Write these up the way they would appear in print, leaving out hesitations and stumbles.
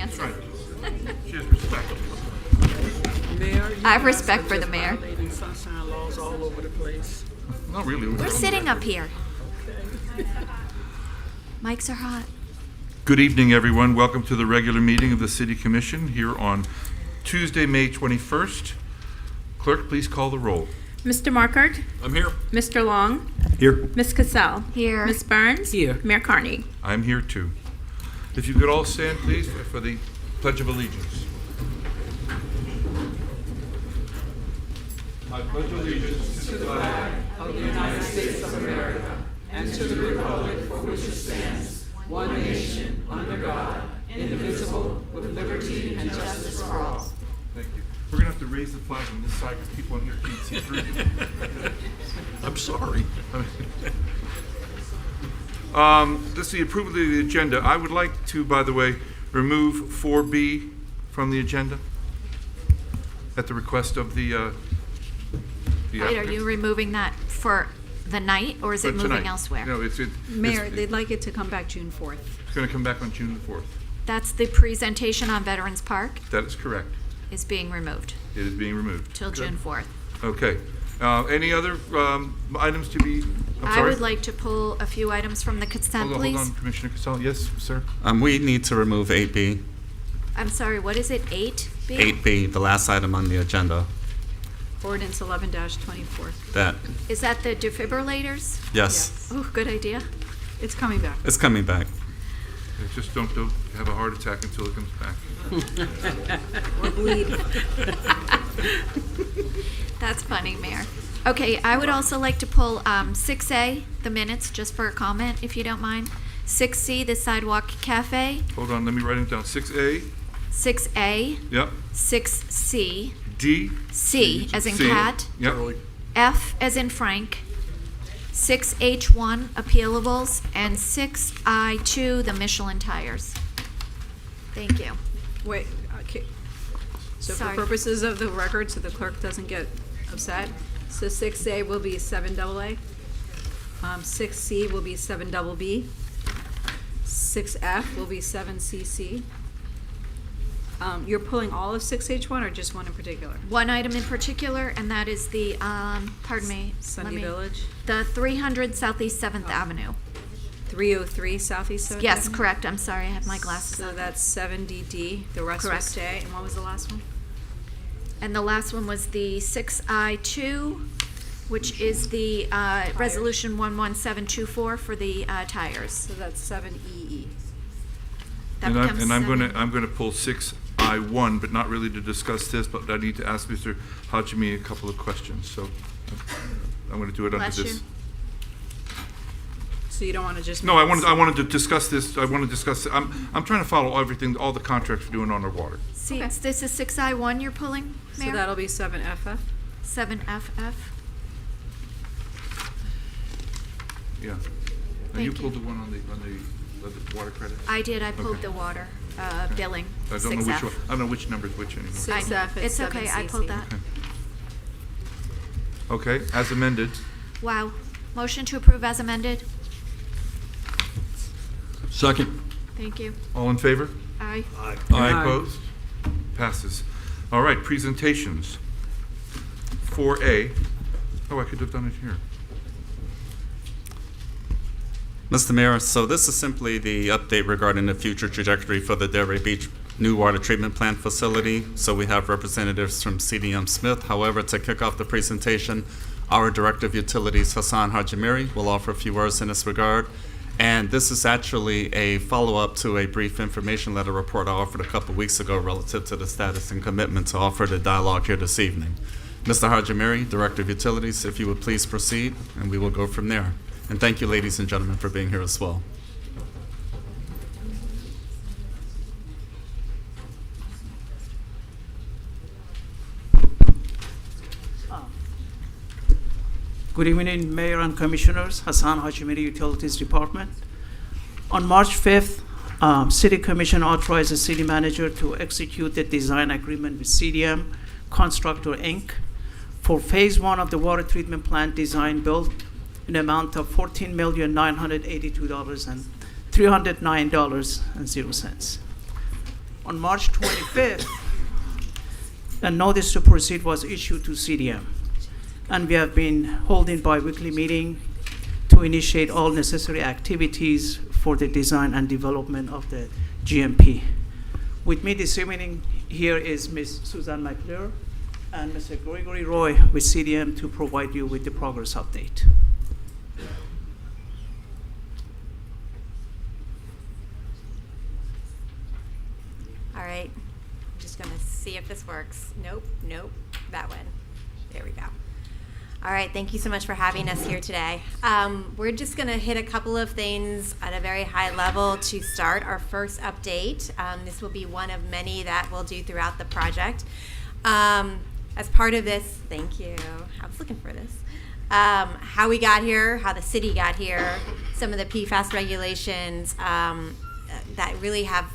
answer. Right. She has respect. Mayor, you I have guys respect are for the just mayor. violating sunshine laws all over the place. Not really. We're sitting up here. Mics are hot. Good evening, everyone. Welcome to the regular meeting of the City Commission here on Tuesday, May 21st. Clerk, please call the roll. Mr. Markert? I'm here. Mr. Long? Here. Ms. Cassell? Here. Ms. Burns? Here. Mayor Carney? I'm here too. If you could all stand, please, for the Pledge of Allegiance. I pledge allegiance to the flag Thank you. We're going to have to raise the flag on this side because people on here can't see through. I'm sorry. This is the approval of the agenda. I would like to, by the way, remove 4B from the agenda at the request of the Right, are applicant. you removing that for the night, or is it For moving tonight. elsewhere? No, it's Mayor, they'd like it to come back June 4th. going to come back on June the 4th. That's the presentation on Veterans Park That is correct. is being removed It is being removed. till June 4th. Okay. Any other items to be, I'm I sorry? would like to pull a few items from the consent, Hold please. on, Commissioner Casal. Yes, sir? We need to remove 8B. I'm sorry, what is it, 8B? 8B, the last item on the agenda. Ordinance 11-24. That, Is that the defibrillators? yes, Oh, good idea. It's coming back. it's coming back. Just don't have a heart attack until it comes back. Or bleed. That's funny, Mayor. Okay, I would also like to pull 6A, the minutes, just for a comment, if you don't mind. 6C, the Sidewalk Cafe. Hold on, let me write it down. 6A, 6A, yep. 6C, D, C as in C, cat, yep. F as in Frank, 6H1, appealables, and 6I2, the Michelin tires. Thank you. Wait, okay. So for Sorry. purposes of the record, so the clerk doesn't get upset, so 6A will be 7AA. 6C will be 7BB. 6F will be 7CC. You're pulling all of 6H1 or just one in particular? One item in particular, and that is the, pardon me. Sunny Village, The 300 Southeast 7th Avenue. 303 Southeast 7th Yes, Avenue? correct, I'm sorry, I have my glasses So on. that's 7DD, the rest will Correct. stay, and what was the last one? And the last one was the 6I2, which is the Resolution 11724 for the tires. So that's 7EE. That And becomes I'm seven. gonna pull 6I1, but not really to discuss this, but I need to ask Mr. Hajime a couple of questions, so I'm gonna do it under Bless this. you. So you don't want to just. No, make I wanted to discuss this, I'm trying to follow everything, all the contracts we're doing on our water. See, Okay. this is 6I1 you're pulling, So Mayor? that'll be 7FF. 7FF. Yeah. And Thank you you. pulled the one on the water credit? I did, I pulled Okay. the water billing, I don't know 6F. which one, I don't know which number's which anymore. 6F and It's okay, I pulled 7CC. that. Okay, as amended. Wow. Motion to approve as amended? Second. Thank you. All in favor? Aye. Any opposed? Passes. All right, presentations. 4A. Oh, I could have done it here. Mr. Mayor, so this is simply the update regarding the future trajectory for the Delray Beach new water treatment plant facility. So we have representatives from CDM Smith. However, to kick off the presentation, our Director of Utilities, Hassan Hajimiri, will offer a few words in this regard. And this is actually a follow-up to a brief information letter report I offered a couple weeks ago relative to the status and commitment to offer the dialogue here this evening. Mr. Hajimiri, Director of Utilities, if you would please proceed, and we will go from there. And thank you, ladies and gentlemen, for being here as well. Good evening, Mayor and Commissioners. Hassan Hajimiri, Utilities Department. On March 5th, City Commission authorized the city manager to execute the design agreement with CDM Constructor, Inc. for Phase 1 of the water treatment plant design build in amount of $14,982,309.00. On March 25th, a notice to proceed was issued to CDM, and we have been holding bi-weekly meeting to initiate all necessary activities for the design and development of the GMP. With me this evening here is Ms. Susan McClure and Mr. Gregory Roy with CDM to provide you with the progress update. All right, I'm just gonna see if this works. Nope, that one. There we go. All right, thank you so much for having us here today. We're just gonna hit a couple of things at a very high level to start our first update. This will be one of many that we'll do throughout the project. As part of this, thank you, I was looking for this. How we got here, how the city got here, some of the PFAS regulations that really have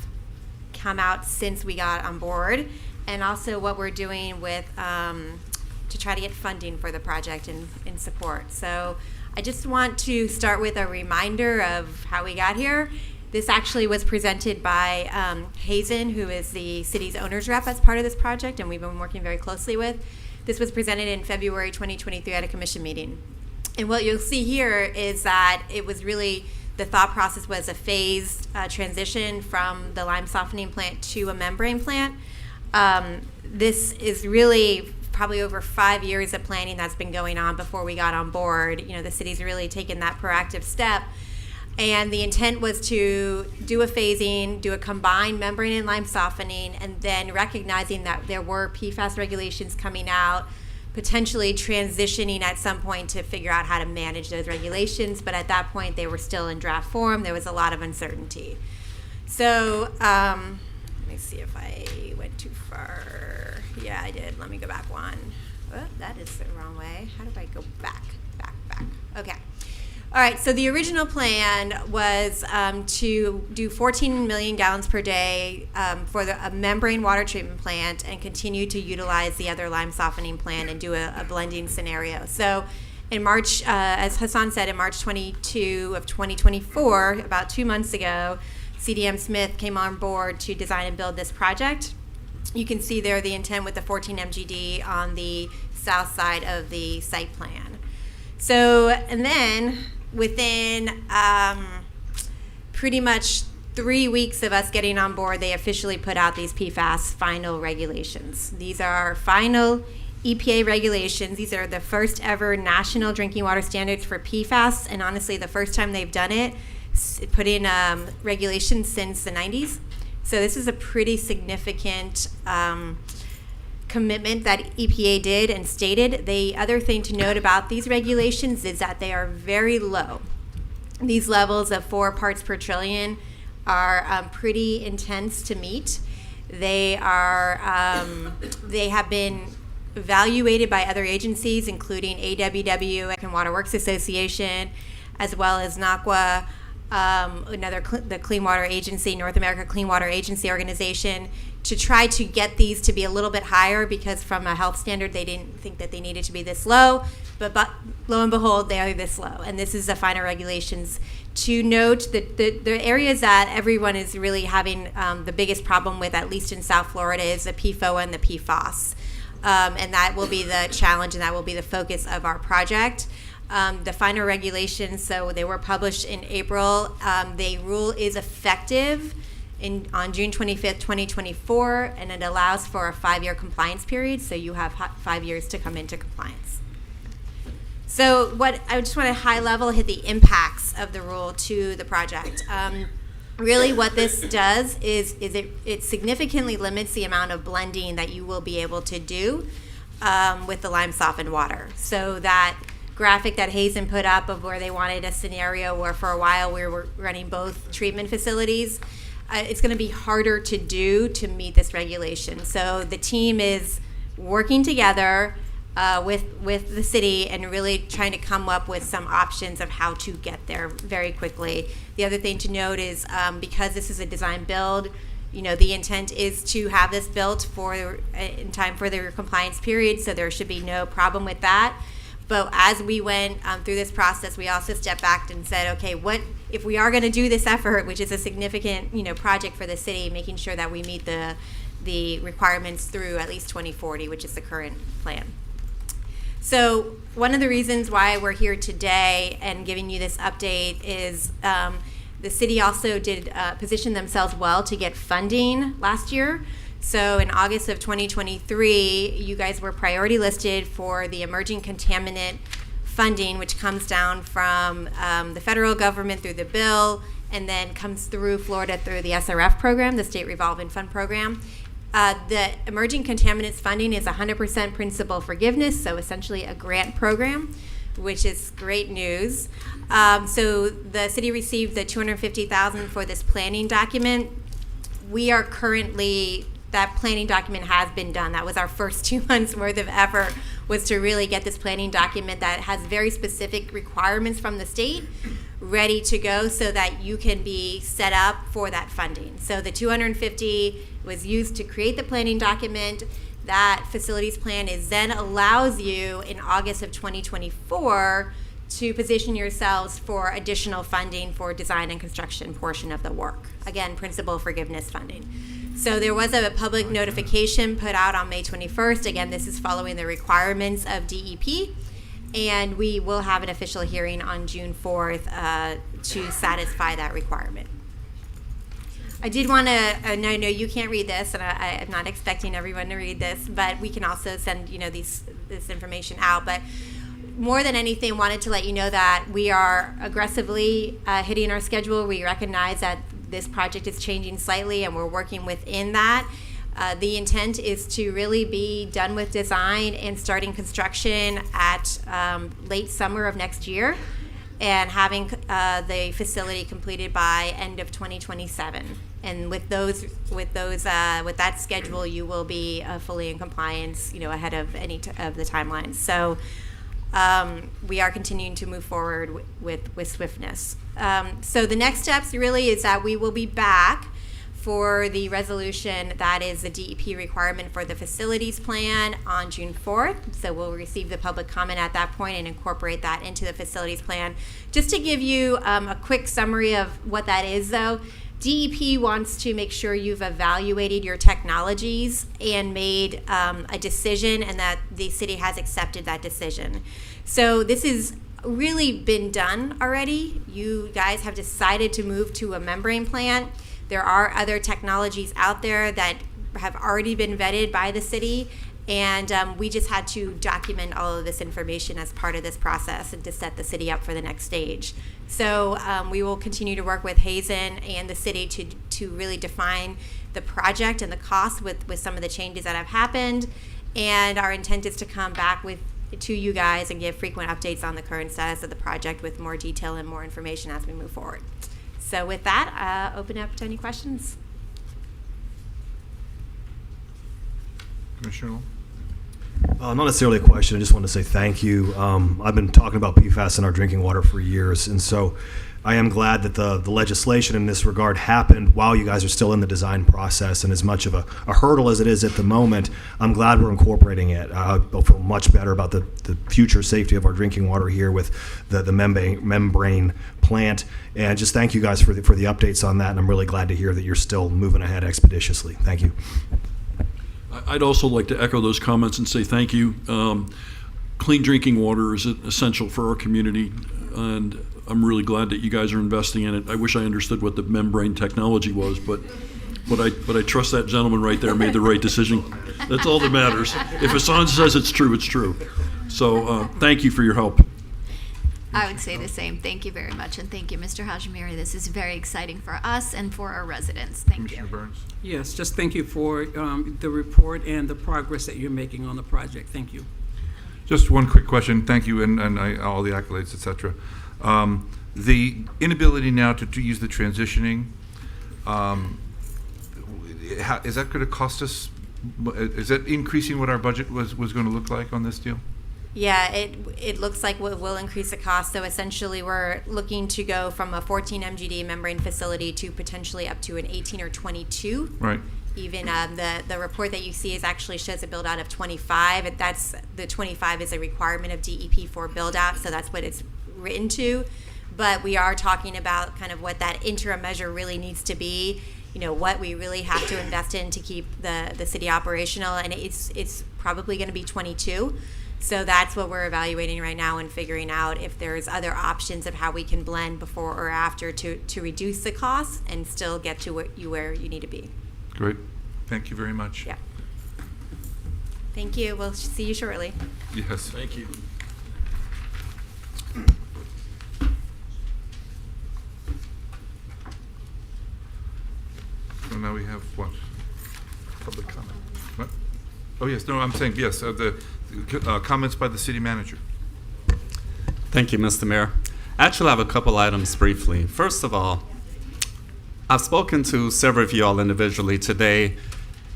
come out since we got on board, and also what we're doing with to try to get funding for the project and support. So I just want to start with a reminder of how we got here. This actually was presented by Hazen, who is the city's owner's rep as part of this project, and we've been working very closely with. This was presented in February 2023 at a commission meeting. And what you'll see here is that it was really, the thought process was a phased transition from the lime softening plant to a membrane plant. This is really probably over 5 years of planning that's been going on before we got on board. You know, the city's really taken that proactive step. And the intent was to do a phasing, do a combined membrane and lime softening, and then recognizing that there were PFAS regulations coming out, potentially transitioning at some point to figure out how to manage those regulations. But at that point, they were still in draft form. There was a lot of uncertainty. So let me see if I went too far. Yeah, I did. Let me go back one. Oh, that is the wrong way. How do I go back? Okay. All right, so the original plan was to do 14 million gallons per day for a membrane water treatment plant and continue to utilize the other lime softening plant and do a blending scenario. So in March, as Hassan said, in March 22 of 2024, about 2 months ago, CDM Smith came on board to design and build this project. You can see there the intent with the 14 MGD on the south side of the site plan. So, and then within pretty much 3 weeks of us getting on board, they officially put out these PFAS final regulations. These are final EPA regulations. These are the first ever national drinking water standards for PFAS, and honestly, the first time they've done it, put in regulations since the 90s. So this is a pretty significant commitment that EPA did and stated. The other thing to note about these regulations is that they are very low. These levels of 4 parts per trillion are pretty intense to meet. They are they have been evaluated by other agencies, including AWW, American Water Works Association, as well as NACWA, the Clean Water Agency, North America Clean Water Agency organization, to try to get these to be a little bit higher, because from a health standard they didn't think that they needed to be this low, but lo and behold, they are this low. And this is the final regulations. To note that the areas that everyone is really having the biggest problem with, at least in South Florida, is the PFOA and the PFOS. And that will be the challenge, and that will be the focus of our project. The final regulations, so they were published in April. The rule is effective on June 25th, 2024, and it allows for a 5-year compliance period, so you have 5 years to come into compliance. So what I just want to high level hit the impacts of the rule to the project. Really what this does is it significantly limits the amount of blending that you will be able to do with the lime softened water. So that graphic that Hazen put up of where they wanted a scenario where for a while we were running both treatment facilities, it's going to be harder to do to meet this regulation. So the team is working together with the city and really trying to come up with some options of how to get there very quickly. The other thing to note is because this is a design build, you know, the intent is to have this built in time for the compliance period, so there should be no problem with that. But as we went through this process, we also stepped back and said, okay, what if we are going to do this effort, which is a significant, project for the city, making sure that we meet the requirements through at least 2040, which is the current plan. So one of the reasons why we're here today and giving you this update is the city also did position themselves well to get funding last year. So in August of 2023, you guys were priority listed for the emerging contaminant funding, which comes down from the federal government through the bill and then comes through Florida through the SRF program, the State Revolving Fund program. The emerging contaminants funding is 100% principal forgiveness, so essentially a grant program, which is great news. So the city received the $250,000 for this planning document. We are currently, that planning document has been done. That was our first 2 months worth of effort, was to really get this planning document that has very specific requirements from the state ready to go so that you can be set up for that funding. So the $250 was used to create the planning document. That facilities plan then allows you in August of 2024 to position yourselves for additional funding for design and construction portion of the work. Again, principal forgiveness funding. So there was a public notification put out on May 21st. Again, this is following the requirements of DEP. And we will have an official hearing on June 4th to satisfy that requirement. I did want to, I know you can't read this, and I'm not expecting everyone to read this, but we can also send, this information out. But more than anything, wanted to let you know that we are aggressively hitting our schedule. We recognize that this project is changing slightly, and we're working within that. The intent is to really be done with design and starting construction at late summer of next year, and having the facility completed by end of 2027. And with that schedule, you will be fully in compliance, ahead of any of the timelines. So we are continuing to move forward with swiftness. So the next steps really is that we will be back for the resolution that is the DEP requirement for the facilities plan on June 4th. So we'll receive the public comment at that point and incorporate that into the facilities plan. Just to give you a quick summary of what that is, though, DEP wants to make sure you've evaluated your technologies and made a decision, and that the city has accepted that decision. So this has really been done already. You guys have decided to move to a membrane plant. There are other technologies out there that have already been vetted by the city, and we just had to document all of this information as part of this process and to set the city up for the next stage. So we will continue to work with Hazen and the city to really define the project and the cost with some of the changes that have happened, and our intent is to come back to you guys and give frequent updates on the current status of the project with more detail and more information as we move forward. So with that, open up to any questions. Commissioner Long? Not necessarily a question. I just want to say thank you. I've been talking about PFAS in our drinking water for years, and so I am glad that the legislation in this regard happened while you guys are still in the design process. And as much of a hurdle as it is at the moment, I'm glad we're incorporating it. I feel much better about the future safety of our drinking water here with the membrane plant. And just thank you guys for the updates on that. And I'm really glad to hear that you're still moving ahead expeditiously. Thank you. I'd also like to echo those comments and say thank you. Clean drinking water is essential for our community, and I'm really glad that you guys are investing in it. I wish I understood what the membrane technology was, but I trust that gentleman right there made the right decision. That's all that matters. If Hassan says it's true, it's true. So thank you for your help. I would say the same. Thank you very much, and thank you, Mr. Hajimiri. This is very exciting for us and for our residents. Thank Commissioner you. Burns? Yes, just thank you for the report and the progress that you're making on the project. Thank you. Just one quick question. Thank you, and all the accolades, et cetera. The inability now to use the transitioning, is that going to cost us? Is that increasing what our budget was going to look like on this deal? Yeah, it looks like it will increase the cost. So essentially, we're looking to go from a 14 MGD membrane facility to potentially up to an 18 or 22 Right. even the report that you see is actually shows a build out of 25. That's the 25 is a requirement of DEP for build out, so that's what it's written to. But we are talking about kind of what that interim measure really needs to be. You know, what we really have to invest in to keep the city operational, and it's probably going to be 22. So that's what we're evaluating right now and figuring out if there's other options of how we can blend before or after to reduce the costs and still get to where you need to be. Great. Thank you very much. Yeah. Thank you. We'll see you shortly. Yes. Thank you. So now we have what? Public comment. What? Oh, yes, no, I'm saying, yes, the comments by the city manager. Thank you, Mr. Mayor. Actually, I have a couple items briefly. First of all, I've spoken to several of you all individually today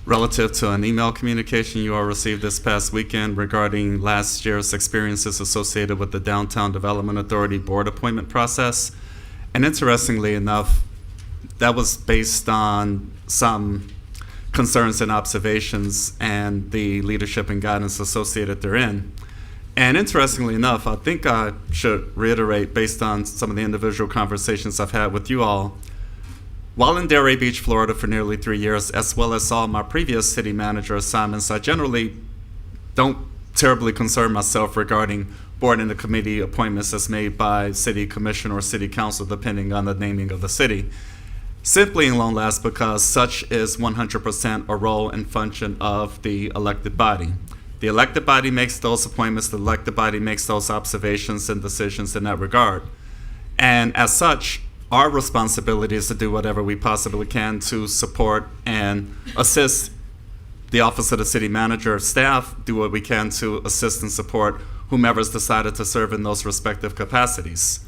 relative to an email communication you all received this past weekend regarding last year's experiences associated with the Downtown Development Authority board appointment process. And interestingly enough, that was based on some concerns and observations and the leadership and guidance associated therein. And interestingly enough, I think I should reiterate, based on some of the individual conversations I've had with you all, while in Delray Beach, Florida for nearly 3 years, as well as all my previous city manager assignments, I generally don't terribly concern myself regarding board and the committee appointments as made by city commission or city council, depending on the naming of the city. Simply and long last because such is 100% a role and function of the elected body. The elected body makes those appointments, the elected body makes those observations and decisions in that regard. And as such, our responsibility is to do whatever we possibly can to support and assist the office of the city manager, staff, do what we can to assist and support whomever's decided to serve in those respective capacities.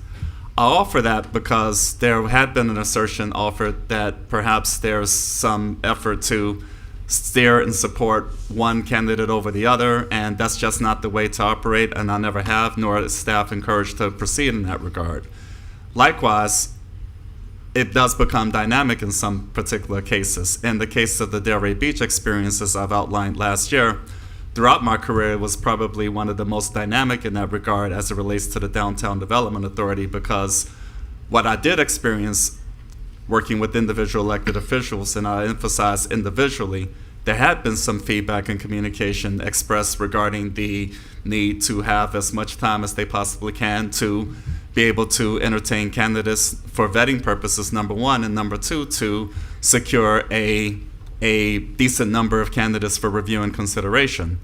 I offer that because there had been an assertion offered that perhaps there's some effort to steer and support one candidate over the other, and that's just not the way to operate, and I never have, nor is staff encouraged to proceed in that regard. Likewise, it does become dynamic in some particular cases. In the case of the Delray Beach experiences I've outlined last year, throughout my career, it was probably one of the most dynamic in that regard as it relates to the Downtown Development Authority, because what I did experience working with individual elected officials, and I emphasize individually, there had been some feedback and communication expressed regarding the need to have as much time as they possibly can to be able to entertain candidates for vetting purposes, number one, and number two, to secure a decent number of candidates for review and consideration.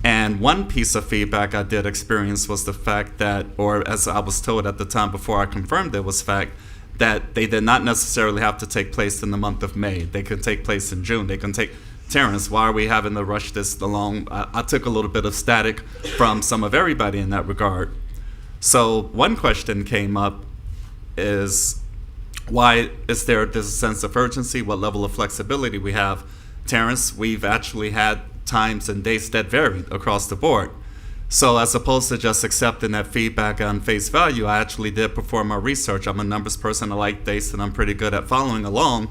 And one piece of feedback I did experience was the fact that, or as I was told at the time before I confirmed it, was fact that they did not necessarily have to take place in the month of May. They could take place in June. They can take, Terrence, why are we having to rush this along? I took a little bit of static from some of everybody in that regard. So one question came up is, why is there this sense of urgency? What level of flexibility we have? Terrence, we've actually had times and dates that varied across the board. So as opposed to just accepting that feedback on face value, I actually did perform my research. I'm a numbers person, I like dates, and I'm pretty good at following along.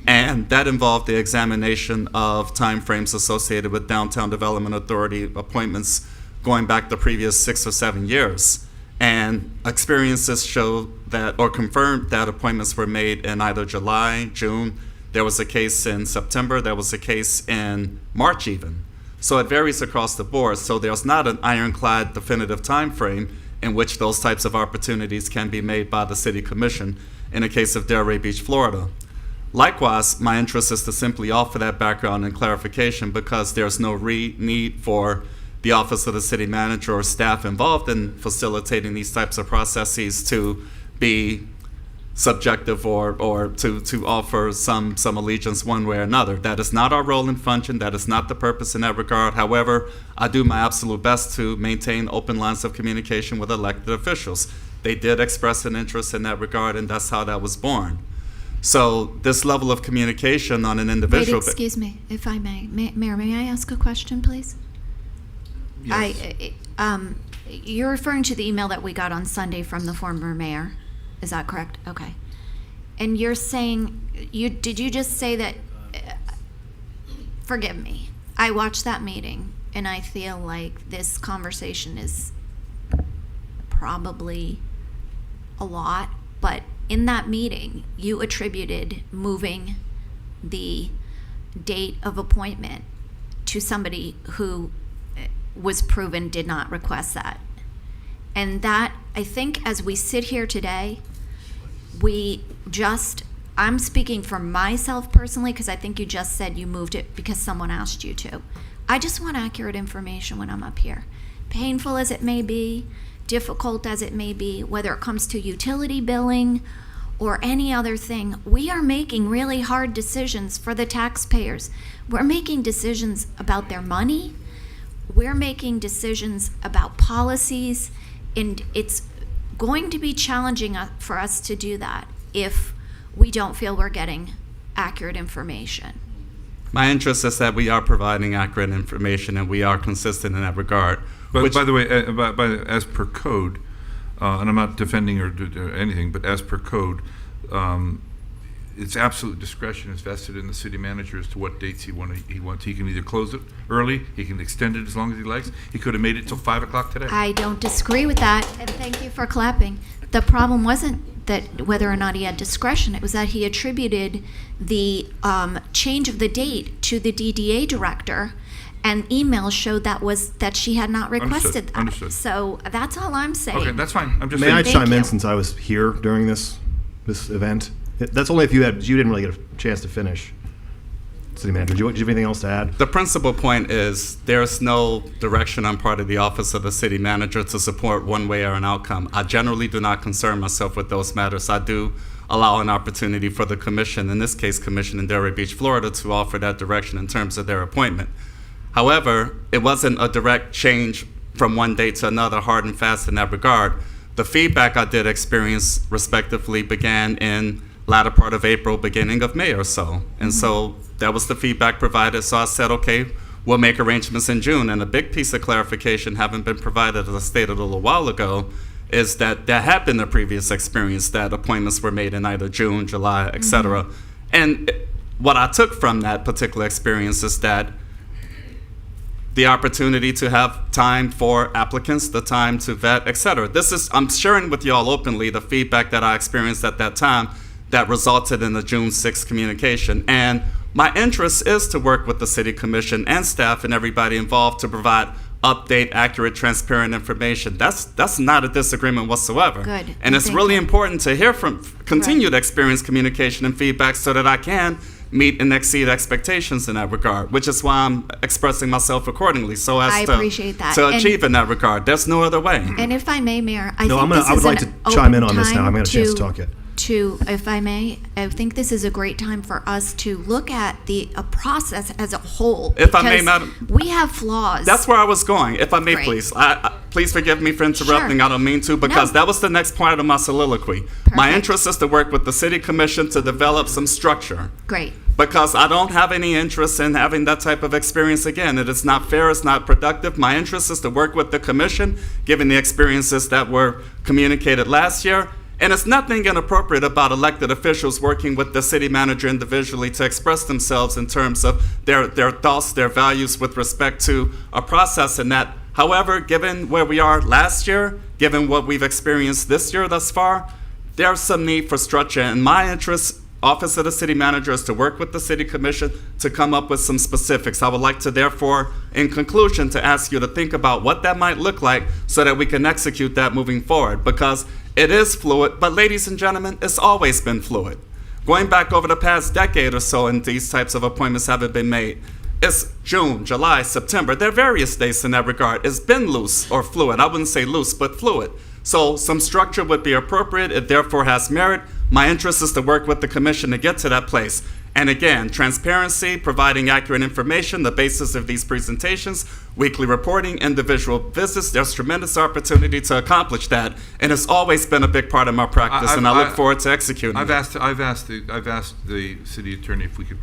And that involved the examination of timeframes associated with Downtown Development Authority appointments going back the previous 6 or 7 years. And experiences show that, or confirmed that appointments were made in either July, June. There was a case in September. There was a case in March even. So it varies across the board. So there's not an ironclad definitive time frame in which those types of opportunities can be made by the City Commission in the case of Delray Beach, Florida. Likewise, my interest is to simply offer that background and clarification because there's no need for the office of the city manager or staff involved in facilitating these types of processes to be subjective or to offer some allegiance one way or another. That is not our role and function. That is not the purpose in that regard. However, I do my absolute best to maintain open lines of communication with elected officials. They did express an interest in that regard, and that's how that was born. So this level of communication on an individual... Wait, excuse me, if I may. Mayor, may I ask a question, please? Yes. You're referring to the email that we got on Sunday from the former mayor. Is that correct? Okay. And you're saying, did you just say that forgive me. I watched that meeting, and I feel like this conversation is probably a lot, but in that meeting, you attributed moving the date of appointment to somebody who was proven did not request that. And that, I think, as we sit here today, I'm speaking for myself personally, because I think you just said you moved it because someone asked you to. I just want accurate information when I'm up here. Painful as it may be, difficult as it may be, whether it comes to utility billing or any other thing, we are making really hard decisions for the taxpayers. We're making decisions about their money. We're making decisions about policies, and it's going to be challenging for us to do that if we don't feel we're getting accurate information. My interest is that we are providing accurate information and we are consistent in that regard. But by the way, as per code, and I'm not defending or anything, but as per code, it's absolute discretion is vested in the city manager as to what dates he wants. He can either close it early, he can extend it as long as he likes. He could have made it till 5 o'clock today. I don't disagree with that, and thank you for clapping. The problem wasn't that whether or not he had discretion, it was that he attributed the change of the date to the DDA director, and emails showed that she had not requested that. Understood. So that's all I'm saying. Okay, that's fine. I'm just May I saying. chime in you. since I was here during this event? That's only if you didn't really get a chance to finish. City manager, do you have anything else to add? The principal point is there's no direction on part of the office of the city manager to support one way or an outcome. I generally do not concern myself with those matters. I do allow an opportunity for the commission, in this case, Commission in Delray Beach, Florida, to offer that direction in terms of their appointment. However, it wasn't a direct change from one date to another, hard and fast in that regard. The feedback I did experience, respectively, began in latter part of April, beginning of May or so. And so that was the feedback provided. So I said, okay, we'll make arrangements in June. And a big piece of clarification, having been provided, as I stated a little while ago, is that there had been a previous experience that appointments were made in either June, July, et cetera. And what I took from that particular experience is that the opportunity to have time for applicants, the time to vet, et cetera. I'm sharing with y'all openly the feedback that I experienced at that time that resulted in the June 6th communication. And my interest is to work with the city commission and staff and everybody involved to provide update, accurate, transparent information. That's not a disagreement whatsoever. Good. And it's Thank really you. important to hear from continued experience, communication, and feedback so that I can meet and exceed expectations in that regard, which is why I'm expressing myself accordingly, so as I to, appreciate that. to And- achieve in that regard. There's no other way. And if I may, Mayor, I No, think I this would is like an to chime in open on this now. I time haven't had a chance to talk yet. If I may, I think this is a great time for us to look at a process as a whole. If I may, because Madam- we have flaws. That's where I was going, if I may, Great. please. Please forgive me for interrupting. Sure. I don't mean to, because No. that was the next part of my soliloquy. My Perfect. interest is to work with the city commission to develop some structure. Great. Because I don't have any interest in having that type of experience again. It is not fair, it's not productive. My interest is to work with the commission, given the experiences that were communicated last year. And it's nothing inappropriate about elected officials working with the city manager individually to express themselves in terms of their thoughts, their values with respect to a process in that. However, given where we are last year, given what we've experienced this year thus far, there's some need for structure. And my interest, Office of the City Manager, is to work with the City Commission to come up with some specifics. I would like to therefore, in conclusion, to ask you to think about what that might look like so that we can execute that moving forward. Because it is fluid, but ladies and gentlemen, it's always been fluid. Going back over the past decade or so, and these types of appointments haven't been made. It's June, July, September. There are various dates in that regard. It's been loose or fluid. I wouldn't say loose, but fluid. So some structure would be appropriate. It therefore has merit. My interest is to work with the commission to get to that place. And again, transparency, providing accurate information, the basis of these presentations, weekly reporting, individual visits. There's tremendous opportunity to accomplish that. And it's always been a big part of my practice, and I look forward to executing I've it. asked the city attorney if we could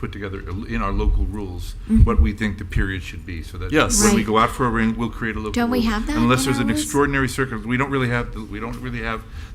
put together in our local rules what we think the period should be, so that Yes. when we Right. go out for a ring, we'll create a local Don't we rule. have that Unless in there's our an rules? extraordinary circumstance, we don't really have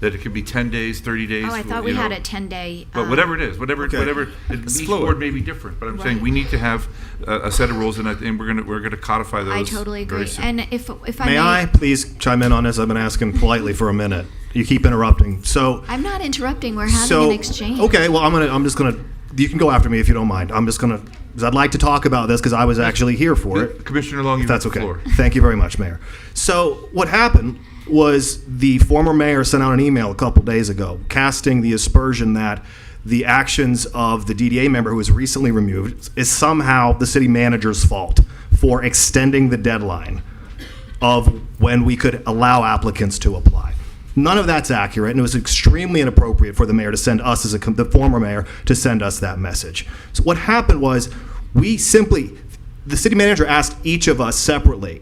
that it could be 10 days, 30 days. Oh, I thought we you know. had a 10-day. But whatever it is, whatever, It's each fluid. board may be different, but I'm saying Right. we need to have a set of rules, and we're gonna codify those. I totally very agree. soon. And if I May I please chime in on this? I've been asking politely for a minute. You keep interrupting. So, I'm not interrupting. We're having so an exchange. okay. Well, I'm just gonna. You can go after me if you don't mind. I'm just gonna, because I'd like to talk about this because I was actually here for it. Commissioner Long, you If have that's the okay. floor. Thank you very much, Mayor. So what happened was the former mayor sent out an email a couple days ago casting the aspersion that the actions of the DDA member who was recently removed is somehow the city manager's fault for extending the deadline of when we could allow applicants to apply. None of that's accurate, and it was extremely inappropriate for the mayor to send us, the former mayor, to send us that message. So what happened was, the city manager asked each of us separately,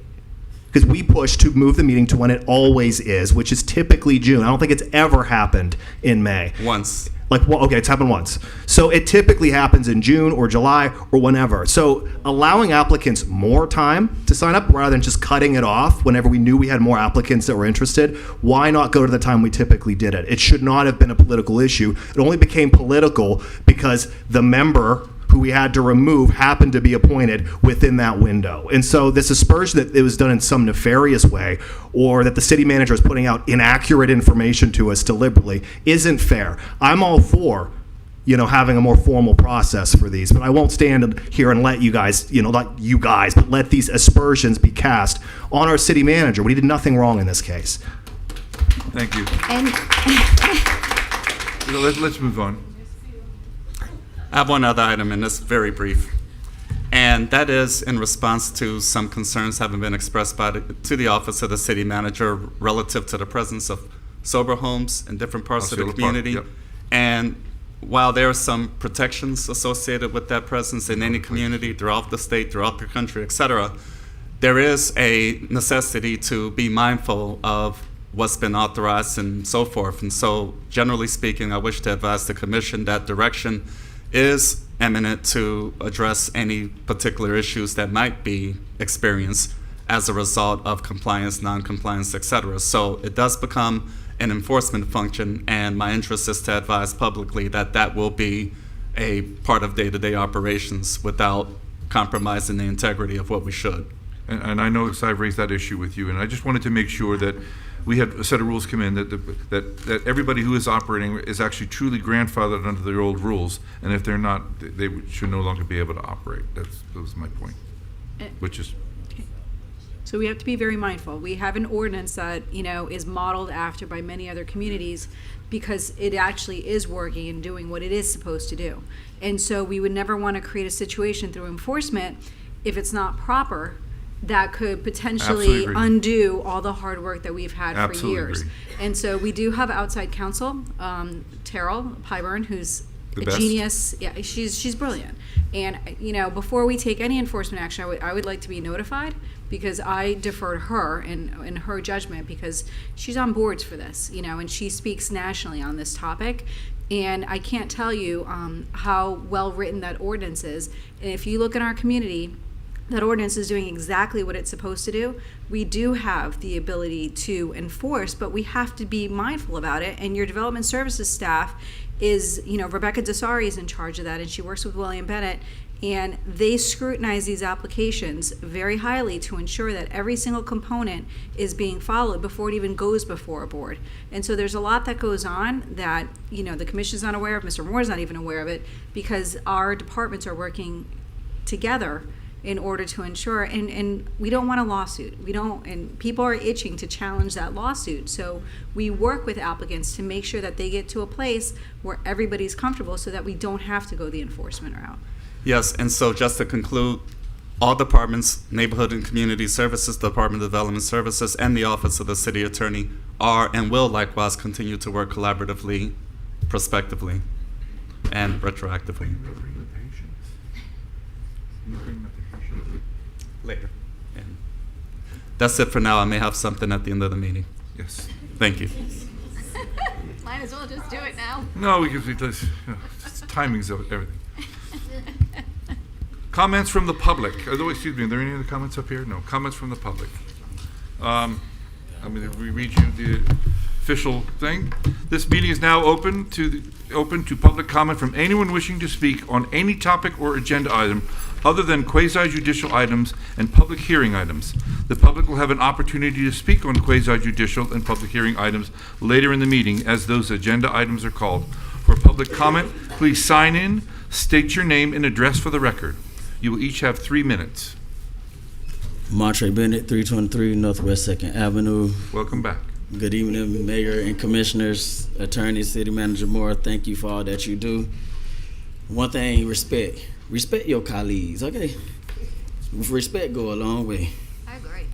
because we pushed to move the meeting to when it always is, which is typically June. I don't think it's ever happened in May. Once. Okay, it's happened once. So it typically happens in June or July or whenever. So allowing applicants more time to sign up rather than just cutting it off whenever we knew we had more applicants that were interested, why not go to the time we typically did it? It should not have been a political issue. It only became political because the member who we had to remove happened to be appointed within that window. And so this aspersion that it was done in some nefarious way, or that the city manager is putting out inaccurate information to us deliberately, isn't fair. I'm all for, having a more formal process for these, but I won't stand here and let you guys, but let these aspersions be cast on our city manager when he did nothing wrong in this case. Thank you. And Let's move on. I have one other item, and it's very brief. And that is in response to some concerns having been expressed to the office of the city manager relative to the presence of sober homes in different parts of the Osceola Park, community. yep. And while there are some protections associated with that presence in any community throughout the state, throughout the country, et cetera, there is a necessity to be mindful of what's been authorized and so forth. And so, generally speaking, I wish to advise the commission that direction is eminent to address any particular issues that might be experienced as a result of compliance, non-compliance, et cetera. So it does become an enforcement function, and my interest is to advise publicly that that will be a part of day-to-day operations without compromising the integrity of what we should. And I know I've raised that issue with you, and I just wanted to make sure that we had a set of rules come in that everybody who is operating is actually truly grandfathered under the old rules, and if they're not, they should no longer be able to operate. That was my point, which is. So we have to be very mindful. We have an ordinance that, is modeled after by many other communities because it actually is working and doing what it is supposed to do. And so we would never want to create a situation through enforcement, if it's not proper, that could potentially Absolutely agree. undo all the hard work that we've had for Absolutely years. agree. And so we do have outside counsel, Terrell Pyburn, who's The a best. genius. Yeah, she's brilliant. And before we take any enforcement action, I would like to be notified, because I defer to her in her judgment, because she's on boards for this, and she speaks nationally on this topic. And I can't tell you how well written that ordinance is. And if you look in our community, that ordinance is doing exactly what it's supposed to do. We do have the ability to enforce, but we have to be mindful about it. And your development services staff is, Rebecca Desari is in charge of that, and she works with William Bennett, and they scrutinize these applications very highly to ensure that every single component is being followed before it even goes before a board. And so there's a lot that goes on that, the commission's not aware of, Mr. Moore's not even aware of it, because our departments are working together in order to ensure, and we don't want a lawsuit. And people are itching to challenge that lawsuit. So we work with applicants to make sure that they get to a place where everybody's comfortable so that we don't have to go the enforcement route. Yes, and so just to conclude, all departments, Neighborhood and Community Services, Department of Development Services, and the Office of the City Attorney are and will likewise continue to work collaboratively, prospectively, and retroactively. Later. And that's it for now. I may have something at the end of the meeting. Yes. Thank you. might as well just do it now. No, timing's of everything. Comments from the public. Excuse me, are there any other comments up here? No, comments from the public. I'm going to read you the official thing. This meeting is now open to public comment from anyone wishing to speak on any topic or agenda item other than quasi-judicial items and public hearing items. The public will have an opportunity to speak on quasi-judicial and public hearing items later in the meeting as those agenda items are called. For public comment, please sign in, state your name and address for the record. You will each have 3 minutes. Montre Bennett, 323 Northwest 2nd Avenue. Welcome back. Good evening, Mayor and Commissioners, Attorney, City Manager Moore. Thank you for all that you do. One thing, respect. Respect your colleagues, okay? Respect go a long way. I agree.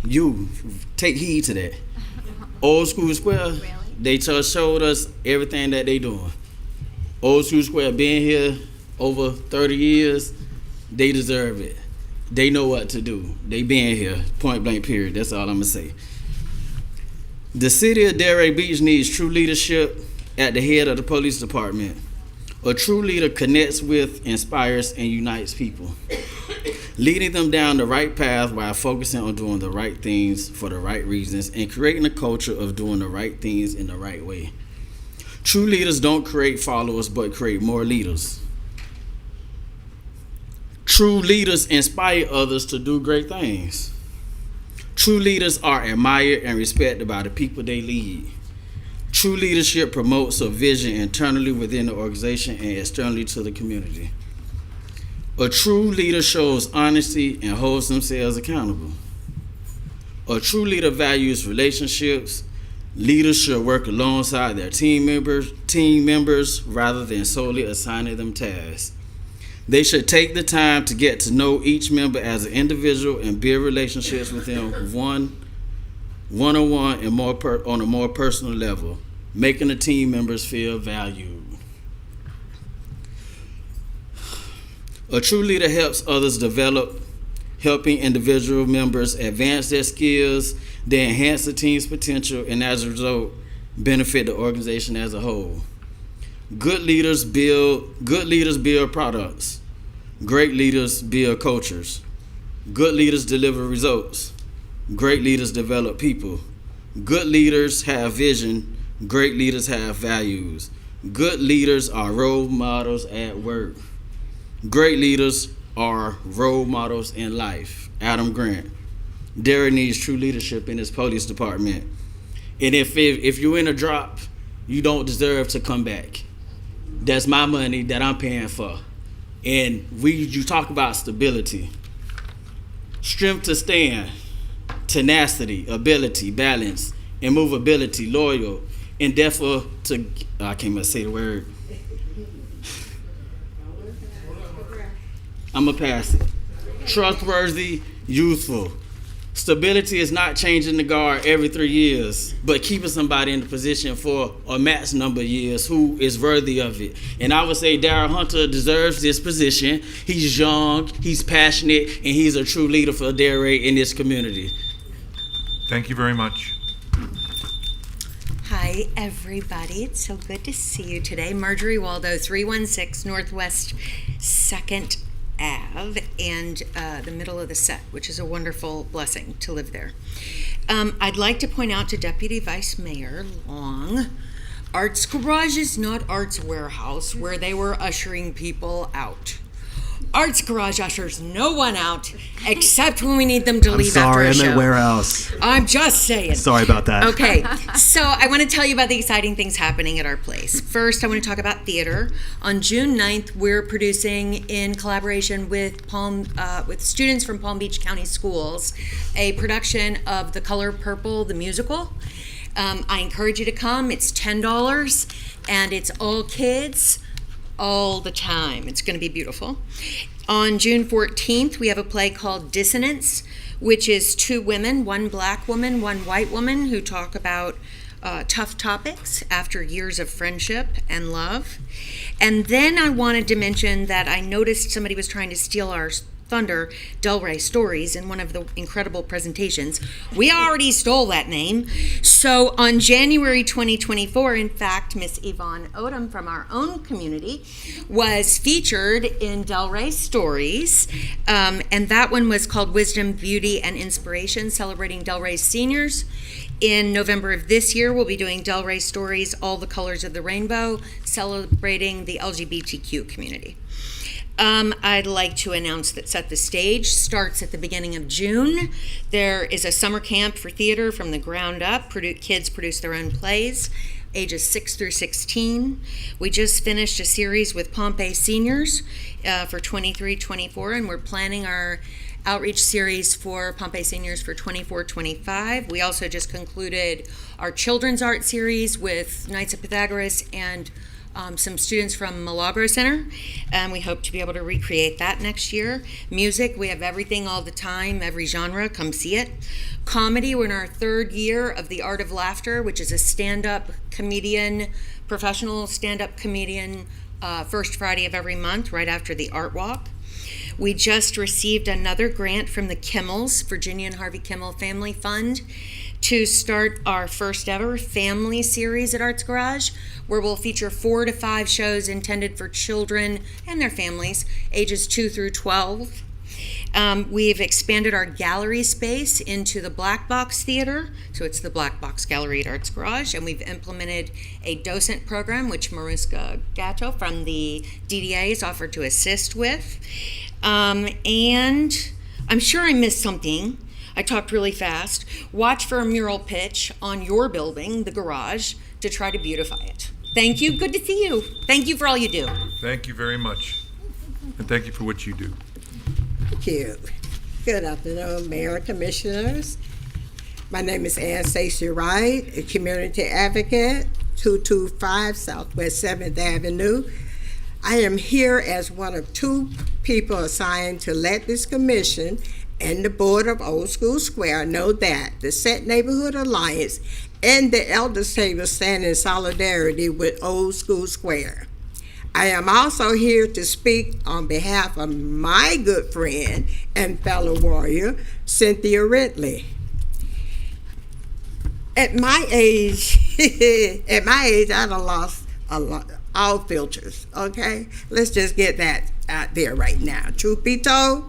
You, take heed to that. Old School Square, they just showed us everything that they doing. Old School Square been here over 30 years. They deserve it. They know what to do. They been here, point blank period. That's all I'm gonna say. The city of Delray Beach needs true leadership at the head of the police department. A true leader connects with, inspires, and unites people, leading them down the right path while focusing on doing the right things for the right reasons and creating a culture of doing the right things in the right way. True leaders don't create followers, but create more leaders. True leaders inspire others to do great things. True leaders are admired and respected by the people they lead. True leadership promotes a vision internally within the organization and externally to the community. A true leader shows honesty and holds themselves accountable. A true leader values relationships. Leaders should work alongside their team members rather than solely assigning them tasks. They should take the time to get to know each member as an individual and build relationships with them one-on-one and on a more personal level, making the team members feel valued. A true leader helps others develop, helping individual members advance their skills. They enhance the team's potential and as a result, benefit the organization as a whole. Good leaders build products. Great leaders build cultures. Good leaders deliver results. Great leaders develop people. Good leaders have vision. Great leaders have values. Good leaders are role models at work. Great leaders are role models in life. Adam Grant. Delray needs true leadership in his police department. And if you're in a drop, you don't deserve to come back. That's my money that I'm paying for. And you talk about stability, strength to stand, tenacity, ability, balance, immovability, loyal, endeavor to, I can't even say the word. I'm going to pass it. Trustworthy, youthful. Stability is not changing the guard every 3 years, but keeping somebody in the position for a max number of years who is worthy of it. And I would say Darrell Hunter deserves this position. He's young, he's passionate, and he's a true leader for Delray in this community. Thank you very much. Hi, everybody. It's so good to see you today. Marjorie Waldo, 316 Northwest 2nd Ave, and the middle of the set, which is a wonderful blessing to live there. I'd like to point out to Deputy Vice Mayor Long, Arts Garage is not Arts Warehouse, where they were ushering people out. Arts Garage ushers no one out except when we need them to leave after a show. I'm at Warehouse. I'm just saying. Sorry about that. Okay, so I want to tell you about the exciting things happening at our place. First, I want to talk about theater. On June 9th, we're producing, in collaboration with students from Palm Beach County Schools, a production of The Color Purple, the musical. I encourage you to come. It's $10, and it's all kids, all the time. It's going to be beautiful. On June 14th, we have a play called Dissonance, which is 2 women, 1 black woman, 1 white woman, who talk about tough topics after years of friendship and love. And then I wanted to mention that I noticed somebody was trying to steal our thunder, Delray Stories, in one of the incredible presentations. We already stole that name. So on January 2024, in fact, Miss Yvonne Odom from our own community was featured in Delray Stories, and that one was called Wisdom, Beauty, and Inspiration, celebrating Delray's seniors. In November of this year, we'll be doing Delray Stories, All the Colors of the Rainbow, celebrating the LGBTQ community. I'd like to announce that Set the Stage starts at the beginning of June. There is a summer camp for theater from the ground up. Kids produce their own plays, ages 6 through 16. We just finished a series with Pompey seniors for 23-24, and we're planning our outreach series for Pompey seniors for 24-25. We also just concluded our children's art series with Knights of Pythagoras and some students from Milagro Center, and we hope to be able to recreate that next year. Music, we have everything all the time, every genre, come see it. Comedy, we're in our 3rd year of The Art of Laughter, which is a stand-up comedian, professional stand-up comedian, first Friday of every month, right after the Art Walk. We just received another grant from the Kimmels, Virginia and Harvey Kimmel Family Fund, to start our first ever family series at Arts Garage, where we'll feature 4 to 5 shows intended for children and their families, ages 2 through 12. We've expanded our gallery space into the Black Box Theater, so it's the Black Box Gallery at Arts Garage, and we've implemented a docent program, which Mariska Gatto from the DDA has offered to assist with. And I'm sure I missed something. I talked really fast. Watch for a mural pitch on your building, the garage, to try to beautify it. Thank you. Good to see you. Thank you for all you do. Thank you very much. And thank you for what you do. Thank you. Good afternoon, Mayor and Commissioners. My name is Ann Stacey Wright, a community advocate, 225 Southwest 7th Avenue. I am here as one of 2 people assigned to let this commission and the board of Old School Square know that the Set Neighborhood Alliance and the Elders Table stand in solidarity with Old School Square. I am also here to speak on behalf of my good friend and fellow warrior, Cynthia Ridley. At my age, I done lost all filters, okay? Let's just get that out there right now. Truth be told,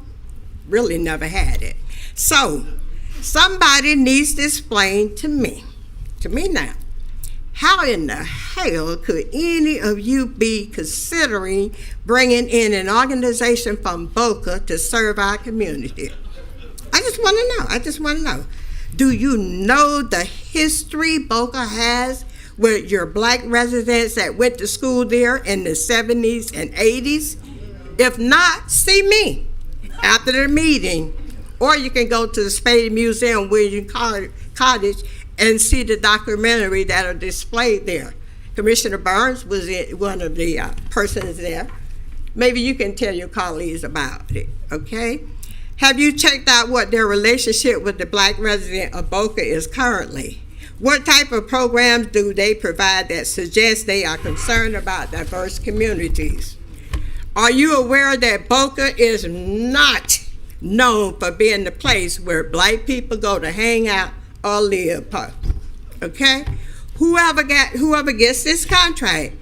really never had it. So, somebody needs to explain to me now, how in the hell could any of you be considering bringing in an organization from Boca to serve our community? I just want to know. Do you know the history Boca has with your Black residents that went to school there in the 70s and 80s? If not, see me after the meeting, or you can go to the Spady Museum, William Cottage, and see the documentary that are displayed there. Commissioner Burns was one of the persons there. Maybe you can tell your colleagues about it, okay? Have you checked out what their relationship with the Black resident of Boca is currently? What type of programs do they provide that suggest they are concerned about diverse communities? Are you aware that Boca is not known for being the place where Black people go to hang out or live? Okay? Whoever gets this contract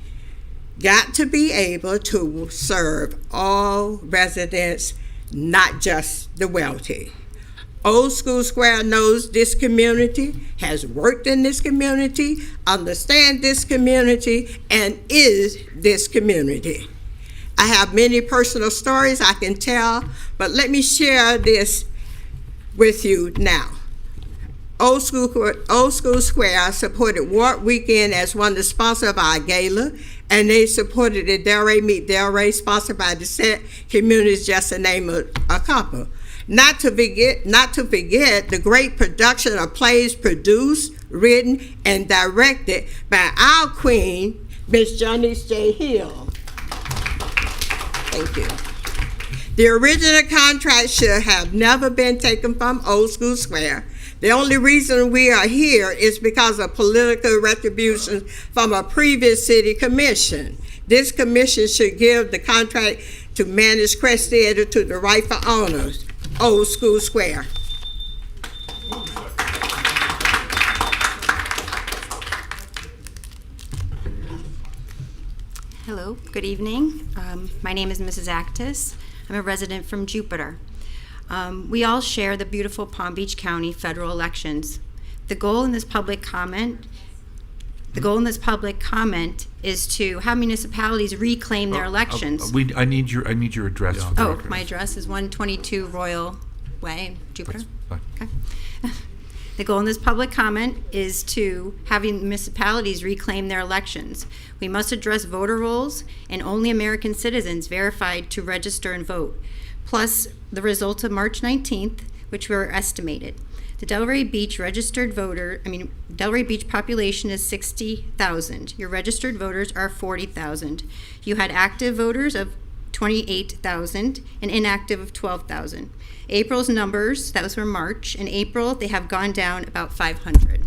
got to be able to serve all residents, not just the wealthy. Old School Square knows this community, has worked in this community, understands this community, and is this community. I have many personal stories I can tell, but let me share this with you now. Old School Square supported Ward Weekend as one of the sponsors of our gala, and they supported the Delray Meet Delray, sponsored by the Set Communities, just to name a couple. Not to forget the great production of plays produced, written, and directed by our queen, Miss Janice J. Hill. Thank you. The original contract should have never been taken from Old School Square. The only reason we are here is because of political retribution from a previous city commission. This commission should give the contract to manage Crest Theater to the rightful owners, Old School Square. Hello, good evening. My name is Mrs. Actis. I'm a resident from Jupiter. We all share the beautiful Palm Beach County federal elections. The goal in this public comment is to have municipalities reclaim their elections. I need your address. For the Oh, record. my address is 122 Royal Way, Jupiter. Fine. Okay. The goal in this public comment is to having municipalities reclaim their elections. We must address voter rolls and only American citizens verified to register and vote, plus the results of March 19th, which were estimated. The Delray Beach population is 60,000. Your registered voters are 40,000. You had active voters of 28,000 and inactive of 12,000. April's numbers, that was for March, in April they have gone down about 500.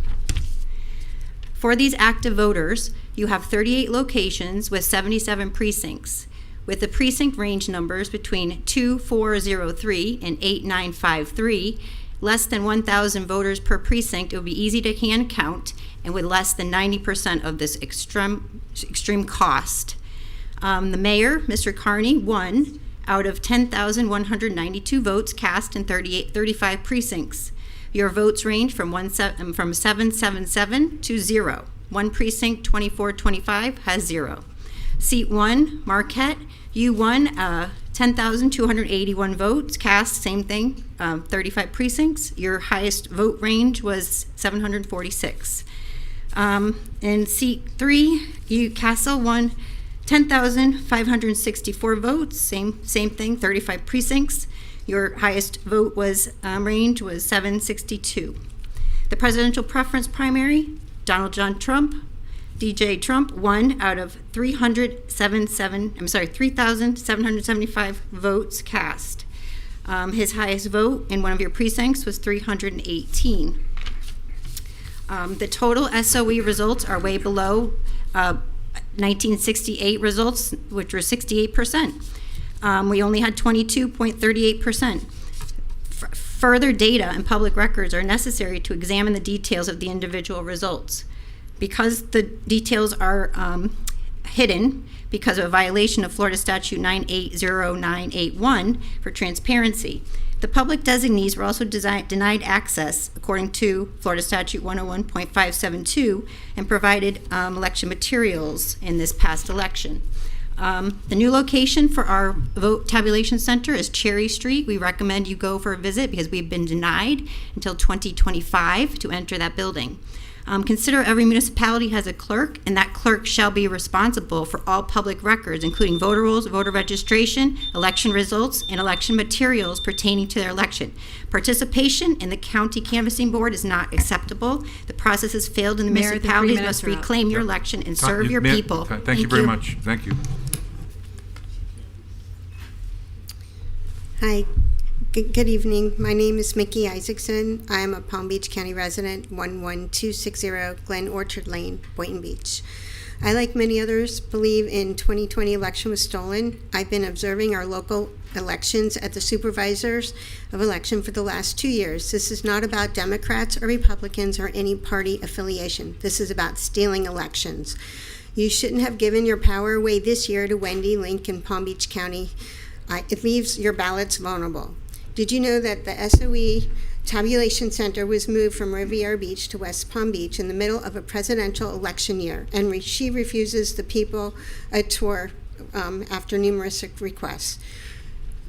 For these active voters, you have 38 locations with 77 precincts, with the precinct range numbers between 2403 and 8953. Less than 1,000 voters per precinct. It would be easy to hand count, and with less than 90% of this extreme cost. The mayor, Mr. Carney, won out of 10,192 votes cast in 35 precincts. Your votes range from 777 to 0. One precinct, 2425, has 0. Seat 1, Marquette, you won 10,281 votes cast, same thing, 35 precincts. Your highest vote range was 746. In seat 3, Castle won 10,564 votes, same thing, 35 precincts. Your highest vote was range was 762. The presidential preference primary, Donald John Trump, DJ Trump won out of 3,775 votes cast. His highest vote in one of your precincts was 318. The total SOE results are way below 1968 results, which were 68%. We only had 22.38%. Further data and public records are necessary to examine the details of the individual results. Because the details are hidden because of a violation of Florida Statute 980981 for transparency, the public designees were also denied access according to Florida Statute 101.572 and provided election materials in this past election. The new location for our vote tabulation center is Cherry Street. We recommend you go for a visit because we've been denied until 2025 to enter that building. Consider every municipality has a clerk, and that clerk shall be responsible for all public records, including voter rolls, voter registration, election results, and election materials pertaining to their election. Participation in the county canvassing board is not acceptable. The process has failed, and the Mayor, the 3 municipalities minutes must are up. reclaim your election and serve your people. Thank you very much. Thank you. Hi, good evening. My name is Mickey Isaacson. I am a Palm Beach County resident, 11260 Glen Orchard Lane, Boynton Beach. I, like many others, believe in 2020 election was stolen. I've been observing our local elections at the supervisors of election for the last 2 years. This is not about Democrats or Republicans or any party affiliation. This is about stealing elections. You shouldn't have given your power away this year to Wendy Link in Palm Beach County. It leaves your ballots vulnerable. Did you know that the SOE Tabulation Center was moved from Riviera Beach to West Palm Beach in the middle of a presidential election year, and she refuses the people a tour after numerous requests?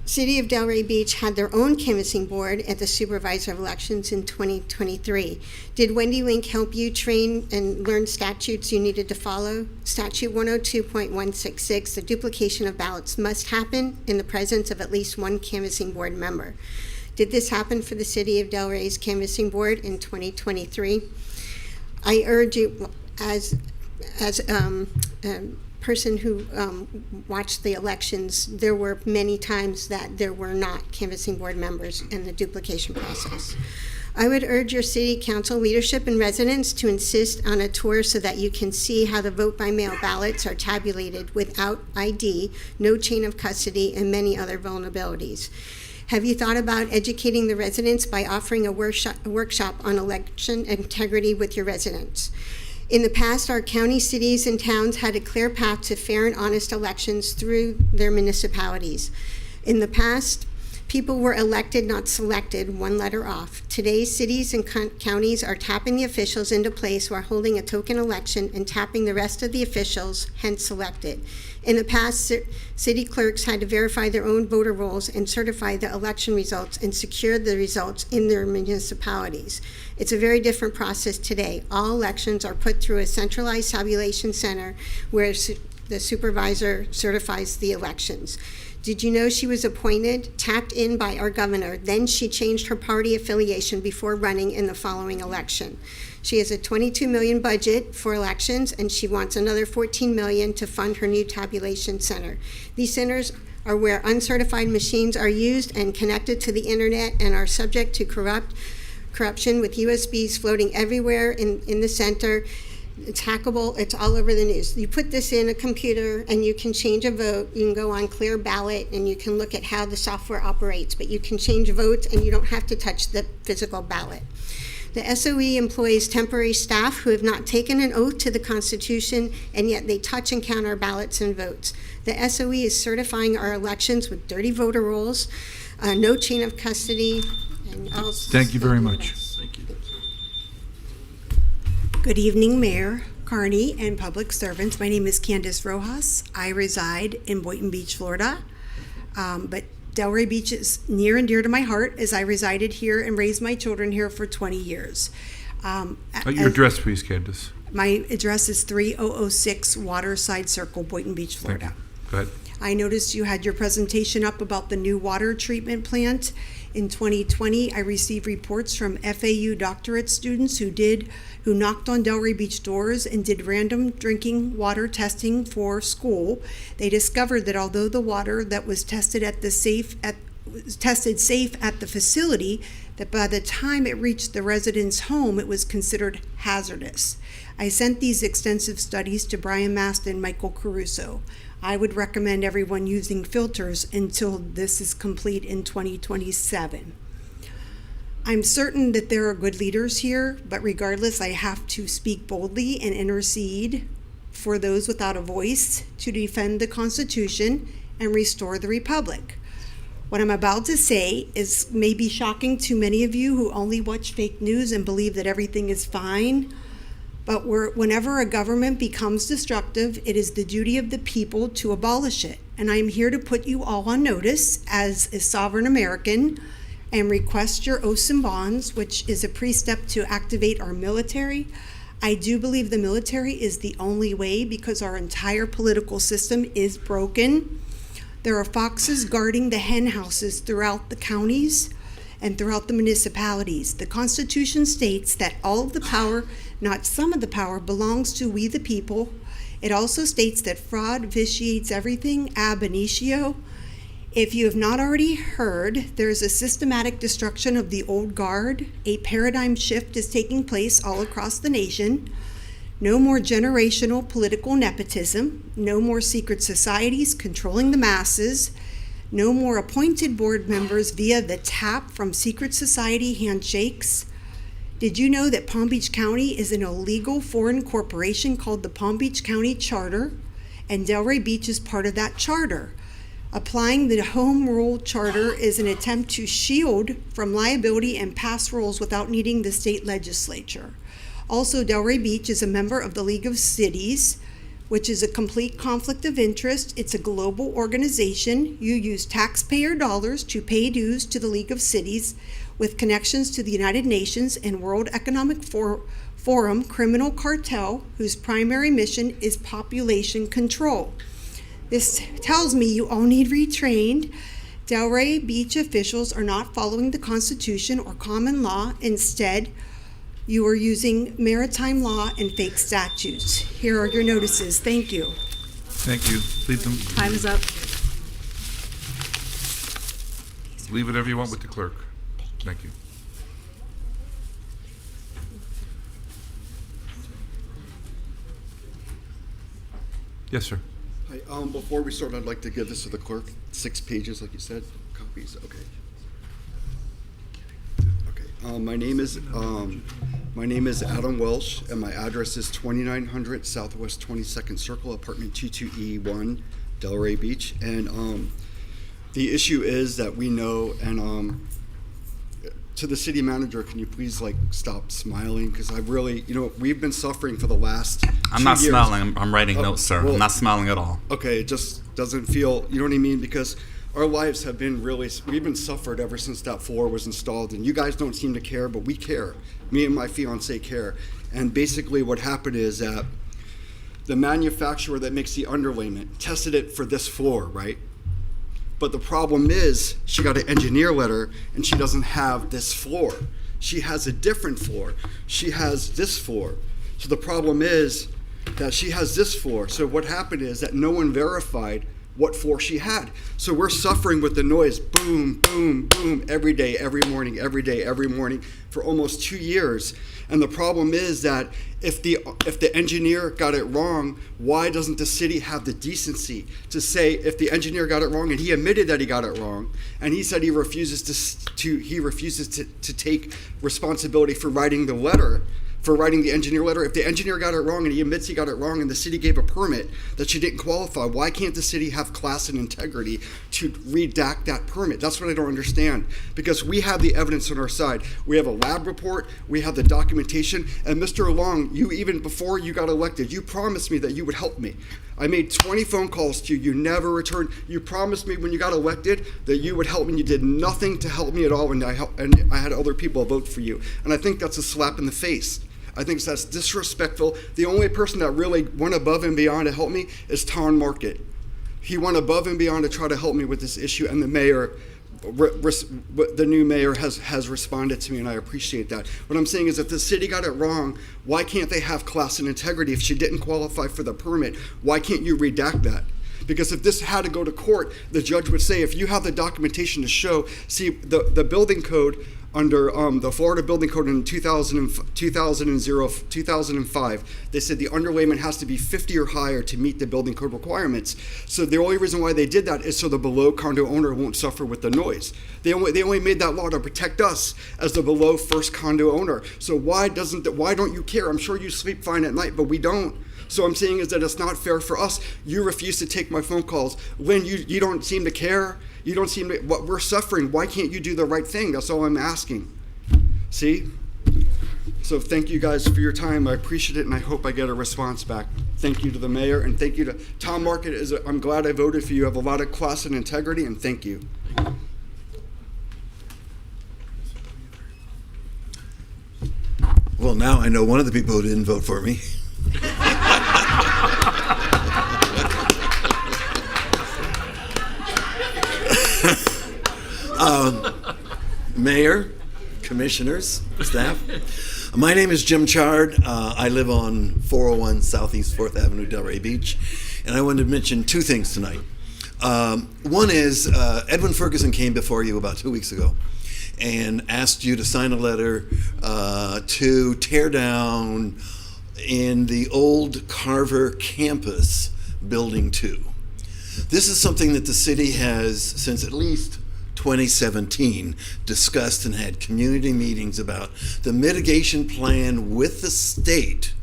City of Delray Beach had their own canvassing board at the supervisor of elections in 2023. Did Wendy Link help you train and learn statutes you needed to follow? Statute 102.166, the duplication of ballots must happen in the presence of at least one canvassing board member. Did this happen for the City of Delray's canvassing board in 2023? I urge you, as person who watched the elections, there were many times that there were not canvassing board members in the duplication process. I would urge your city council leadership and residents to insist on a tour so that you can see how the vote-by-mail ballots are tabulated without ID, no chain of custody, and many other vulnerabilities. Have you thought about educating the residents by offering a workshop on election integrity with your residents? In the past, our county, cities, and towns had a clear path to fair and honest elections through their municipalities. In the past, people were elected, not selected, one letter off. Today, cities and counties are tapping the officials into place while holding a token election and tapping the rest of the officials, hence selected. In the past, city clerks had to verify their own voter rolls and certify the election results and secure the results in their municipalities. It's a very different process today. All elections are put through a centralized tabulation center where the supervisor certifies the elections. Did you know she was appointed, tapped in by our governor, then she changed her party affiliation before running in the following election? She has a $22 million budget for elections, and she wants another $14 million to fund her new tabulation center. These centers are where uncertified machines are used and connected to the internet and are subject to corruption with USBs floating everywhere in the center. It's hackable. It's all over the news. You put this in a computer and you can change a vote. You can go on Clear Ballot and you can look at how the software operates, but you can change votes and you don't have to touch the physical ballot. The SOE employs temporary staff who have not taken an oath to the Constitution, and yet they touch and count our ballots and votes. The SOE is certifying our elections with dirty voter rolls, no chain of custody, and else. Thank you very much. Thank you. Good evening, Mayor Carney and public servants. My name is Candace Rojas. I reside in Boynton Beach, Florida, but Delray Beach is near and dear to my heart as I resided here and raised my children here for 20 years. Your address, please, Candace. My address is 3006 Waterside Circle, Boynton Beach, Florida. Go ahead. I noticed you had your presentation up about the new water treatment plant. In 2020, I received reports from FAU doctorate students who knocked on Delray Beach doors and did random drinking water testing for school. They discovered that although the water that was tested safe at the facility, that by the time it reached the resident's home, it was considered hazardous. I sent these extensive studies to Brian Mast and Michael Caruso. I would recommend everyone using filters until this is complete in 2027. I'm certain that there are good leaders here, but regardless, I have to speak boldly and intercede for those without a voice to defend the Constitution and restore the Republic. What I'm about to say is maybe shocking to many of you who only watch fake news and believe that everything is fine. But whenever a government becomes destructive, it is the duty of the people to abolish it. And I am here to put you all on notice as a sovereign American and request your oaths and bonds, which is a precept to activate our military. I do believe the military is the only way because our entire political system is broken. There are foxes guarding the hen houses throughout the counties and throughout the municipalities. The Constitution states that all of the power, not some of the power, belongs to we the people. It also states that fraud vitiates everything ab initio. If you have not already heard, there is a systematic destruction of the old guard. A paradigm shift is taking place all across the nation. No more generational political nepotism. No more secret societies controlling the masses. No more appointed board members via the tap from secret society handshakes. Did you know that Palm Beach County is an illegal foreign corporation called the Palm Beach County Charter, and Delray Beach is part of that charter? Applying the Home Rule Charter is an attempt to shield from liability and pass rules without needing the state legislature. Also, Delray Beach is a member of the League of Cities, which is a complete conflict of interest. It's a global organization. You use taxpayer dollars to pay dues to the League of Cities with connections to the United Nations and World Economic Forum criminal cartel whose primary mission is population control. This tells me you all need retrained. Delray Beach officials are not following the Constitution or common law. Instead, you are using maritime law and fake statutes. Here are your notices. Thank you. Thank you. Leave them. Time is up. Leave whatever you want with the clerk. Thank you. Yes, sir. Hi, before we start, I'd like to give this to the clerk. 6 pages, like you said, copies. Okay. Okay. My name is Adam Welsh, and my address is 2900 Southwest 22nd Circle, apartment 22E1, Delray Beach. And the issue is that we know, and to the city manager, can you please stop smiling? Because I really, we've been suffering for the last I'm 2 not years. smiling. I'm writing notes, sir. well- I'm not smiling at all. Okay, it just doesn't feel, you know what I mean? Because our lives have been we've been suffered ever since that floor was installed, and you guys don't seem to care, but we care. Me and my fiance care. And basically what happened is that the manufacturer that makes the underlayment tested it for this floor, right? But the problem is she got an engineer letter and she doesn't have this floor. She has a different floor. She has this floor. So the problem is that she has this floor. So what happened is that no one verified what floor she had. So we're suffering with the noise, boom, boom, boom, every day, every morning, every day, every morning for almost 2 years. And the problem is that if the engineer got it wrong, why doesn't the city have the decency to say if the engineer got it wrong, and he admitted that he got it wrong, and he said he refuses to take responsibility for writing the letter, for writing the engineer letter. If the engineer got it wrong and he admits he got it wrong and the city gave a permit that she didn't qualify, why can't the city have class and integrity to redact that permit? That's what I don't understand, because we have the evidence on our side. We have a lab report, we have the documentation, and Mr. Long, you even before you got elected, you promised me that you would help me. I made 20 phone calls to you, you never returned. You promised me when you got elected that you would help me, you did nothing to help me at all, and I had other people vote for you. And I think that's a slap in the face. I think that's disrespectful. The only person that really went above and beyond to help me is Tom Market. He went above and beyond to try to help me with this issue, and the mayor, the new mayor has responded to me, and I appreciate that. What I'm saying is if the city got it wrong, why can't they have class and integrity? If she didn't qualify for the permit, why can't you redact that? Because if this had to go to court, the judge would say, if you have the documentation to show, see, the building code under the Florida Building Code in 2005, they said the underlayment has to be 50 or higher to meet the building code requirements. So the only reason why they did that is so the below condo owner won't suffer with the noise. They only made that law to protect us as the below first condo owner. So why don't you care? I'm sure you sleep fine at night, but we don't. So I'm saying is that it's not fair for us. You refuse to take my phone calls. Lynn, you don't seem to care. You don't seem to, what we're suffering. Why can't you do the right thing? That's all I'm asking. See? So thank you guys for your time. I appreciate it, and I hope I get a response back. Thank you to the mayor, and thank you to Tom Market. I'm glad I voted for you. You have a lot of class and integrity, and thank you. Well, now I know one of the people who didn't vote for me. Mayor, commissioners, staff. My name is Jim Chard. I live on 401 Southeast 4th Avenue, Delray Beach. And I wanted to mention two things tonight. One is Edwin Ferguson came before you about 2 weeks ago and asked you to sign a letter to tear down in the old Carver campus, Building 2. This is something that the city has, since at least 2017, discussed and had community meetings about. The mitigation plan with the state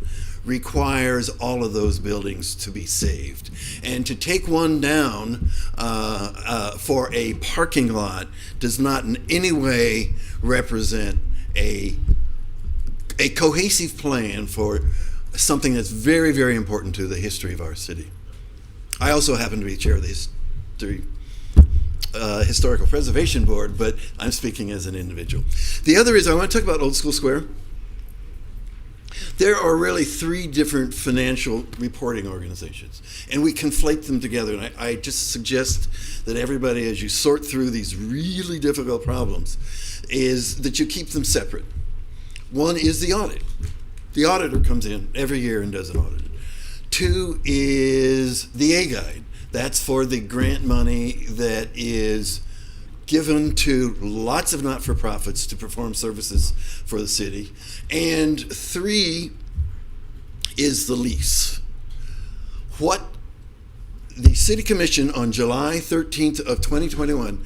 requires all of those buildings to be saved. And to take one down for a parking lot does not in any way represent a cohesive plan for something that's very, very important to the history of our city. I also happen to be chair of the Historical Preservation Board, but I'm speaking as an individual. The other is I want to talk about Old School Square. There are really three different financial reporting organizations, and we conflate them together. And I just suggest that everybody, as you sort through these really difficult problems, is that you keep them separate. One is the audit. The auditor comes in every year and does an audit. Two is the A-Guide. That's for the grant money that is given to lots of not-for-profits to perform services for the city. And three is the lease. What the City Commission on July 13th of 2021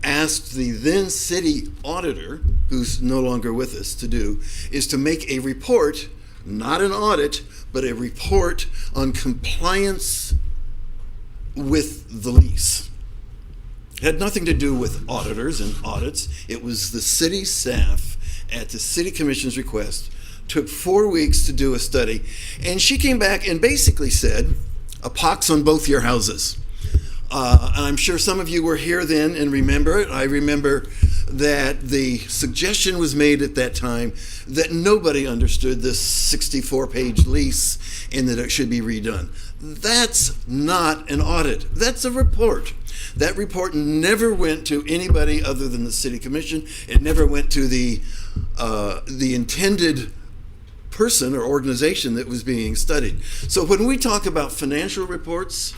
asked the then city auditor, who's no longer with us, to do, is to make a report, not an audit, but a report on compliance with the lease. It had nothing to do with auditors and audits. It was the city staff at the City Commission's request, took 4 weeks to do a study, and she came back and basically said, a pox on both your houses. And I'm sure some of you were here then and remember it. I remember that the suggestion was made at that time that nobody understood this 64-page lease and that it should be redone. That's not an audit. That's a report. That report never went to anybody other than the City Commission. It never went to the intended person or organization that was being studied. So when we talk about financial reports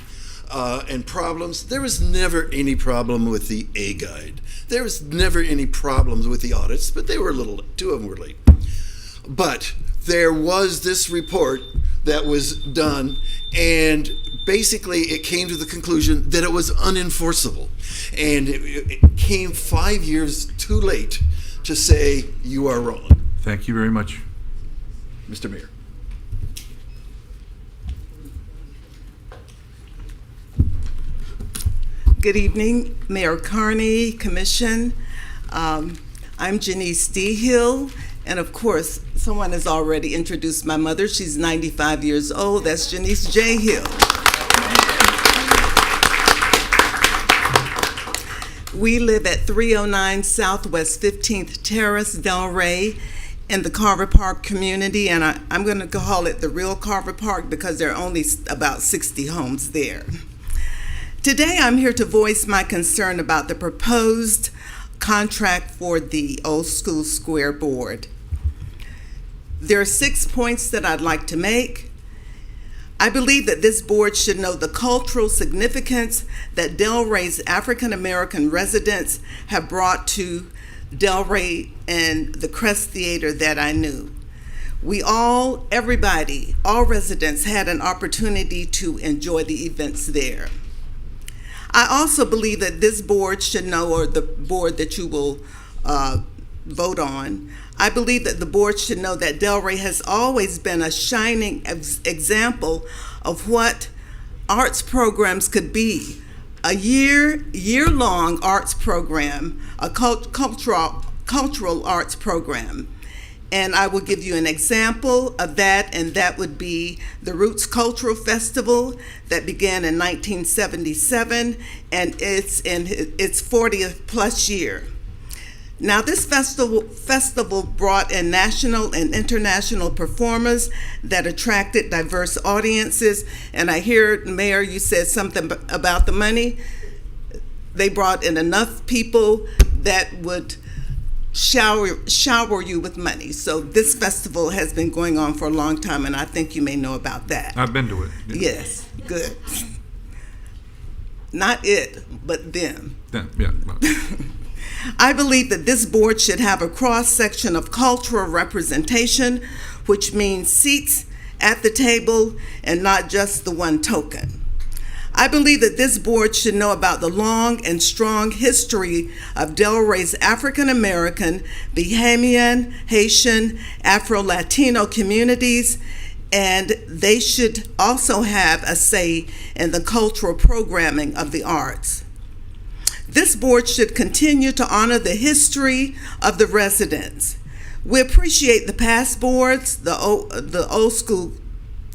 and problems, there was never any problem with the A-Guide. There was never any problems with the audits, but they were a little, 2 of them were late. But there was this report that was done, and basically it came to the conclusion that it was unenforceable. And it came 5 years too late to say you are wrong. Thank you very much. Mr. Mayor. Good evening, Mayor Carney, Commission. I'm Janice D. Hill, and of course, someone has already introduced my mother. She's 95 years old. That's Janice J. Hill. We live at 309 Southwest 15th Terrace, Delray, in the Carver Park community, and I'm going to call it the real Carver Park because there are only about 60 homes there. Today, I'm here to voice my concern about the proposed contract for the Old School Square Board. There are 6 points that I'd like to make. I believe that this board should know the cultural significance that Delray's African American residents have brought to Delray and the Crest Theater that I knew. Everybody, all residents had an opportunity to enjoy the events there. I also believe that this board should know, or the board that you will vote on, I believe that the board should know that Delray has always been a shining example of what arts programs could be. A year-long arts program, a cultural arts program. And I will give you an example of that, and that would be the Roots Cultural Festival that began in 1977, and it's in its 40th plus year. Now, this festival brought in national and international performers that attracted diverse audiences, and I hear, Mayor, you said something about the money. They brought in enough people that would shower you with money. So this festival has been going on for a long time, and I think you may know about that. I've been to it. Yeah. Yes, good. Not it, but them. Yeah. I believe that this board should have a cross-section of cultural representation, which means seats at the table and not just the one token. I believe that this board should know about the long and strong history of Delray's African American, Bahamian, Haitian, Afro-Latino communities, and they should also have a say in the cultural programming of the arts. This board should continue to honor the history of the residents. We appreciate the past boards, the Old School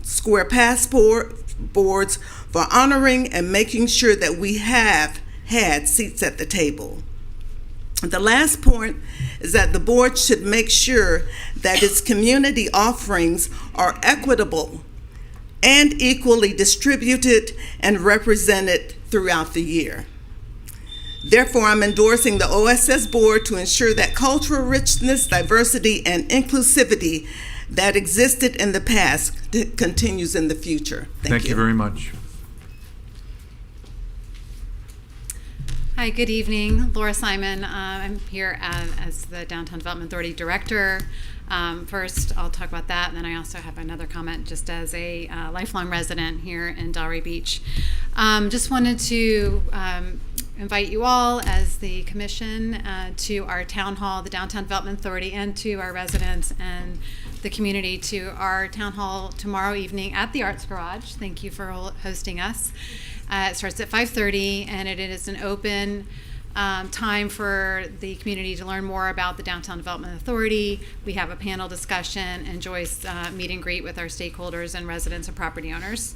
Square past boards, for honoring and making sure that we have had seats at the table. The last point is that the board should make sure that its community offerings are equitable and equally distributed and represented throughout the year. Therefore, I'm endorsing the OSS board to ensure that cultural richness, diversity, and inclusivity that existed in the past continues in the future. Thank you very much. Hi, good evening. Laura Simon. I'm here as the Downtown Development Authority Director. First, I'll talk about that, and then I also have another comment just as a lifelong resident here in Delray Beach. Just wanted to invite you all as the commission to our town hall, the Downtown Development Authority, and to our residents and the community to our town hall tomorrow evening at the Arts Garage. Thank you for hosting us. It starts at 5:30, and it is an open time for the community to learn more about the Downtown Development Authority. We have a panel discussion and Joyce meet and greet with our stakeholders and residents and property owners.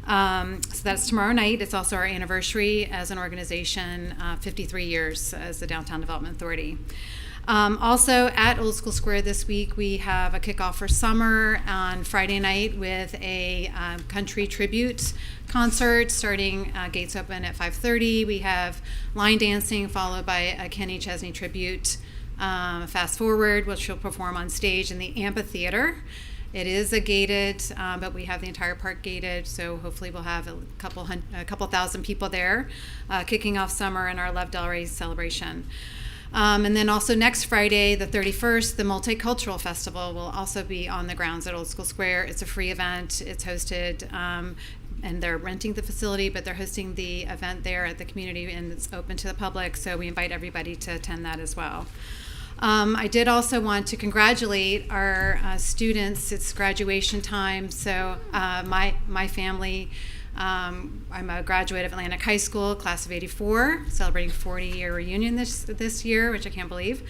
So that's tomorrow night. It's also our anniversary as an organization, 53 years as the Downtown Development Authority. Also at Old School Square this week, we have a kickoff for summer on Friday night with a country tribute concert starting gates open at 5:30. We have line dancing followed by a Kenny Chesney tribute fast forward, which she'll perform on stage in the amphitheater. It is a gated, but we have the entire park gated, so hopefully we'll have a couple thousand people there, kicking off summer in our Love Delray celebration. And then also next Friday, the 31st, the Multicultural Festival will also be on the grounds at Old School Square. It's a free event. It's hosted, and they're renting the facility, but they're hosting the event there at the community, and it's open to the public, so we invite everybody to attend that as well. I did also want to congratulate our students. It's graduation time, so my family, I'm a graduate of Atlantic High School, class of '84, celebrating 40-year reunion this year, which I can't believe.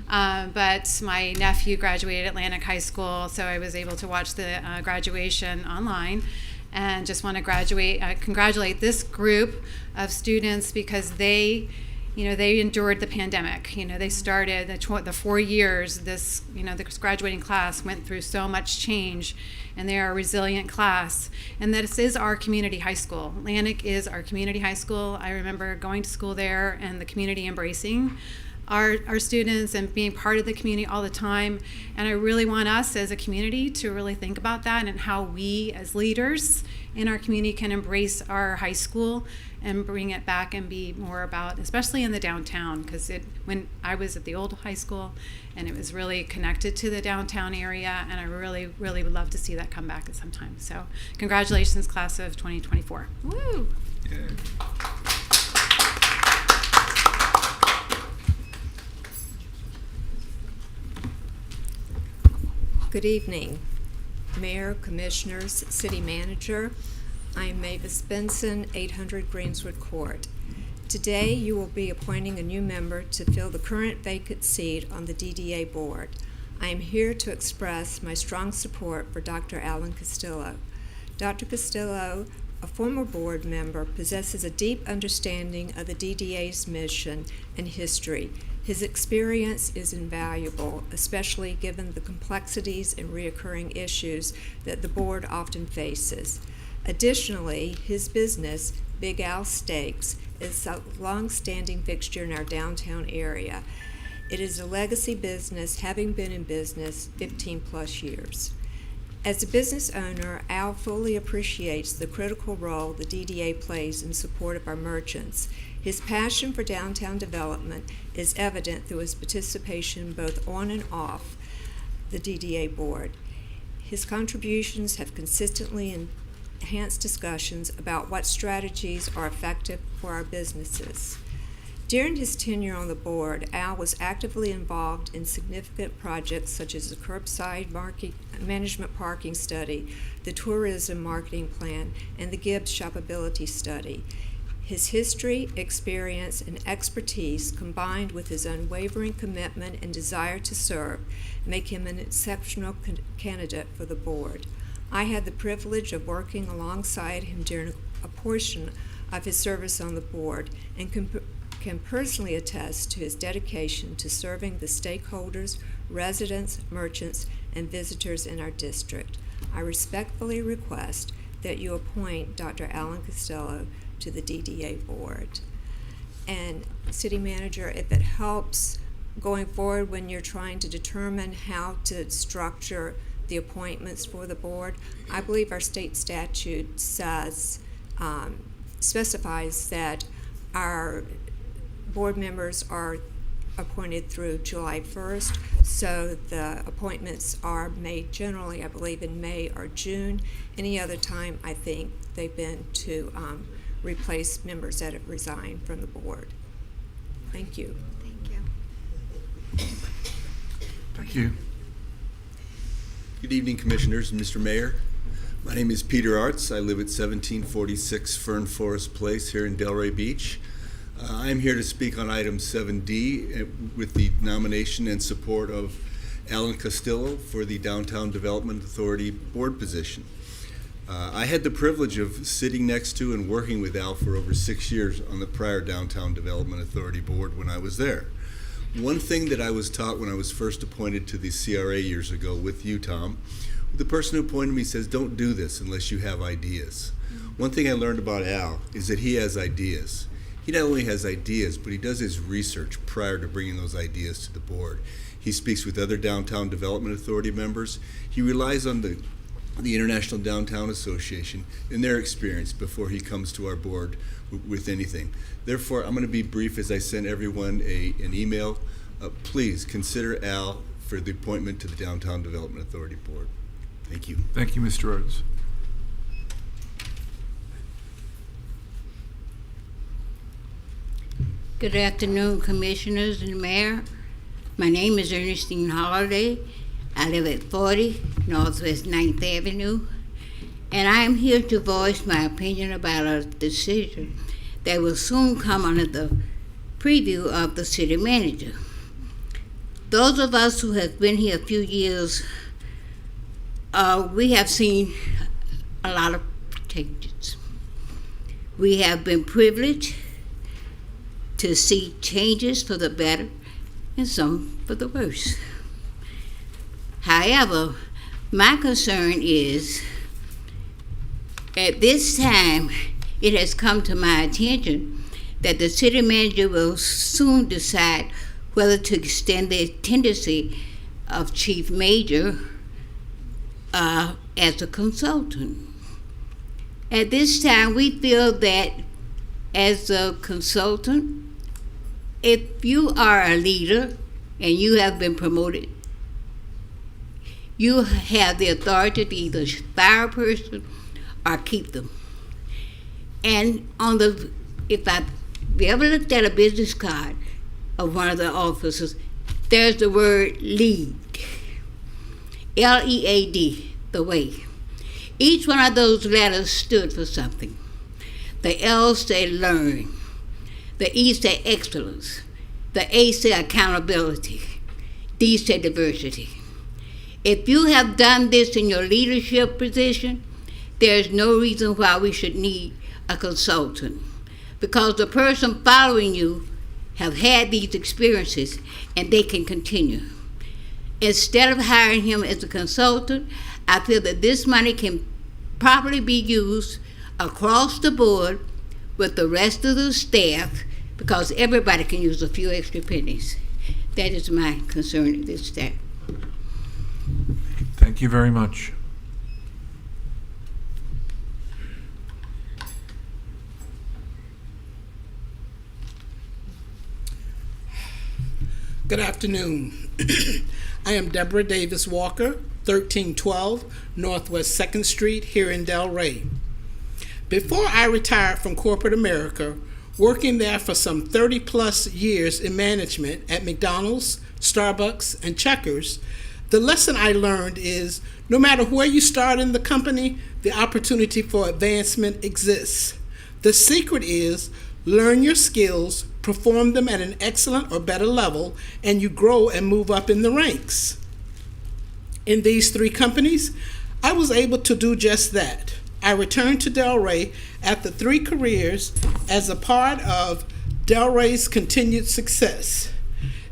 But my nephew graduated Atlantic High School, so I was able to watch the graduation online. And just want to congratulate this group of students because they endured the pandemic. They started the 4 years. This graduating class went through so much change, and they are a resilient class. And this is our community high school. Atlantic is our community high school. I remember going to school there and the community embracing our students and being part of the community all the time. And I really want us as a community to really think about that and how we as leaders in our community can embrace our high school and bring it back and be more about, especially in the downtown, because when I was at the old high school and it was really connected to the downtown area, and I really, really would love to see that come back at some time. So congratulations, class of 2024. Woo! Yeah. Good evening, Mayor, Commissioners, City Manager. I am Mavis Benson, 800 Greenswood Court. Today, you will be appointing a new member to fill the current vacant seat on the DDA board. I am here to express my strong support for Dr. Alan Castillo. Dr. Castillo, a former board member, possesses a deep understanding of the DDA's mission and history. His experience is invaluable, especially given the complexities and reoccurring issues that the board often faces. Additionally, his business, Big Al Steaks, is a long-standing fixture in our downtown area. It is a legacy business, having been in business 15-plus years. As a business owner, Al fully appreciates the critical role the DDA plays in support of our merchants. His passion for downtown development is evident through his participation both on and off the DDA board. His contributions have consistently enhanced discussions about what strategies are effective for our businesses. During his tenure on the board, Al was actively involved in significant projects such as the curbside management parking study, the tourism marketing plan, and the Gibbs shoppability study. His history, experience, and expertise, combined with his unwavering commitment and desire to serve, make him an exceptional candidate for the board. I had the privilege of working alongside him during a portion of his service on the board and can personally attest to his dedication to serving the stakeholders, residents, merchants, and visitors in our district. I respectfully request that you appoint Dr. Alan Castillo to the DDA board. And City Manager, if it helps going forward when you're trying to determine how to structure the appointments for the board, I believe our state statute says, specifies that our board members are appointed through July 1st, so the appointments are made generally, I believe, in May or June. Any other time, I think they've been to replace members that have resigned from the board. Thank you. Thank you. Good evening, Commissioners and Mr. Mayor. My name is Peter Arts. I live at 1746 Fern Forest Place here in Delray Beach. I am here to speak on item 7D with the nomination and support of Alan Castillo for the Downtown Development Authority board position. I had the privilege of sitting next to and working with Al for over 6 years on the prior Downtown Development Authority board when I was there. One thing that I was taught when I was first appointed to the CRA years ago with you, Tom, the person who appointed me says, don't do this unless you have ideas. One thing I learned about Al is that he has ideas. He not only has ideas, but he does his research prior to bringing those ideas to the board. He speaks with other Downtown Development Authority members. He relies on the International Downtown Association and their experience before he comes to our board with anything. Therefore, I'm going to be brief as I send everyone an email. Please consider Al for the appointment to the Downtown Development Authority board. Thank you. Thank you, Mr. Arts. Good afternoon, Commissioners and Mayor. My name is Ernestine Holliday. I live at 40 Northwest 9th Avenue, and I am here to voice my opinion about a decision that will soon come under the preview of the city manager. Those of us who have been here a few years, we have seen a lot of changes. We have been privileged to see changes for the better and some for the worse. However, my concern is at this time it has come to my attention that the city manager will soon decide whether to extend the tendency of Chief Major as a consultant. At this time, we feel that as a consultant, if you are a leader and you have been promoted, you have the authority to either fire a person or keep them. And if you ever looked at a business card of one of the officers, there's the word lead. L-E-A-D, the way. Each one of those letters stood for something. The L said learn. The E said excellence. The A said accountability. D said diversity. If you have done this in your leadership position, there's no reason why we should need a consultant, because the person following you have had these experiences and they can continue. Instead of hiring him as a consultant, I feel that this money can properly be used across the board with the rest of the staff, because everybody can use a few extra pennies. That is my concern at this time. Thank you very much. Good afternoon. I am Deborah Davis Walker, 1312 Northwest 2nd Street here in Delray. Before I retired from corporate America, working there for some 30 plus years in management at McDonald's, Starbucks, and Checkers, the lesson I learned is no matter where you start in the company, the opportunity for advancement exists. The secret is learn your skills, perform them at an excellent or better level, and you grow and move up in the ranks. In these 3 companies, I was able to do just that. I returned to Delray after 3 careers as a part of Delray's continued success.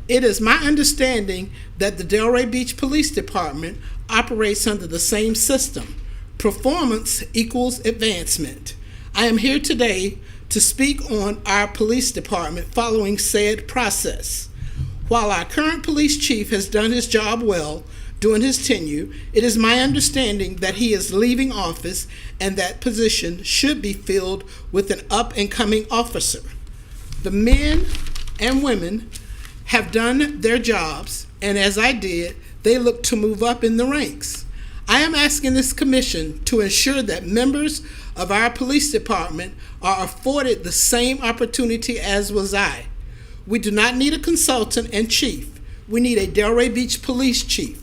It is my understanding that the Delray Beach Police Department operates under the same system. Performance equals advancement. I am here today to speak on our police department following said process. While our current police chief has done his job well during his tenure, it is my understanding that he is leaving office and that position should be filled with an up-and-coming officer. The men and women have done their jobs, and as I did, they look to move up in the ranks. I am asking this commission to ensure that members of our police department are afforded the same opportunity as was I. We do not need a consultant and chief. We need a Delray Beach police chief.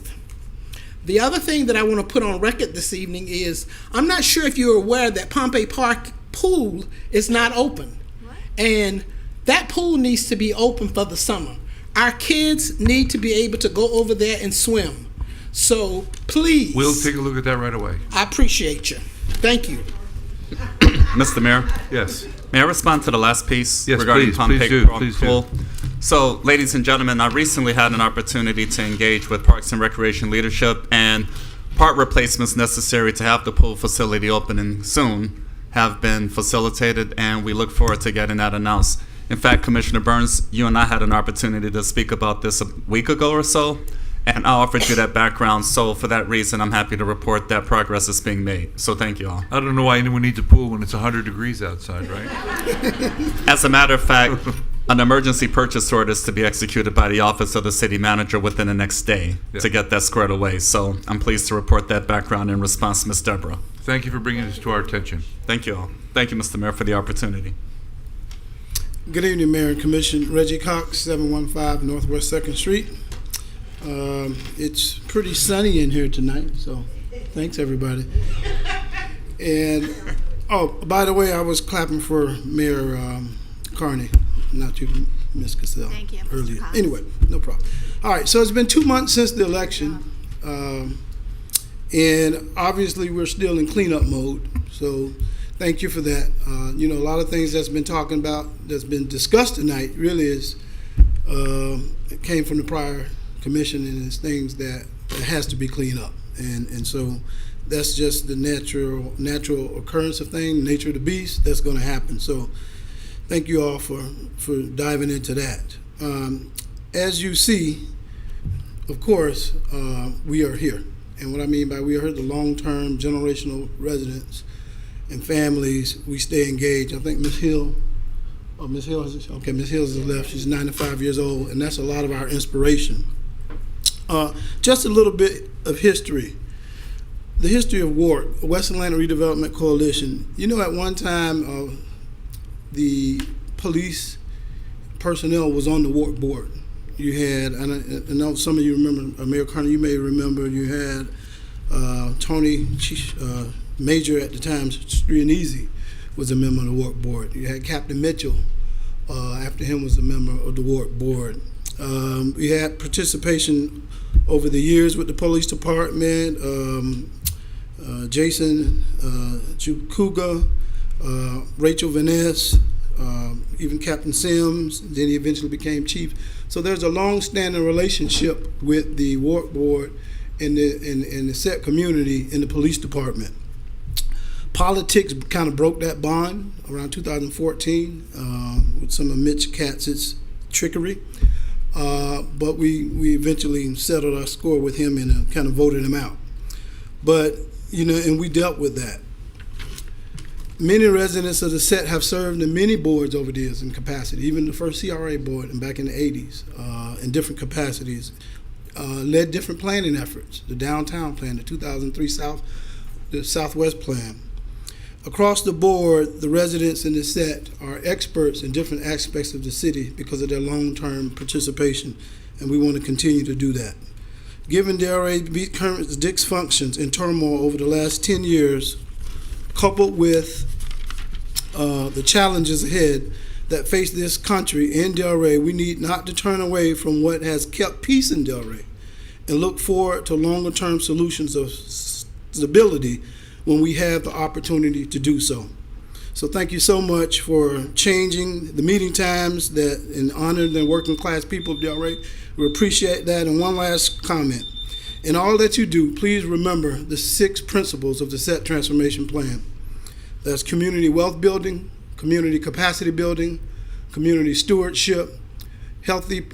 The other thing that I want to put on record this evening is, I'm not sure if you're aware that Pompey Park pool is not open. And that pool needs to be open for the summer. Our kids need to be able to go over there and swim. So please. We'll take a look at that right away. I appreciate you. Thank you. Mr. Mayor? Yes. May I respond to the last piece Yes, regarding please, Pompey please do, Park please do. Pool? So, ladies and gentlemen, I recently had an opportunity to engage with Parks and Recreation leadership, and part replacements necessary to have the pool facility opening soon have been facilitated, and we look forward to getting that announced. In fact, Commissioner Burns, you and I had an opportunity to speak about this a week ago or so, and I offered you that background. So for that reason, I'm happy to report that progress is being made. So thank you all. I don't know why anyone needs a pool when it's 100 degrees outside, right? As a matter of fact, an emergency purchase order is to be executed by the Office of the City Manager within the next day to get that squared away. So I'm pleased to report that background in response to Ms. Deborah. Thank you for bringing this to our attention. Thank you all. Thank you, Mr. Mayor, for the opportunity. Good evening, Mayor and Commission. Reggie Cox, 715 Northwest 2nd Street. It's pretty sunny in here tonight, so thanks, everybody. And, oh, by the way, I was clapping for Mayor Carney, not you, Ms. Cassell. Thank you, Mr. Earlier. Cox. Anyway, no problem. All right, so it's been 2 months since the election, and obviously we're still in cleanup mode, so thank you for that. A lot of things that's been talking about, that's been discussed tonight, really is, it came from the prior commission, and it's things that has to be cleaned up. And so that's just the natural occurrence of things, nature of the beast, that's going to happen. So thank you all for diving into that. As you see, of course, we are here. And what I mean by we are here, the long-term generational residents and families, we stay engaged. I think Ms. Hill, Ms. Hill has left. She's 95 years old, and that's a lot of our inspiration. Just a little bit of history. The history of WARC, West Atlanta Redevelopment Coalition. At one time, the police personnel was on the WARC board. You had, and I know some of you remember, Mayor Carney, you may remember, you had Tony Major at the time, Strianese, was a member of the WARC board. You had Captain Mitchell, after him was a member of the WARC board. We had participation over the years with the police department, Jason Chukuga, Rachel Vaness, even Captain Sims, then he eventually became chief. So there's a long-standing relationship with the WARC board and the set community in the police department. Politics kind of broke that bond around 2014 with some of Mitch Katz's trickery. But we eventually settled our score with him and kind of voted him out. But, and we dealt with that. Many residents of the set have served in many boards over the years in capacity, even the first CRA board and back in the 80s, in different capacities, led different planning efforts, the downtown plan, the 2003 the Southwest plan. Across the board, the residents in the set are experts in different aspects of the city because of their long-term participation, and we want to continue to do that. Given Delray current dysfunctions and turmoil over the last 10 years, coupled with the challenges ahead that face this country in Delray, we need not to turn away from what has kept peace in Delray and look forward to longer-term solutions of stability when we have the opportunity to do so. So thank you so much for changing the meeting times that in honor of the working class people of Delray. We appreciate that. And one last comment. In all that you do, please remember the 6 principles of the SET transformation plan. That's community wealth building, community capacity building, community stewardship, healthy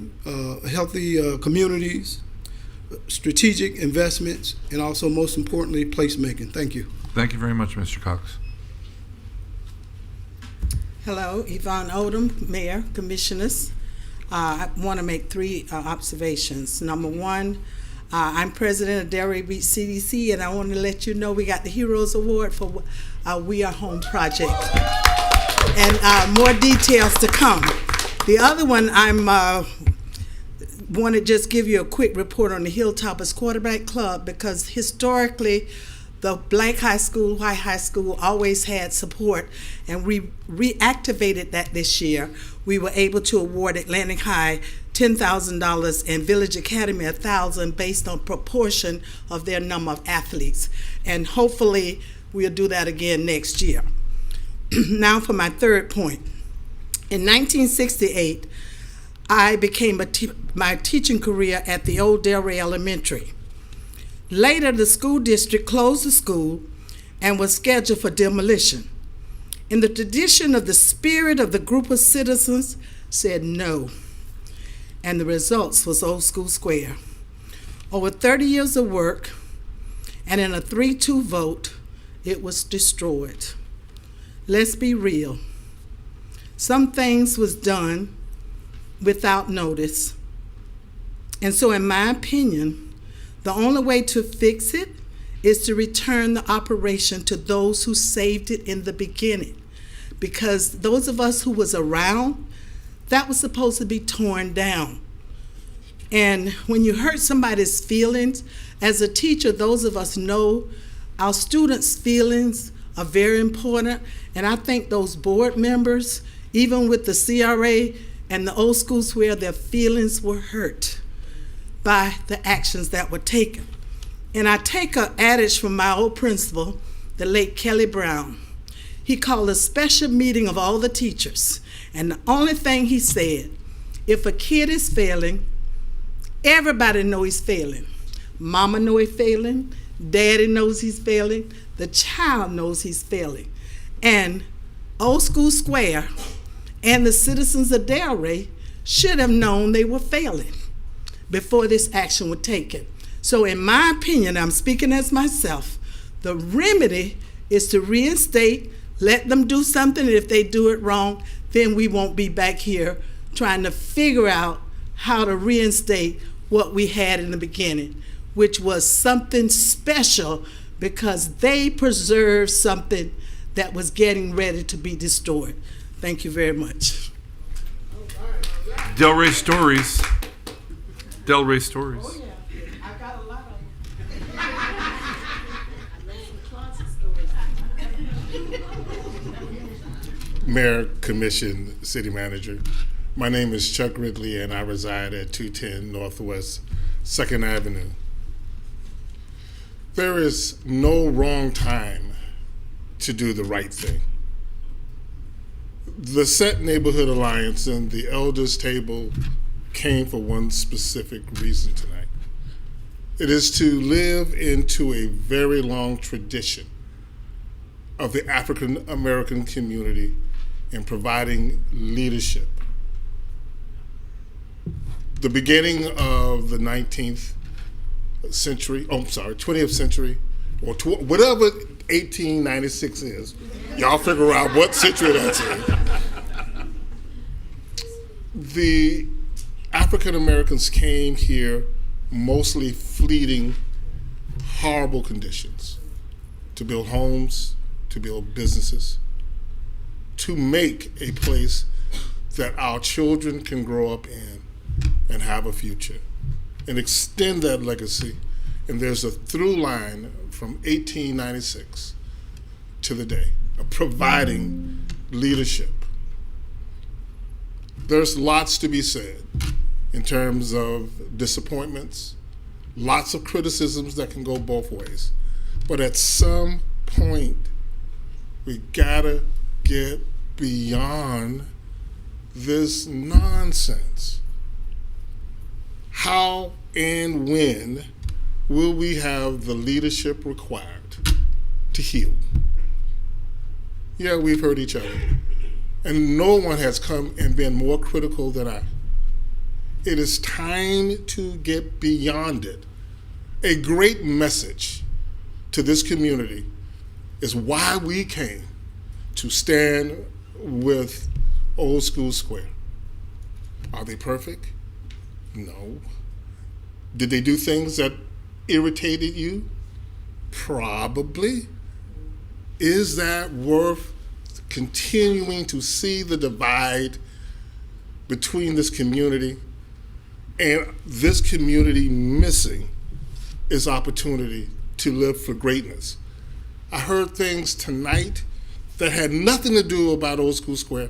communities, strategic investments, and also, most importantly, placemaking. Thank you. Thank you very much, Mr. Cox. Hello, Yvonne Odom, Mayor, Commissioners. I want to make three observations. Number one, I'm president of Delray Beach CDC, and I want to let you know we got the Heroes Award for We Are Home project. And more details to come. The other one, want to just give you a quick report on the Hilltoppers Quarterback Club, because historically, the black high school, white high school always had support, and we reactivated that this year. We were able to award Atlantic High $10,000 and Village Academy $1,000 based on proportion of their number of athletes. And hopefully we'll do that again next year. Now for my third point. In 1968, I began my teaching career at the old Delray Elementary. Later, the school district closed the school and was scheduled for demolition. In the tradition of the spirit of the group of citizens said no, and the results was Old School Square. Over 30 years of work, and in a 3-2 vote, it was destroyed. Let's be real. Some things was done without notice. And so in my opinion, the only way to fix it is to return the operation to those who saved it in the beginning. Because those of us who was around, that was supposed to be torn down. And when you hurt somebody's feelings, as a teacher, those of us know our students' feelings are very important. And I think those board members, even with the CRA and the Old School Square, their feelings were hurt by the actions that were taken. And I take an adage from my old principal, the late Kelly Brown. He called a special meeting of all the teachers. And the only thing he said, if a kid is failing, everybody knows he's failing. Mama knows he's failing. Daddy knows he's failing. The child knows he's failing. And Old School Square and the citizens of Delray should have known they were failing before this action was taken. So in my opinion, I'm speaking as myself, the remedy is to reinstate, let them do something, and if they do it wrong, then we won't be back here trying to figure out how to reinstate what we had in the beginning, which was something special because they preserved something that was getting ready to be destroyed. Thank you very much. Delray Stories. Delray Stories. Oh, yeah. I got a lot of them. Mayor, Commission, City Manager. My name is Chuck Ridley, and I reside at 210 Northwest 2nd Avenue. There is no wrong time to do the right thing. The Set Neighborhood Alliance and the Elders Table came for one specific reason tonight. It is to live into a very long tradition of the African American community in providing leadership. The beginning of the 20th century, or whatever 1896 is. Y'all figure out what century that's in. The African Americans came here mostly fleeting, horrible conditions to build homes, to build businesses, to make a place that our children can grow up in and have a future and extend that legacy. And there's a through line from 1896 to the day of providing leadership. There's lots to be said in terms of disappointments, lots of criticisms that can go both ways. But at some point, we gotta get beyond this nonsense. How and when will we have the leadership required to heal? Yeah, we've heard each other. And no one has come and been more critical than I. It is time to get beyond it. A great message to this community is why we came to stand with Old School Square. Are they perfect? No. Did they do things that irritated you? Probably. Is that worth continuing to see the divide between this community and this community missing its opportunity to live for greatness? I heard things tonight that had nothing to do about Old School Square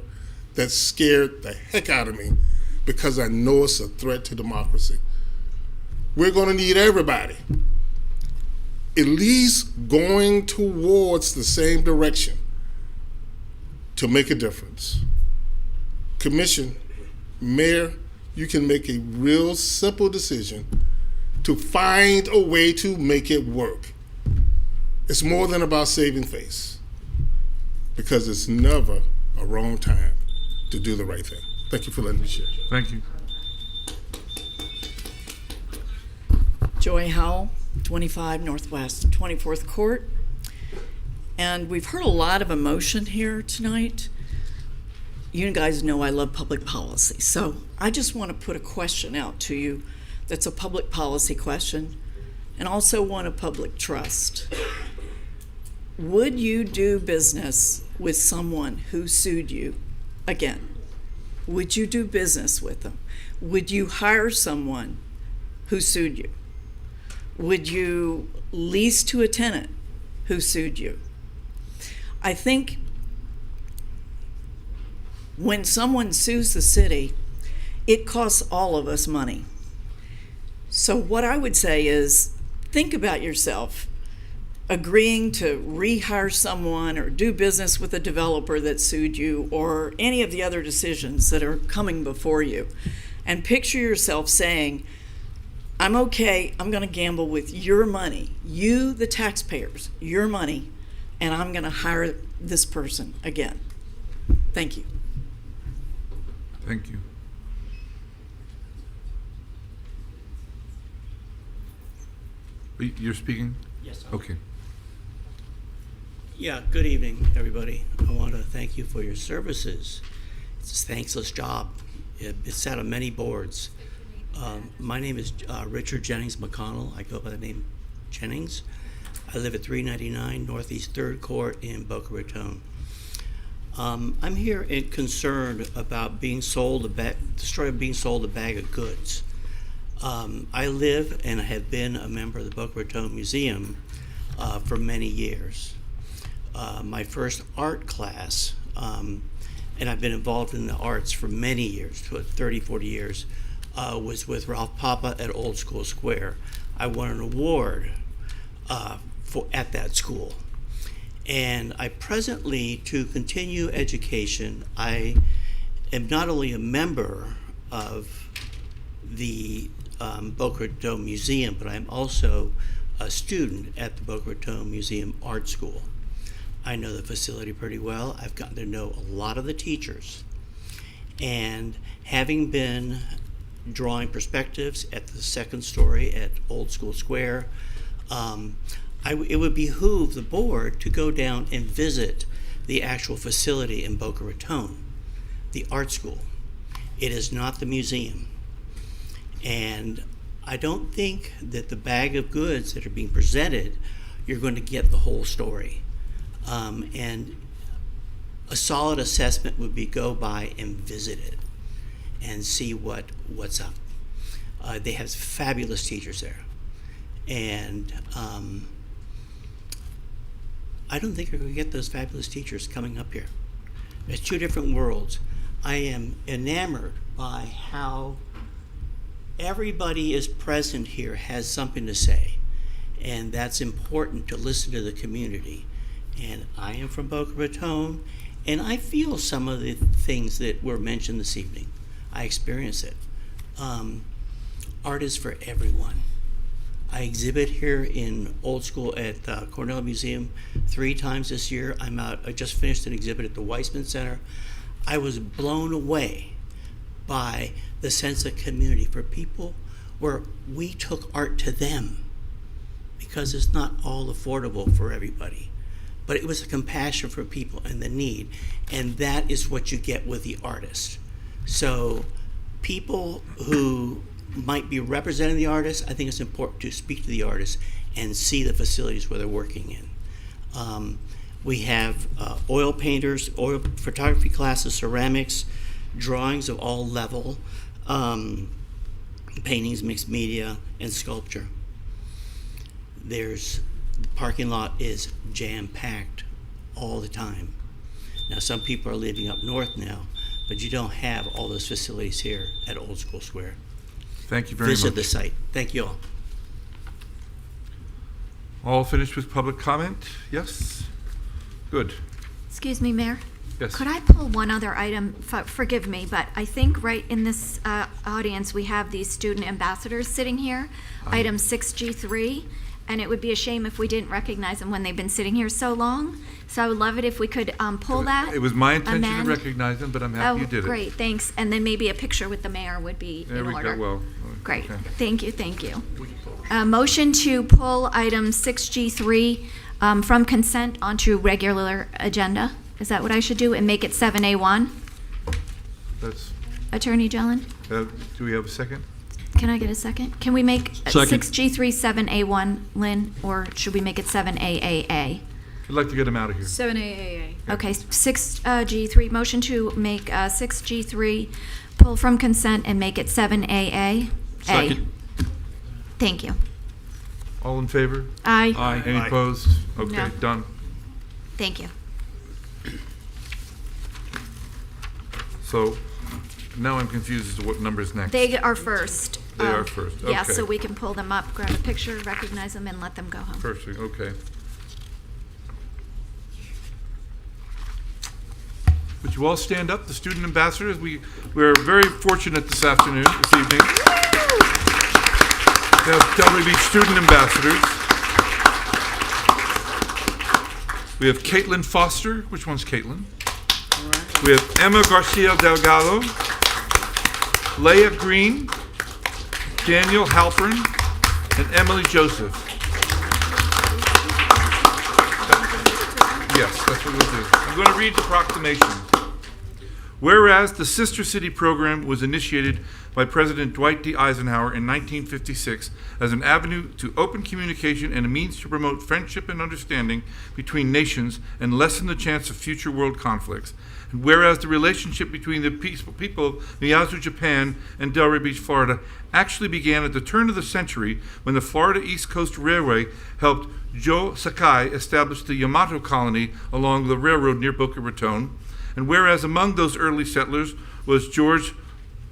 that scared the heck out of me because I know it's a threat to democracy. We're going to need everybody at least going towards the same direction to make a difference. Commission, Mayor, you can make a real simple decision to find a way to make it work. It's more than about saving face, because it's never a wrong time to do the right thing. Thank you for letting me share. Thank you. Joy Howell, 25 Northwest 24th Court. And we've heard a lot of emotion here tonight. You guys know I love public policy. So I just want to put a question out to you that's a public policy question and also one of public trust. Would you do business with someone who sued you again? Would you do business with them? Would you hire someone who sued you? Would you lease to a tenant who sued you? I think when someone sues the city, it costs all of us money. So what I would say is, think about yourself agreeing to rehire someone or do business with a developer that sued you or any of the other decisions that are coming before you. And picture yourself saying, I'm okay, I'm going to gamble with your money, you, the taxpayers, your money, and I'm going to hire this person again. Thank you. Thank you. You're speaking? Yes. Okay. Yeah, good evening, everybody. I want to thank you for your services. It's a thankless job. It's sat on many boards. My name is Richard Jennings McConnell. I go by the name Jennings. I live at 399 Northeast 3rd Court in Boca Raton. I'm here concerned about being sold the story of being sold a bag of goods. I live and have been a member of the Boca Raton Museum for many years. My first art class, and I've been involved in the arts for many years, 30, 40 years, was with Ralph Papa at Old School Square. I won an award at that school. And I presently, to continue education, I am not only a member of the Boca Raton Museum, but I'm also a student at the Boca Raton Museum Art School. I know the facility pretty well. I've gotten to know a lot of the teachers. And having been drawing perspectives at the second story at Old School Square, it would behoove the board to go down and visit the actual facility in Boca Raton, the art school. It is not the museum. And I don't think that the bag of goods that are being presented, you're going to get the whole story. And a solid assessment would be go by and visit it and see what's up. They have fabulous teachers there. And I don't think you're going to get those fabulous teachers coming up here. It's two different worlds. I am enamored by how everybody is present here has something to say, and that's important to listen to the community. And I am from Boca Raton, and I feel some of the things that were mentioned this evening. I experience it. Art is for everyone. I exhibit here in Old School at Cornell Museum 3 times this year. I just finished an exhibit at the Weissman Center. I was blown away by the sense of community for people where we took art to them, because it's not all affordable for everybody. But it was a compassion for people and the need, and that is what you get with the artist. So people who might be representing the artists, I think it's important to speak to the artists and see the facilities where they're working in. We have oil painters, oil photography classes, ceramics, drawings of all level, paintings, mixed media, and sculpture. The parking lot is jam-packed all the time. Now, some people are living up north now, but you don't have all those facilities here at Old School Square. Thank you very much. Visit the site. Thank you all. All finished with public comment? Yes? Good. Excuse me, Mayor? Yes. Could I pull one other item? Forgive me, but I think right in this audience, we have these student ambassadors sitting here, item 6G3, and it would be a shame if we didn't recognize them when they've been sitting here so long. So I would love it if we could pull that. It was my intention amend. to recognize them, but I'm happy you did it. Great, thanks. And then maybe a picture with the mayor would be There in we order. go. Well, Great, okay. thank you, thank you. Motion to pull item 6G3 from consent onto regular agenda. Is that what I should do? And make it 7A1? That's, Attorney Jelen? do we have a second? Can I get a second? Can we make Second. 6G3 7A1, Lynn, or should we make it 7AAA? I'd like to get them out of here. 7AAA. Okay, 6G3, motion to make 6G3 pull from consent and make it 7AA. Second. Thank you. All in favor? Aye. Aye. Any opposed? Okay, No. done. Thank you. So now I'm confused as to what number is next. They are first. They are first, Yeah, okay. so we can pull them up, grab a picture, recognize them, and let them go home. Perfect, okay. Would you all stand up, the student ambassadors? We're very fortunate this afternoon, this evening. We have Delray Beach student ambassadors. We have Caitlin Foster. Which one's Caitlin? We have Emma Garcia Delgado, Leah Green, Daniel Halpern, and Emily Joseph. Yes, that's what we'll do. I'm going to read the proclamation. Whereas the Sister City program was initiated by President Dwight D. Eisenhower in 1956 as an avenue to open communication and a means to promote friendship and understanding between nations and lessen the chance of future world conflicts. And whereas the relationship between the people of Miyazu, Japan and Delray Beach, Florida actually began at the turn of the century when the Florida East Coast Railway helped Joe Sakai establish the Yamato colony along the railroad near Boca Raton. And whereas among those early settlers was George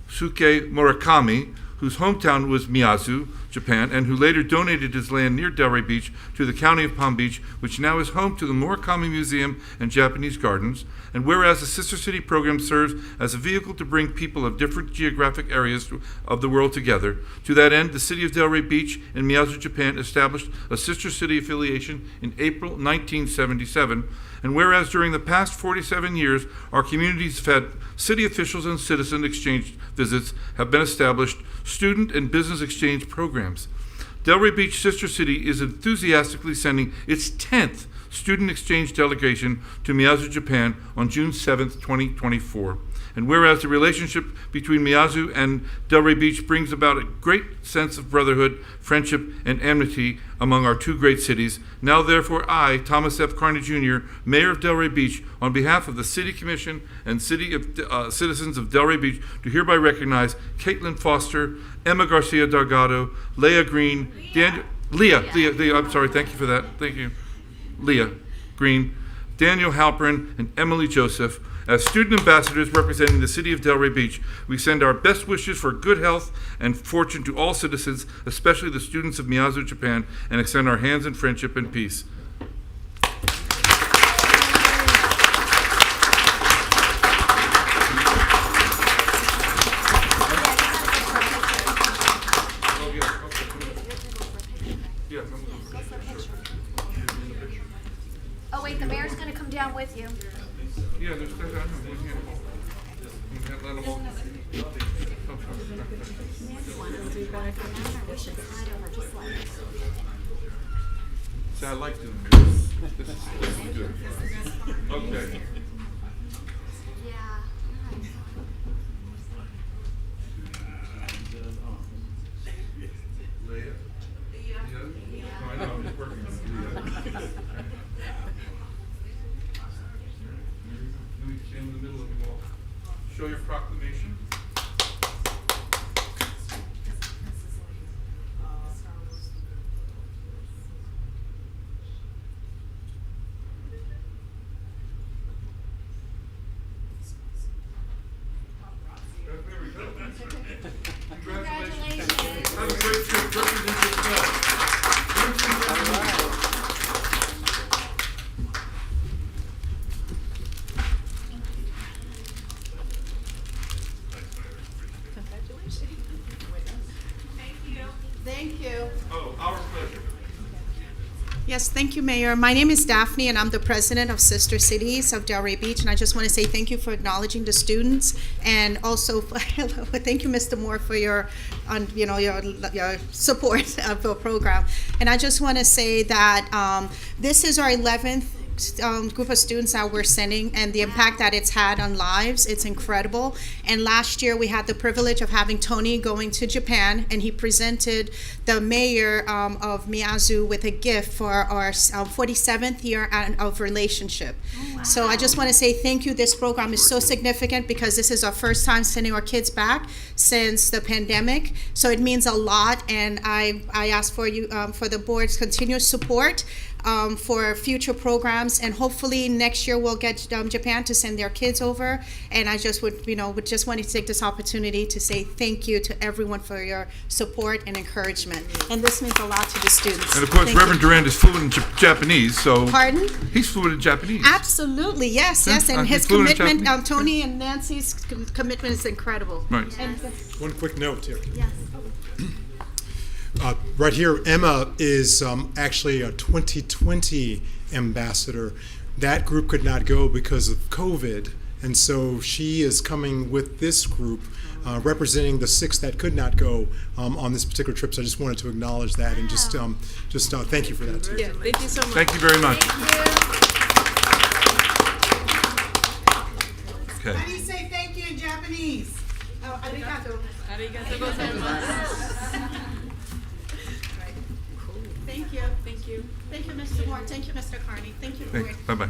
Suke Murakami, whose hometown was Miyazu, Japan, and who later donated his land near Delray Beach to the county of Palm Beach, which now is home to the Murakami Museum and Japanese Gardens. And whereas the Sister City program serves as a vehicle to bring people of different geographic areas of the world together, to that end, the city of Delray Beach in Miyazu, Japan established a Sister City affiliation in April 1977. And whereas during the past 47 years, our communities have had city officials and citizen exchange visits have been established, student and business exchange programs. Delray Beach Sister City is enthusiastically sending its 10th student exchange delegation to Miyazu, Japan on June 7th, 2024. And whereas the relationship between Miyazu and Delray Beach brings about a great sense of brotherhood, friendship, and amity among our two great cities, now therefore I, Thomas F. Carney Jr., Mayor of Delray Beach, on behalf of the City Commission and citizens of Delray Beach, do hereby recognize Caitlin Foster, Emma Garcia Delgado, Leah Green, Leah, I'm sorry, thank you for that, thank you. Leah Green, Daniel Halpern, and Emily Joseph. As student ambassadors representing the city of Delray Beach, we send our best wishes for good health and fortune to all citizens, especially the students of Miyazu, Japan, and extend our hands in friendship and peace. Oh, wait, the mayor's going to come down with you. Yeah, there's one here. Let them all. See, I like doing this. This is good. Okay. Yeah. great trip. Represent Thank you. Oh, our pleasure. Yes, thank you, Mayor. My name is Daphne, and I'm the president of Sister Cities of Delray Beach. And I just want to say thank you for acknowledging the students, and also thank you, Mr. Moore, for your support of the program. And I just want to say that this is our 11th group of students that we're sending, and the impact that it's had on lives, it's incredible. And last year we had the privilege of having Tony going to Japan, and he presented the mayor of Miyazu with a gift for our 47th year of relationship. Oh, wow. So I just want to say thank you. This program is so significant because this is our first time sending our kids back since the pandemic, so it means a lot. And I ask for you, for the board's continuous support for future programs, and hopefully next year we'll get Japan to send their kids over. And I just would just want to take this opportunity to say thank you to everyone for your support and encouragement. And this means a lot to the students. And of course, Thank Reverend you. Durand is fluent in Japanese, so. Pardon? He's fluent in Japanese. Absolutely, yes, Yeah, yes, and he's his fluent in commitment, Japanese. Tony and Nancy's commitment is incredible. Right. And One quick note here. yes. Right here, Emma is actually a 2020 ambassador. That group could not go because of COVID, and so she is coming with this group, representing the 6 that could not go on this particular trip. So I just wanted to acknowledge that and just thank you for that too. Yeah, thank you so much. Thank you very much. Okay. How do you say thank you in Japanese? Oh, arigato. Arigato gozaimasu. Thank you. Thank you. Thank you, Mr. Moore. Thank you, Mr. Carney. Thank you, Boyd. Bye-bye.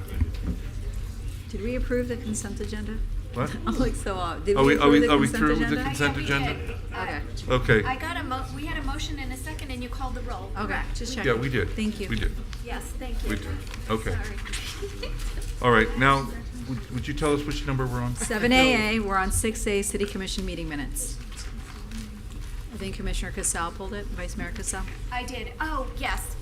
Did we approve the consent agenda? What? I'm like so off. Did Are we we approve the are we consent through with the agenda? consent agenda? Okay. Okay. I got we had a motion and a second, and you called the roll. Okay, Correct. just checking. Yeah, we did. Thank you. We did. Yes, thank you. We did. Okay. Sorry. All right. Now, would you tell us which number we're on? 7AA, we're on 6A, City Commission meeting minutes. I think Commissioner Casal pulled it, Vice Mayor Casal. I did. Oh, yes.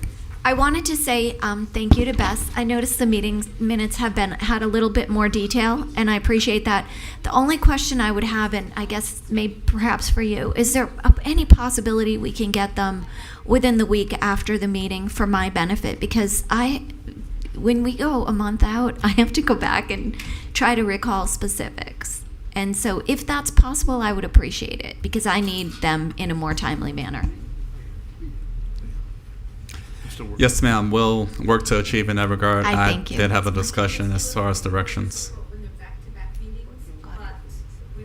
I wanted to say thank you to Bess. I noticed the meeting minutes have had a little bit more detail, and I appreciate that. The only question I would have, and I guess maybe perhaps for you, is there any possibility we can get them within the week after the meeting for my benefit? Because when we go a month out, I have to go back and try to recall specifics. And so if that's possible, I would appreciate it, because I need them in a more timely manner. Yes, ma'am. We'll work to achieve in that regard. I thank you. did have a discussion as far as directions.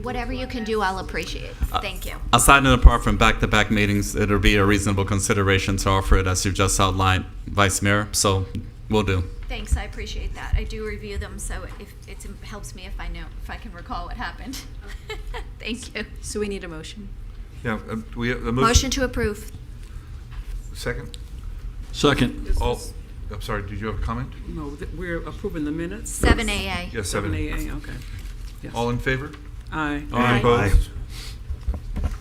Whatever you can do, I'll appreciate. Thank you. Aside and apart from back-to-back meetings, it'll be a reasonable consideration to offer it as you've just outlined, Vice Mayor. So we'll do. Thanks, I appreciate that. I do review them, so if it helps me if I can recall what happened. Thank you. So we need a motion. Yeah. We have a Motion to approve. Second. Second. I'm sorry. Did you have a comment? No, we're approving the minutes. 7AA. Yes, 7AA, okay. Yes. All in favor? Aye. Any opposed?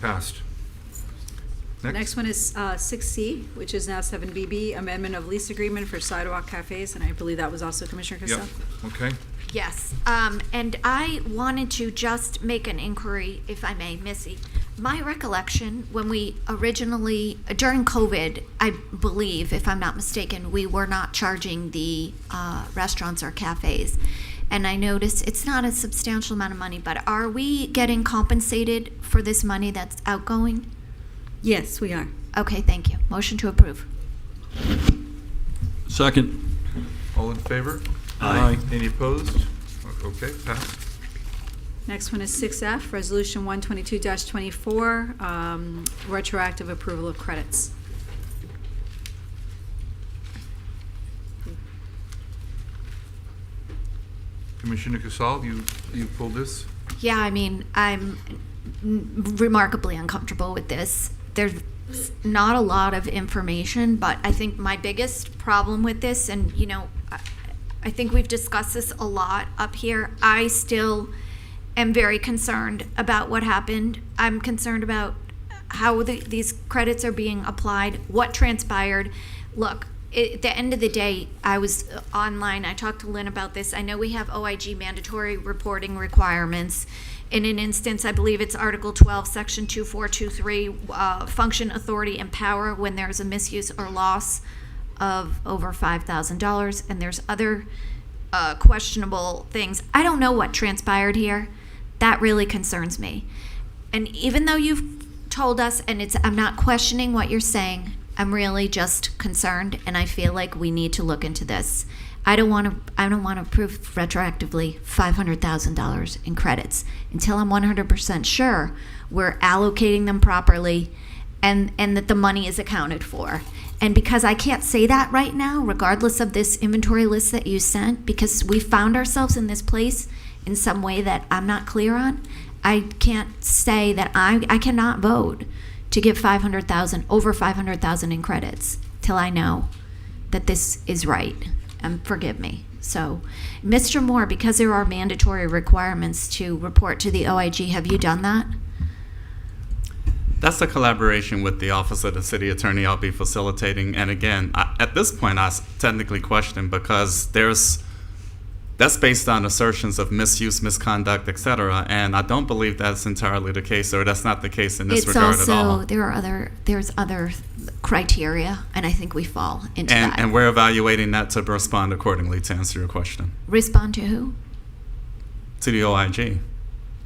Passed. Next one is 6C, which is now 7BB, amendment of lease agreement for sidewalk cafes, and I believe that was also Commissioner Casal. Yep. Okay. Yes, and I wanted to just make an inquiry, if I may, Missy. My recollection, when we originally, during COVID, I believe, if I'm not mistaken, we were not charging the restaurants or cafes. And I noticed it's not a substantial amount of money, but are we getting compensated for this money that's outgoing? Yes, we are. Okay, thank you. Motion to approve. Second. All in favor? Aye. Any opposed? Okay, passed. Next one is 6F, Resolution 122-24, retroactive approval of credits. Commissioner Casal, you pulled this? Yeah, I mean, I'm remarkably uncomfortable with this. There's not a lot of information, but I think my biggest problem with this, and you know, I think we've discussed this a lot up here, I still am very concerned about what happened. I'm concerned about how these credits are being applied, what transpired. Look, at the end of the day, I was online. I talked to Lynn about this. I know we have OIG mandatory reporting requirements. In an instance, I believe it's Article 12, Section 2423, function, authority, and power when there's a misuse or loss of over $5,000, and there's other questionable things. I don't know what transpired here. That really concerns me. And even though you've told us, and I'm not questioning what you're saying, I'm really just concerned, and I feel like we need to look into this. I don't want to approve retroactively $500,000 in credits until I'm 100% sure we're allocating them properly and that the money is accounted for. And because I can't say that right now, regardless of this inventory list that you sent, because we found ourselves in this place in some way that I'm not clear on, I can't say that I cannot vote to give over 500,000 in credits till I know that this is right. Forgive me. So, Mr. Moore, because there are mandatory requirements to report to the OIG, have you done that? That's a collaboration with the Office of the City Attorney I'll be facilitating. And again, at this point, I technically question because that's based on assertions of misuse, misconduct, etc. And I don't believe that's entirely the case, or that's not the case in this regard at all. There's other criteria, and I think we fall into that. And we're evaluating that to respond accordingly to answer your question. Respond to who? To the OIG.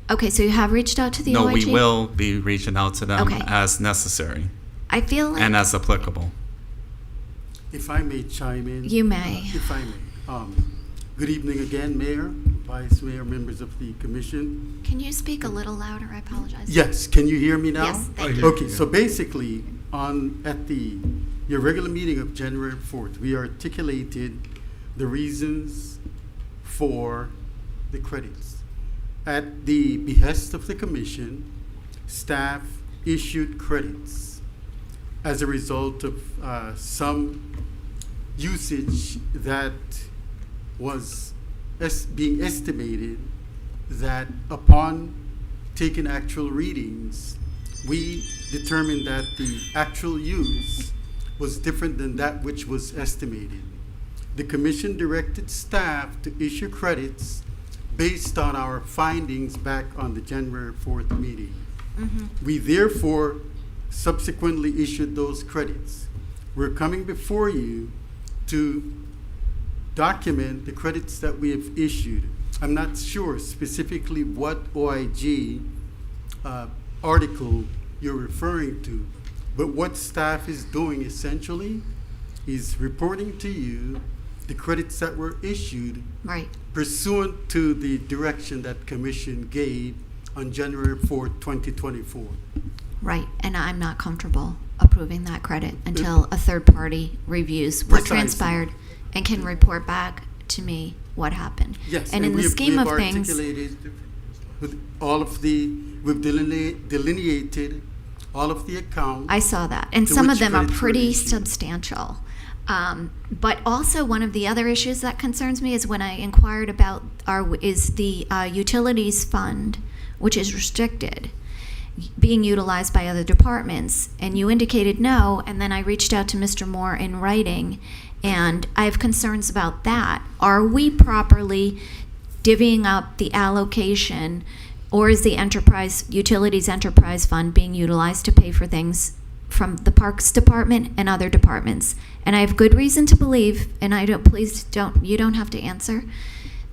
Okay, so you have reached out to the OIG? No, we will be reaching out to them as necessary. I feel like... And as applicable. If I may chime in. You may. If I may. Good evening again, Mayor, Vice Mayor, members of the Commission. Can you speak a little louder? I apologize. Yes, can you hear me now? Yes, thank you. Okay, so basically, at your regular meeting of January 4th, we articulated the reasons for the credits. At the behest of the Commission, staff issued credits as a result of some usage that was being estimated that upon taking actual readings, we determined that the actual use was different than that which was estimated. The Commission directed staff to issue credits based on our findings back on the January 4th meeting. Mm-hmm. We therefore subsequently issued those credits. We're coming before you to document the credits that we have issued. I'm not sure specifically what OIG article you're referring to, but what staff is doing essentially is reporting to you the credits that were issued pursuant to the direction that Commission gave on January 4th, 2024. Right, and I'm not comfortable approving that credit until a third party reviews what transpired and can report back to me what happened. Yes, and in the scheme of things, we've delineated all of the accounts. I saw that, and some of them are pretty substantial. But also one of the other issues that concerns me is when I inquired about the utilities fund, which is restricted, being utilized by other departments, and you indicated no, and then I reached out to Mr. Moore in writing, and I have concerns about that. Are we properly divvying up the allocation, or is the utilities enterprise fund being utilized to pay for things from the Parks Department and other departments? And I have good reason to believe, and you don't have to answer,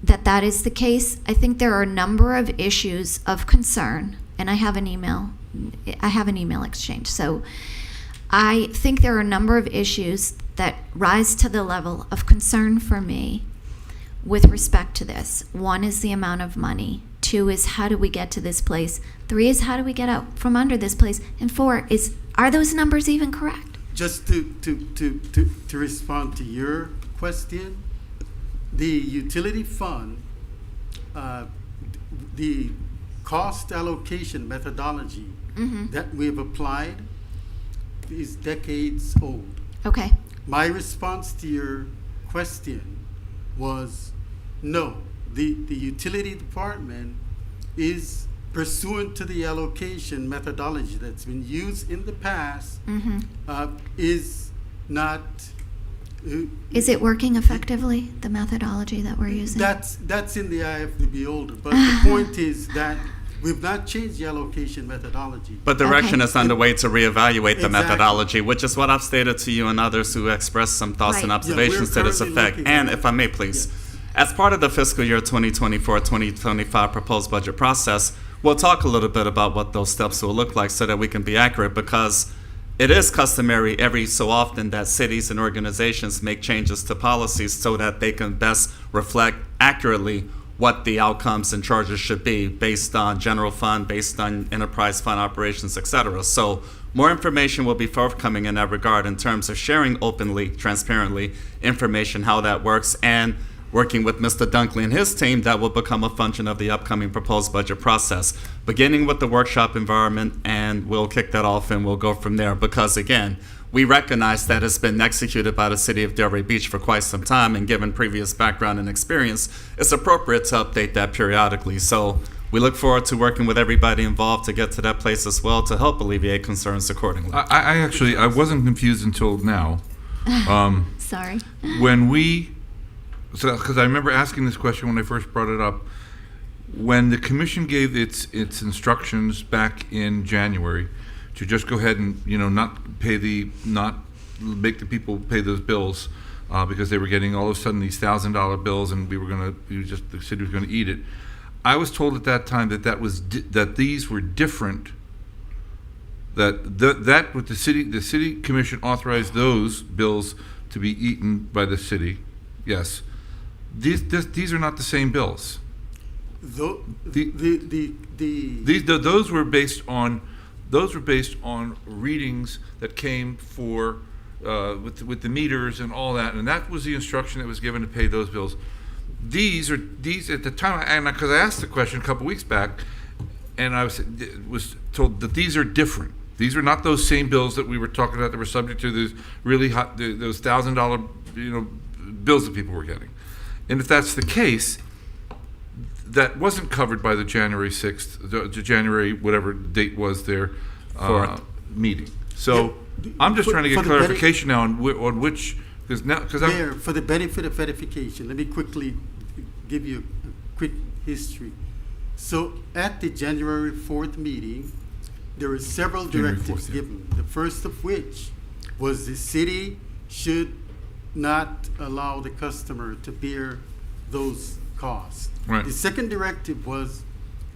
that is the case. I think there are a number of issues of concern, and I have an email exchange. So I think there are a number of issues that rise to the level of concern for me with respect to this. One is the amount of money. 2 is how do we get to this place? 3 is how do we get out from under this place? And 4 is, are those numbers even correct? Just to respond to your question, the utility fund, the cost allocation methodology that we have applied is decades old. Okay. My response to your question was no. The utility department is pursuant to the allocation methodology that's been used in the past, Mm-hmm. is not. Is it working effectively, the methodology that we're using? That's in the eye of the beholder. But the point is that we've not changed the allocation methodology. But direction Okay. is underway to reevaluate the Exactly. methodology, which is what I've stated to you and others who expressed some thoughts and Right. observations to this currently effect. looking And at if I may, please, as part of the fiscal year 2024-2025 proposed budget process, we'll talk a little bit about what those steps will look like so that we can be accurate, because it is customary every so often that cities and organizations make changes to policies so that they can best reflect accurately what the outcomes and charges should be based on general fund, based on enterprise fund operations, et cetera. So more information will be forthcoming in that regard in terms of sharing openly, transparently information, how that works, and working with Mr. Dunkley and his team, that will become a function of the upcoming proposed budget process, beginning with the workshop environment, and we'll kick that off and we'll go from there. Because again, we recognize that it's been executed by the city of Delray Beach for quite some time, and given previous background and experience, it's appropriate to update that periodically. So we look forward to working with everybody involved to get to that place as well to help alleviate concerns accordingly. I wasn't confused until now. Sorry. When because I remember asking this question when I first brought it up. When the commission gave its instructions back in January to just go ahead and not make the people pay those bills because they were getting all of a sudden these $1,000 bills, and the city was going to eat it. I was told at that time that these were different. That what the city commission authorized those bills to be eaten by the city. Yes. These are not the same bills. Those were based on readings that came for with the meters and all that, and that was the instruction that was given to pay those bills. These at the time, and because I asked the question a couple weeks back, and I was told that these are different. These are not those same bills that we were talking about that were subject to those really hot, those $1,000 bills that people were getting. And if that's the case, that wasn't covered by the January 6th, the January whatever date was their meeting. So I'm just trying to get clarification now on which, because Mayor, for the benefit of edification, let me quickly give you a quick history. So at the January 4th meeting, there were several directives given. The first of which was the city should not allow the customer to bear those costs. Right. The second directive was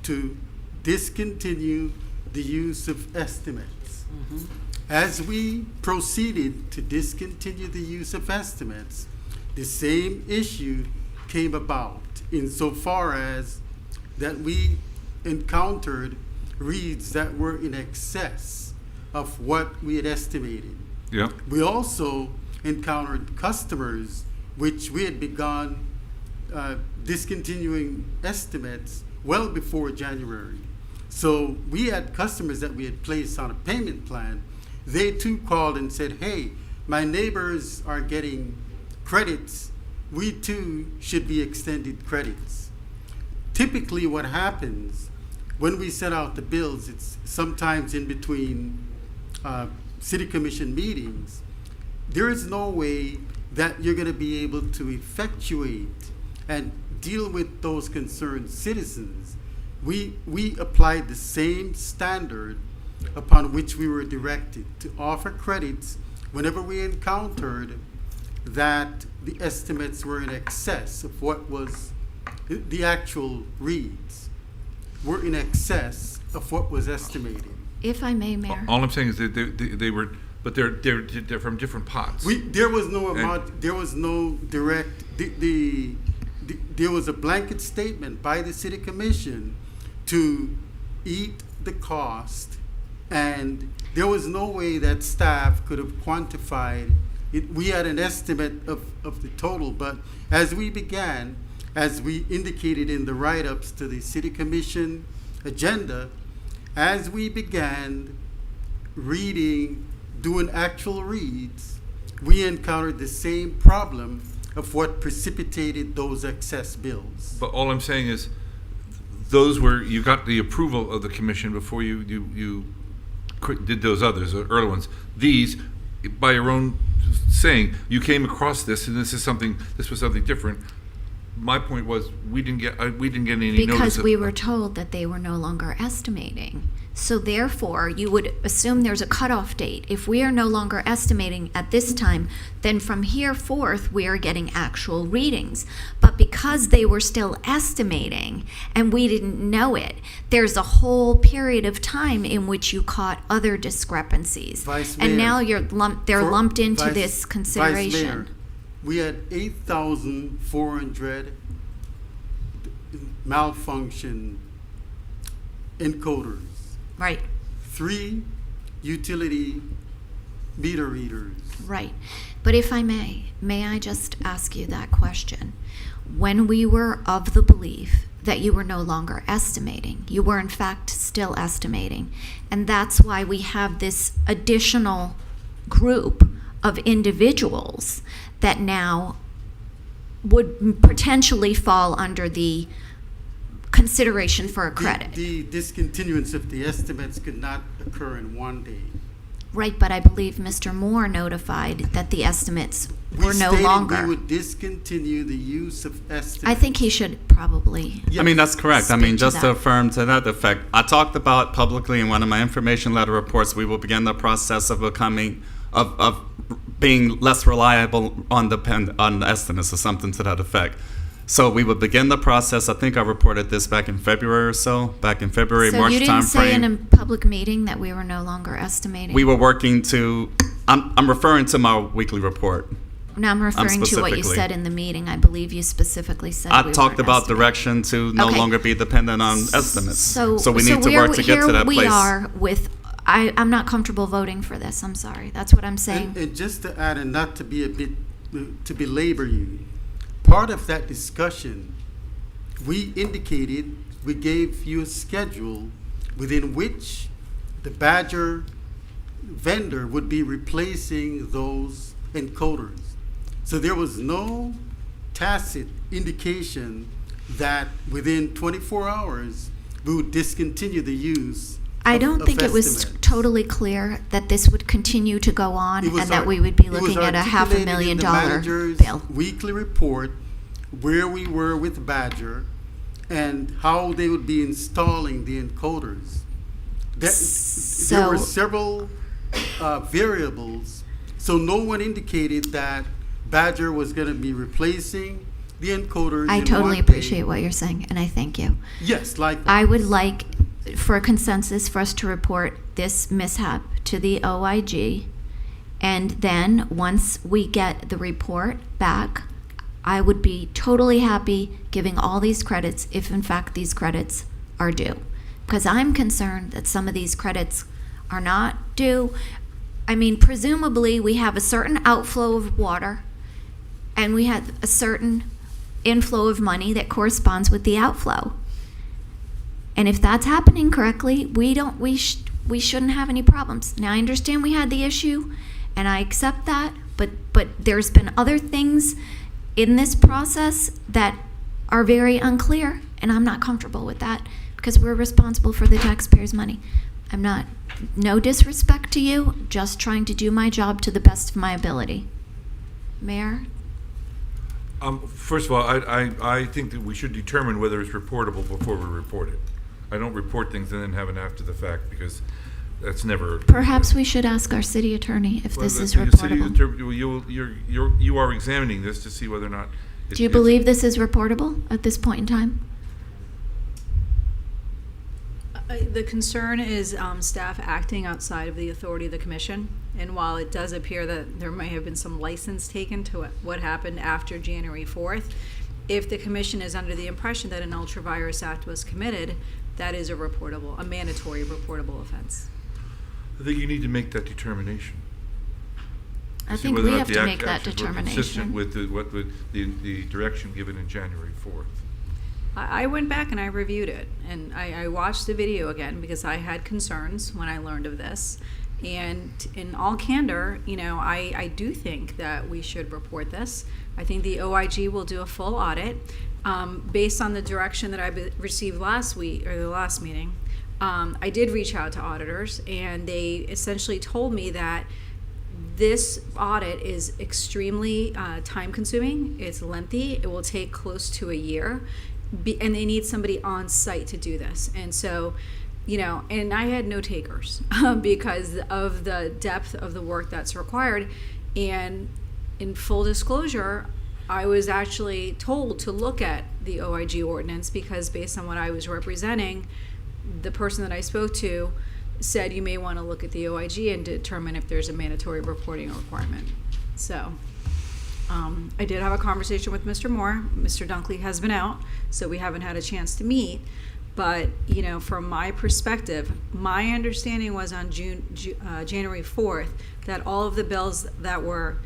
to discontinue the use of estimates. Mm-hmm. As we proceeded to discontinue the use of estimates, the same issue came about insofar as that we encountered reads that were in excess of what we had estimated. Yeah. We also encountered customers which we had begun discontinuing estimates well before January. So we had customers that we had placed on a payment plan. They too called and said, hey, my neighbors are getting credits. We too should be extended credits. Typically what happens when we send out the bills, it's sometimes in between city commission meetings. There is no way that you're going to be able to effectuate and deal with those concerned citizens. We applied the same standard upon which we were directed to offer credits whenever we encountered that the estimates were in excess of what was the actual reads, were in excess of what was estimated. If I may, Mayor. All I'm saying is that they were, but they're from different pots. There was no amount. There was no direct. There was a blanket statement by the city commission to eat the cost, and there was no way that staff could have quantified it. We had an estimate of the total, but as we began, as we indicated in the write-ups to the city commission agenda, as we began reading, doing actual reads, we encountered the same problem of what precipitated those excess bills. But all I'm saying is those were, you got the approval of the commission before you did those others, the early ones. These, by your own saying, you came across this, and this was something different. My point was, we didn't get any notice. Because we were told that they were no longer estimating. So therefore, you would assume there's a cutoff date. If we are no longer estimating at this time, then from here forth, we are getting actual readings. But because they were still estimating and we didn't know it, there's a whole period of time in which you caught other discrepancies. Vice And Mayor, now they're lumped into Vice- this Vice consideration. Mayor, we had 8,400 malfunction encoders. Right. 3 utility meter readers. Right. But if I may I just ask you that question? When we were of the belief that you were no longer estimating, you were in fact still estimating, and that's why we have this additional group of individuals that now would potentially fall under the consideration for a credit. The discontinuance of the estimates could not occur in one day. Right, but I believe Mr. Moore notified that the estimates were no longer. We would discontinue the use of estimates. I think he should probably. I mean, that's correct. I Speak mean, to just to that. affirm to that effect, I talked about publicly in one of my information letter reports, we will begin the process of becoming, of being less reliable on estimates or something to that effect. So we would begin the process. I think I reported this back in February or so, back in February, So March you didn't say in a timeframe. public meeting that we were no longer estimating? We were working to, I'm referring to my weekly report. No, I'm referring to what you specifically. said in the meeting. I believe you specifically said I we talked weren't about estimating. direction to no Okay. longer be dependent on estimates. So we need to we're- work to get to that Here we place. are with, I'm not comfortable voting for this. I'm sorry. That's what I'm saying. And just to add, and not to be to belabor you, part of that discussion, we indicated, we gave you a schedule within which the Badger vendor would be replacing those encoders. So there was no tacit indication that within 24 hours, we would discontinue the use I of- don't of think it was estimates. totally clear that this would continue to go on It was and that ar- we would be it was looking at a articulated in the $500,000 manager's bill. weekly report where we were with Badger and how they would be installing the encoders. There were So- several variables, so no one indicated that Badger was going to be replacing the encoders. I in totally one day. appreciate what you're saying, and I thank you. Yes, likewise. I would like for a consensus for us to report this mishap to the OIG, and then once we get the report back, I would be totally happy giving all these credits if in fact these credits are due. Because I'm concerned that some of these credits are not due. I mean, presumably we have a certain outflow of water and we have a certain inflow of money that corresponds with the outflow. And if that's happening correctly, we shouldn't have any problems. Now I understand we had the issue and I accept that, but there's been other things in this process that are very unclear, and I'm not comfortable with that because we're responsible for the taxpayers' money. I'm not, no disrespect to you, just trying to do my job to the best of my ability. Mayor? First of all, I think that we should determine whether it's reportable before we report it. I don't report things and then have an after the fact because that's never. Perhaps we should ask our city attorney if this is The city reportable. you are examining this to see whether or not. Do you believe this is reportable at this point in time? The concern is staff acting outside of the authority of the commission. And while it does appear that there may have been some license taken to what happened after January 4th, if the commission is under the impression that an ultra-virus act was committed, that is a mandatory reportable offense. I think you need to make that determination. I See think whether we or have not to the make that actions were consistent determination. with the direction given in January 4th. I went back and I reviewed it, and I watched the video again because I had concerns when I learned of this. And in all candor, I do think that we should report this. I think the OIG will do a full audit. Based on the direction that I received last week, or the last meeting, I did reach out to auditors, and they essentially told me that this audit is extremely time-consuming. It's lengthy. It will take close to a year, and they need somebody on site to do this. And so, and I had no takers because of the depth of the work that's required. And in full disclosure, I was actually told to look at the OIG ordinance because based on what I was representing, the person that I spoke to said you may want to look at the OIG and determine if there's a mandatory reporting requirement. So I did have a conversation with Mr. Moore. Mr. Dunkley has been out, so we haven't had a chance to meet. But, from my perspective, my understanding was on January 4th that all of the bills that were,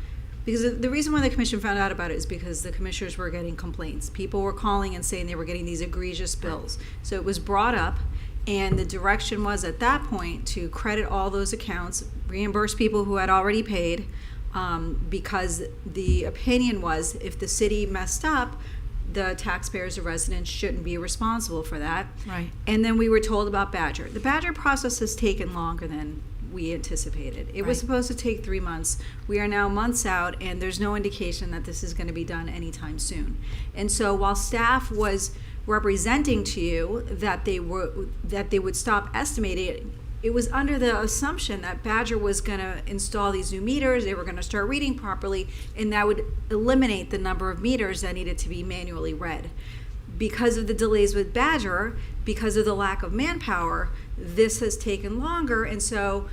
because the reason why the commission found out about it is because the commissioners were getting complaints. People were calling and saying they were getting these egregious bills. So it was brought up, and the direction was at that point to credit all those accounts, reimburse people who had already paid, because the opinion was if the city messed up, the taxpayers or residents shouldn't be responsible for that. Right. And then we were told about Badger. The Badger process has taken longer than we anticipated. It was supposed to take 3 months. We are now months out, and there's no indication that this is going to be done anytime soon. And so while staff was representing to you that they would stop estimating, it was under the assumption that Badger was going to install these new meters, they were going to start reading properly, and that would eliminate the number of meters that needed to be manually read. Because of the delays with Badger, because of the lack of manpower, this has taken longer, and so,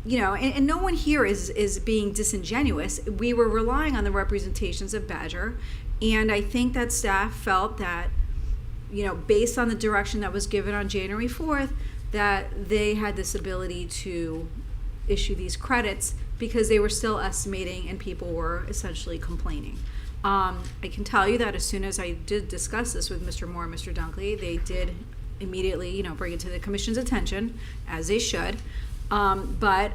and no one here is being disingenuous. We were relying on the representations of Badger, and I think that staff felt that, based on the direction that was given on January 4th, that they had this ability to issue these credits because they were still estimating and people were essentially complaining. I can tell you that as soon as I did discuss this with Mr. Moore and Mr. Dunkley, they did immediately, bring it to the commission's attention, as they should. But,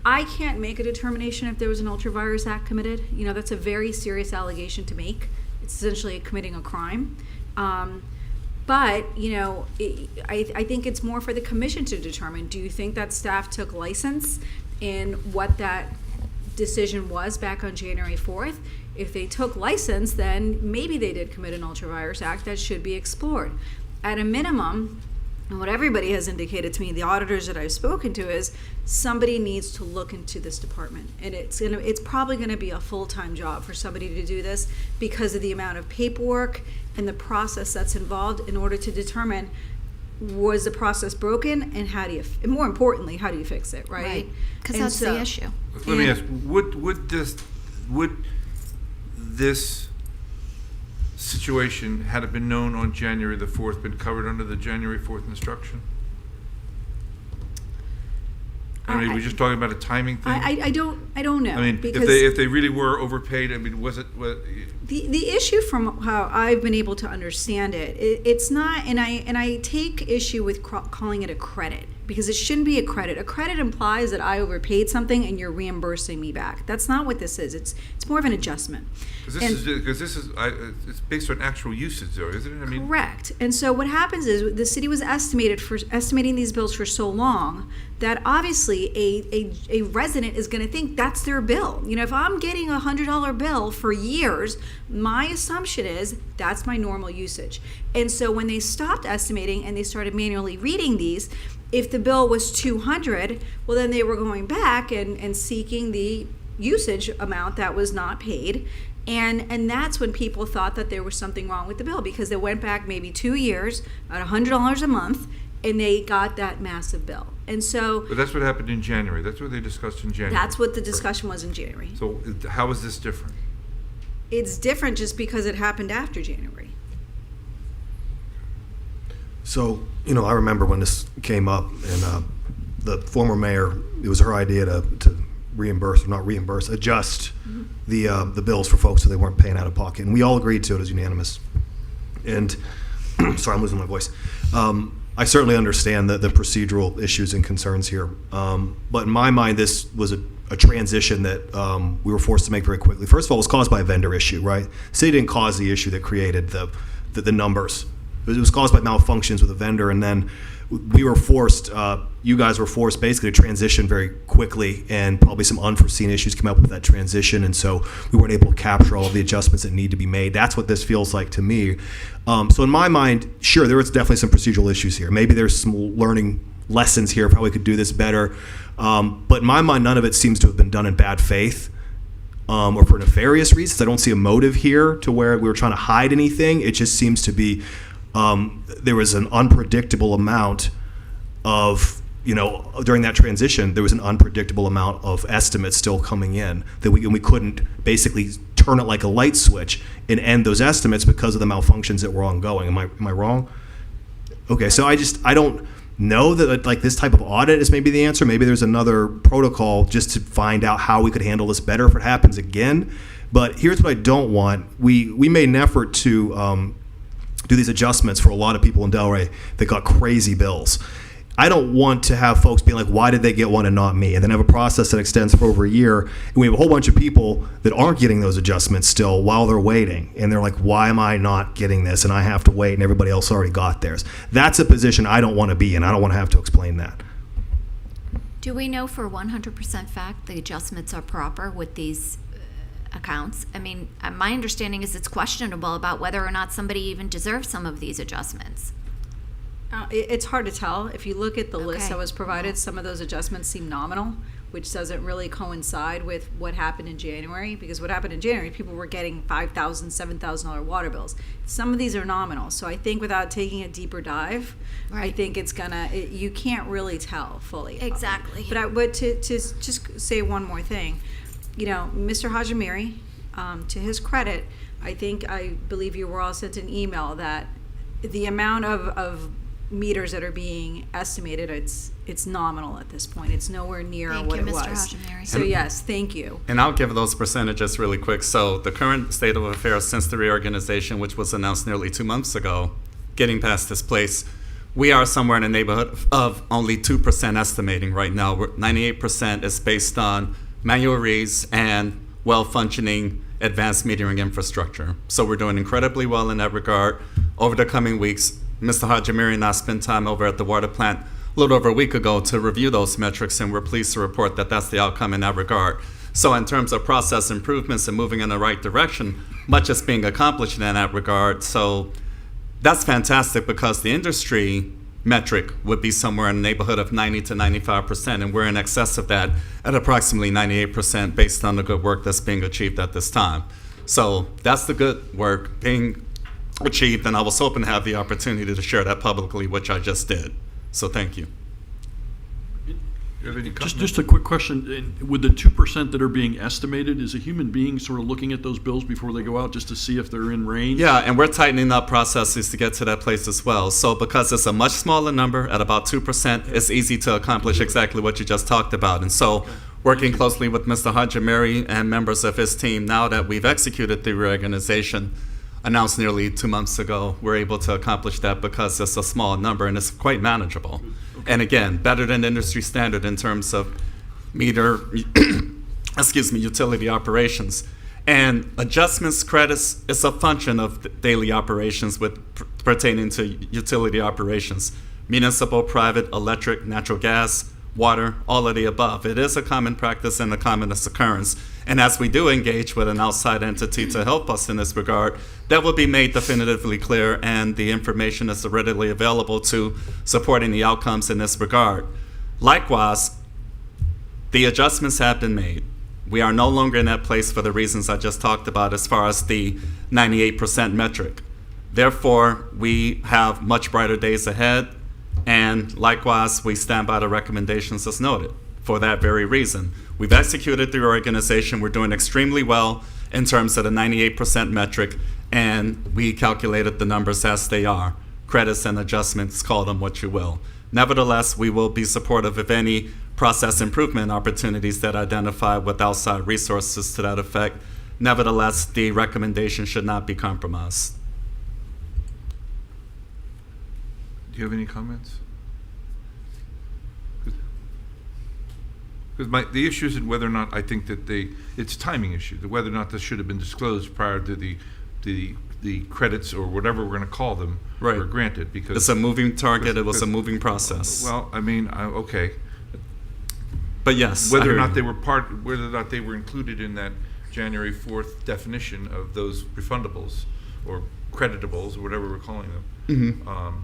I can't make a determination if there was an Ultra-Virus Act committed. That's a very serious allegation to make. It's essentially committing a crime. But, I think it's more for the commission to determine. Do you think that staff took license in what that decision was back on January 4th? If they took license, then maybe they did commit an Ultra-Virus Act that should be explored. At a minimum, and what everybody has indicated to me, the auditors that I've spoken to, is somebody needs to look into this department. And it's probably going to be a full-time job for somebody to do this because of the amount of paperwork and the process that's involved in order to determine, was the process broken, and and more importantly, how do you fix it, right? Because that's the issue. Let me ask, would this situation, had it been known on January the 4th, been covered under the January 4th instruction? We're just talking about a timing thing? I don't know. Because if they really were overpaid, was it? The issue from how I've been able to understand it, it's not, and I take issue with calling it a credit, because it shouldn't be a credit. A credit implies that I overpaid something and you're reimbursing me back. That's not what this is. It's more of an adjustment. Because this is it's based on actual usage, though, isn't it? Correct. And so what happens is the city was estimating these bills for so long that obviously a resident is going to think that's their bill. If I'm getting a $100 bill for years, my assumption is that's my normal usage. And so when they stopped estimating and they started manually reading these, if the bill was $200, well, then they were going back and seeking the usage amount that was not paid. And that's when people thought that there was something wrong with the bill, because they went back maybe 2 years at $100 a month and they got that massive bill. And so. But that's what happened in January. That's what they discussed in January. That's what the discussion was in January. So how is this different? It's different just because it happened after January. So, I remember when this came up, and the former mayor, it was her idea to reimburse, or not reimburse, adjust the bills for folks so they weren't paying out of pocket. And we all agreed to it as unanimous. And, sorry, I'm losing my voice. I certainly understand the procedural issues and concerns here. But in my mind, this was a transition that we were forced to make very quickly. First of all, it was caused by a vendor issue, right? City didn't cause the issue that created the numbers. It was caused by malfunctions with a vendor, and then we were forced, you guys were forced basically to transition very quickly, and probably some unforeseen issues came up with that transition, and so we weren't able to capture all of the adjustments that need to be made. That's what this feels like to me. So in my mind, sure, there was definitely some procedural issues here. Maybe there's some learning lessons here of how we could do this better. But in my mind, none of it seems to have been done in bad faith or for nefarious reasons. I don't see a motive here to where we were trying to hide anything. It just seems to be there was an unpredictable amount of, during that transition, there was an unpredictable amount of estimates still coming in that we couldn't basically turn it like a light switch and end those estimates because of the malfunctions that were ongoing. Am I wrong? Okay, so I don't know that like this type of audit is maybe the answer. Maybe there's another protocol just to find out how we could handle this better if it happens again. But here's what I don't want. We made an effort to do these adjustments for a lot of people in Delray that got crazy bills. I don't want to have folks being like, why did they get one and not me? And then have a process that extends for over a year. And we have a whole bunch of people that aren't getting those adjustments still while they're waiting. And they're like, why am I not getting this? And I have to wait and everybody else already got theirs. That's a position I don't want to be in. I don't want to have to explain that. Do we know for 100% fact the adjustments are proper with these accounts? I mean, my understanding is it's questionable about whether or not somebody even deserves some of these adjustments. It's hard to tell. If you look at the list Okay. that was provided, some of those adjustments seem nominal, which doesn't really coincide with what happened in January, because what happened in January, people were getting $5,000, $7,000 water bills. Some of these are nominal. So I think without taking a deeper dive, I think it's you can't really tell fully. Exactly. But to just say one more thing, Mr. Hajimiri, to his credit, I believe you were all sent an email that the amount of meters that are being estimated, it's nominal at this point. It's nowhere near what it was. Hajimiri. So yes, thank you. And I'll give those percentages really quick. So the current state of affairs since the reorganization, which was announced nearly 2 months ago, getting past this place, we are somewhere in the neighborhood of only 2% estimating right now. 98% is based on manual reads and well-functioning advanced metering infrastructure. So we're doing incredibly well in that regard. Over the coming weeks, Mr. Hajimiri and I spent time over at the water plant a little over a week ago to review those metrics, and we're pleased to report that that's the outcome in that regard. So in terms of process improvements and moving in the right direction, much is being accomplished in that regard. So that's fantastic, because the industry metric would be somewhere in the neighborhood of 90 to 95%, and we're in excess of that at approximately 98% based on the good work that's being achieved at this time. So that's the good work being achieved, and I was hoping to have the opportunity to share that publicly, which I just did. So thank you. You have any comments? Just a quick question. With the 2% that are being estimated, is a human being sort of looking at those bills before they go out just to see if they're in range? Yeah, and we're tightening up processes to get to that place as well. So because it's a much smaller number at about 2%, it's easy to accomplish exactly what you just talked about. And so working closely with Mr. Hajimiri and members of his team, now that we've executed the reorganization, announced nearly 2 months ago, we're able to accomplish that because it's a small number and it's quite manageable. And again, better than industry standard in terms of utility operations. And adjustments, credits, it's a function of daily operations pertaining to utility operations. Municipal, private, electric, natural gas, water, all of the above. It is a common practice and a commonest occurrence. And as we do engage with an outside entity to help us in this regard, that will be made definitively clear, and the information is readily available to supporting the outcomes in this regard. Likewise, the adjustments have been made. We are no longer in that place for the reasons I just talked about as far as the 98% metric. Therefore, we have much brighter days ahead. And likewise, we stand by the recommendations as noted for that very reason. We've executed the organization. We're doing extremely well in terms of the 98% metric, and we calculated the numbers as they are. Credits and adjustments, call them what you will. Nevertheless, we will be supportive of any process improvement opportunities that identify with outside resources to that effect. Nevertheless, the recommendation should not be compromised. Do you have any comments? Because the issue isn't whether or not I think that it's a timing issue, that whether or not this should have been disclosed prior to the credits or whatever we're going to call them were granted. Because It's a moving target, it was a moving process. well, I mean, okay. But yes, I Whether or hear not you. they were whether or not they were included in that January 4th definition of those refundables or creditables or whatever we're calling them. Mhm.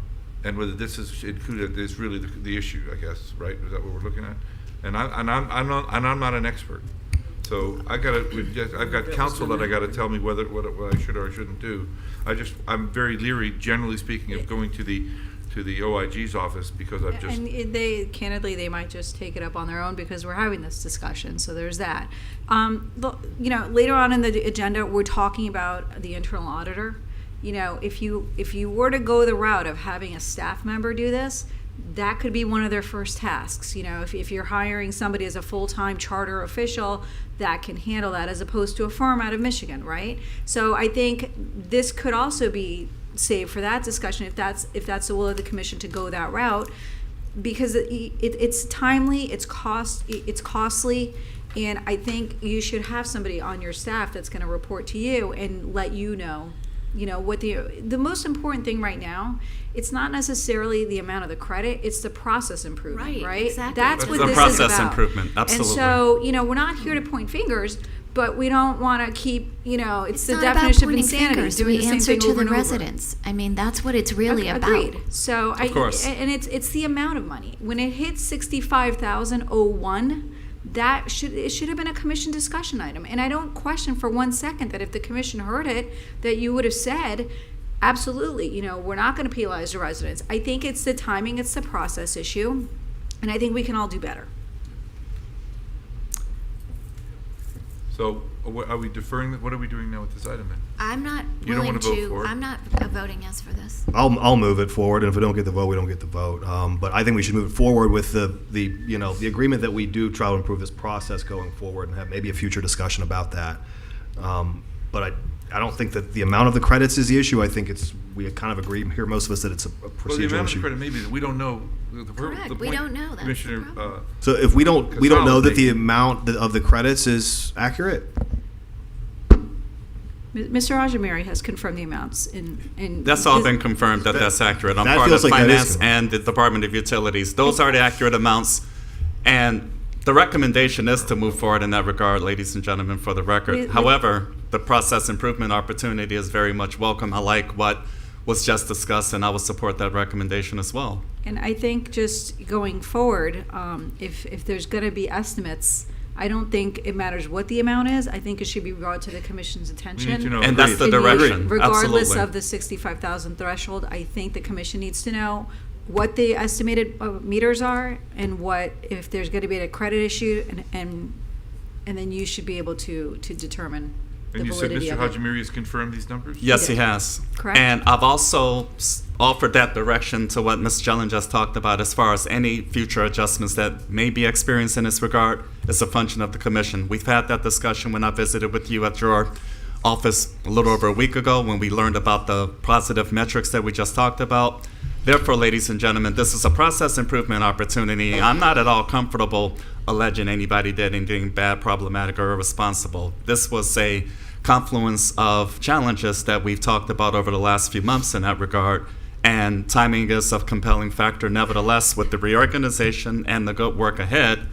And whether this is included is really the issue, I guess, right? Is that what we're looking at? And I'm not an expert, so I've got counsel that I got to tell me what I should or I shouldn't do. I'm very leery, generally speaking, of going to the OIG's office because I've just. And they might just take it up on their own because we're having this discussion, so there's that. Later on in the agenda, we're talking about the internal auditor. If you were to go the route of having a staff member do this, that could be one of their first tasks. If you're hiring somebody as a full-time charter official that can handle that, as opposed to a firm out of Michigan, right? So I think this could also be saved for that discussion if that's the will of the commission to go that route, because it's timely, it's costly, and I think you should have somebody on your staff that's going to report to you and let you know what the most important thing right now. It's not necessarily the amount of the credit; it's the process improvement, right? Exactly. That's what the this process is about. improvement, absolutely. And so, we're not here to point fingers, but we don't want to keep, it's the not about definition of pointing insanity. fingers. Doing We the same answer thing to over the and over. residents. I mean, that's what it's really Agreed. about. So Of course. and it's the amount of money. When it hits 65,001, it should have been a commission discussion item. And I don't question for 1 second that if the commission heard it, that you would have said, absolutely, we're not going to penalize the residents. I think it's the timing, it's the process issue, and I think we can all do better. So are we deferring? What are we doing now with this item then? I'm not You don't willing wanna vote for it? I'm not voting yes for this. I'll move it forward, and if we don't get the vote, we don't get the vote. But I think we should move it forward with the agreement that we do try to improve this process going forward and have maybe a future discussion about that. But I don't think that the amount of the credits is the issue. I think we kind of agree here, most of us, that it's a Well, the procedural amount of issue. credit maybe that we don't know. Correct. We don't know. That's the Commissioner. So if we don't know that the Consolidate. amount of the credits is accurate. Mr. Ajamari has confirmed the amounts in That's all been confirmed that's accurate. I'm that part of feels like that is Finance and the Department of Utilities. Those are the accurate amounts. And the recommendation is to move forward in that regard, ladies and gentlemen, for the record. However, the process improvement opportunity is very much welcome. I like what was just discussed, and I will support that recommendation as well. And I think just going forward, if there's going to be estimates, I don't think it matters what the amount is. I think it should be brought to the commission's attention. to know. And that's the And direction, regardless absolutely. of the 65,000 threshold, I think the commission needs to know what the estimated meters are and what, if there's going to be a credit issue, and then you should be able to determine the And you said validity Mr. of it. Hajimiri has confirmed these numbers? Yes, he has. Correct. And I've also offered that direction to what Ms. Jelen just talked about as far as any future adjustments that may be experienced in this regard is a function of the commission. We've had that discussion when I visited with you at your office a little over a week ago when we learned about the positive metrics that we just talked about. Therefore, ladies and gentlemen, this is a process improvement opportunity. I'm not at all comfortable alleging anybody did anything bad, problematic, or irresponsible. This was a confluence of challenges that we've talked about over the last few months in that regard, and timing is a compelling factor. Nevertheless, with the reorganization and the good work ahead,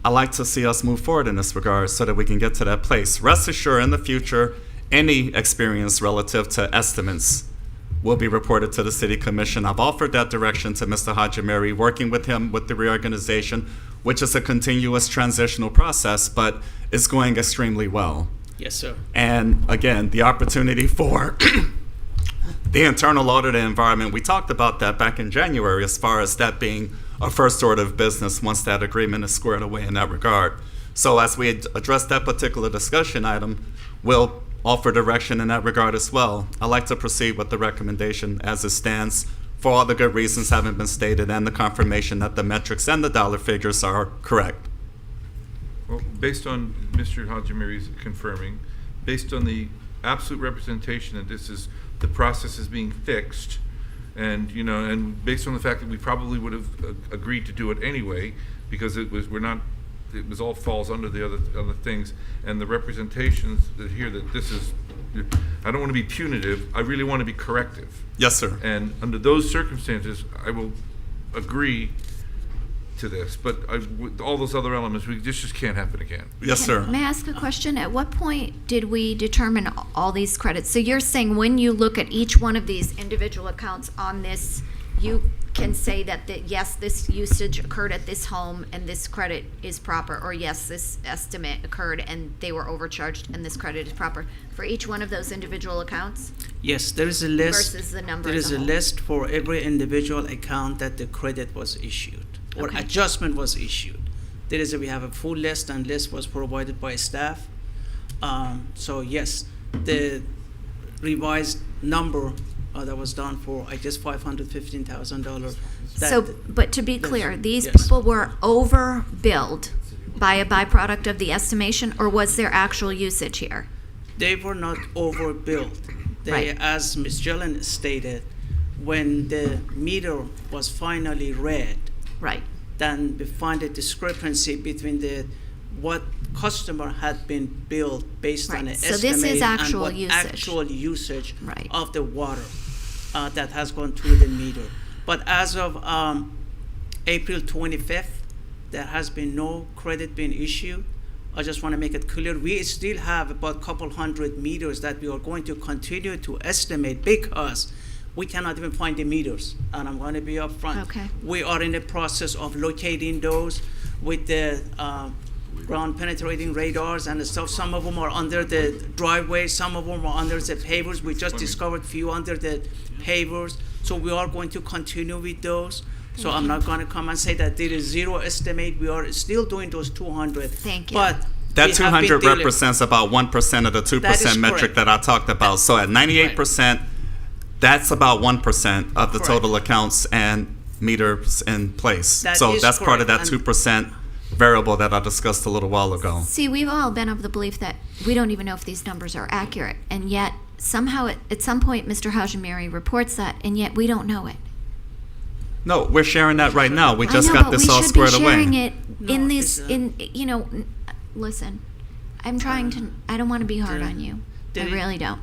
I like to see us move forward in this regard so that we can get to that place. Rest assured, in the future, any experience relative to estimates will be reported to the City Commission. I've offered that direction to Mr. Hajimiri, working with him with the reorganization, which is a continuous transitional process, but it's going extremely well. Yes, sir. And again, the opportunity for the internal audit environment, we talked about that back in January as far as that being a first order of business once that agreement is squared away in that regard. So as we address that particular discussion item, we'll offer direction in that regard as well. I'd like to proceed with the recommendation as it stands for all the good reasons having been stated and the confirmation that the metrics and the dollar figures are correct. Well, based on Mr. Hajimiri's confirming, based on the absolute representation that the process is being fixed, and based on the fact that we probably would have agreed to do it anyway, because we're not it was all falls under the other things, and the representations that here that this is, I don't want to be punitive, I really want to be corrective. Yes, sir. And under those circumstances, I will agree to this, but with all those other elements, this just can't happen again. Yes, sir. May I ask a question? At what point did we determine all these credits? So you're saying when you look at each one of these individual accounts on this, you can say that, yes, this usage occurred at this home and this credit is proper, or yes, this estimate occurred and they were overcharged and this credit is proper for each one of those individual accounts? Yes, there is a list. Versus the number There as is a a whole. list for every individual account that the credit was issued or Okay. adjustment was issued. We have a full list, and list was provided by staff. So yes, the revised number that was done for, I guess, $515,000. So, but to be clear, these yes. people were overbilled by a byproduct of the estimation, or was there actual usage here? They were not overbilled. Right. As Ms. Jelen stated, when the meter was finally read, right, then we find a discrepancy between what customer had been billed based on an Right. So this is estimate actual and what usage. actual usage Right. of the water that has gone through the meter. But as of April 25th, there has been no credit being issued. I just want to make it clear, we still have about a couple hundred meters that we are going to continue to estimate because we cannot even find the meters, and I'm going to be upfront. Okay. We are in the process of locating those with the ground penetrating radars and stuff. Some of them are under the driveway, some of them are under the pavers. We just discovered few under the pavers, so we are going to continue with those. So I'm not going to come and say that there is zero estimate. We are still doing those 200. Thank you. But That we have been 200 dealing- represents about 1% of the 2% That is metric correct. that I talked about. So at 98%, that's about 1% of the Correct. total accounts and meters in place. That So is that's part of that correct. 2% variable that I discussed a little while ago. See, we've all been of the belief that we don't even know if these numbers are accurate, and yet somehow at some point Mr. Hajimiri reports that, and yet we don't know it. No, we're sharing that right now. We I just know, got but this we all should squared be sharing away. it in this, listen, I'm trying to, I don't want to be hard on you. I did it- really don't.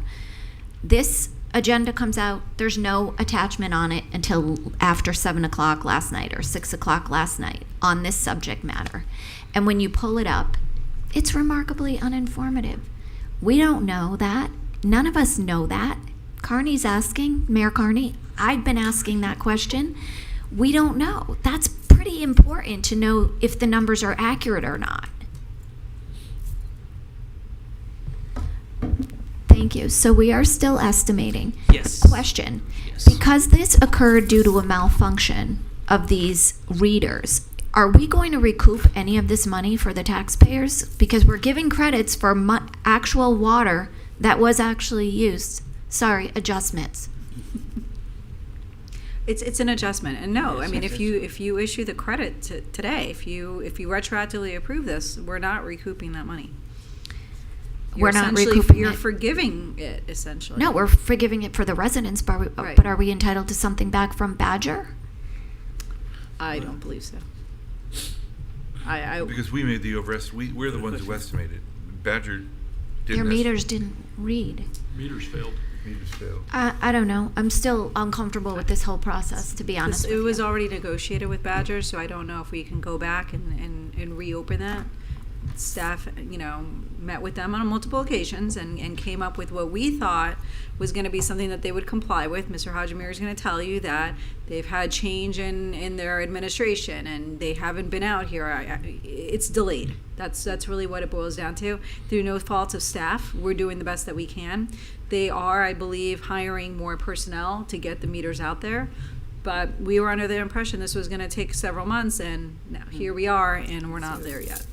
This agenda comes out, there's no attachment on it until after 7 o'clock last night or 6 o'clock last night on this subject matter. And when you pull it up, it's remarkably uninformative. We don't know that. None of us know that. Carney's asking, Mayor Carney, I've been asking that question. We don't know. That's pretty important to know if the numbers are accurate or not. Thank you. So we are still estimating. Yes. Question. Yes. Because this occurred due to a malfunction of these readers, are we going to recoup any of this money for the taxpayers? Because we're giving credits for actual water that was actually used. Sorry, adjustments. It's an adjustment, and no, I mean, if you issue the credit today, if you retroactively approve this, we're not recouping that money. We're not essentially- recouping You're it. forgiving it, essentially. No, we're forgiving it for the residents, but Right. but are we entitled to something back from Badger? I don't believe so. I Because we made the overestimate, we're the ones who estimated. Badger didn't. Your meters didn't read. Meters failed. Meters failed. I don't know. I'm still uncomfortable with this whole process, to be honest It with was you. already negotiated with Badger, so I don't know if we can go back and reopen that. Staff, met with them on multiple occasions and came up with what we thought was going to be something that they would comply with. Mr. Hajimiri is going to tell you that they've had change in their administration and they haven't been out here. It's delayed. That's really what it boils down to. Through no fault of staff, we're doing the best that we can. They are, I believe, hiring more personnel to get the meters out there. But we were under the impression this was going to take several months, and now here we are, and we're not there yet.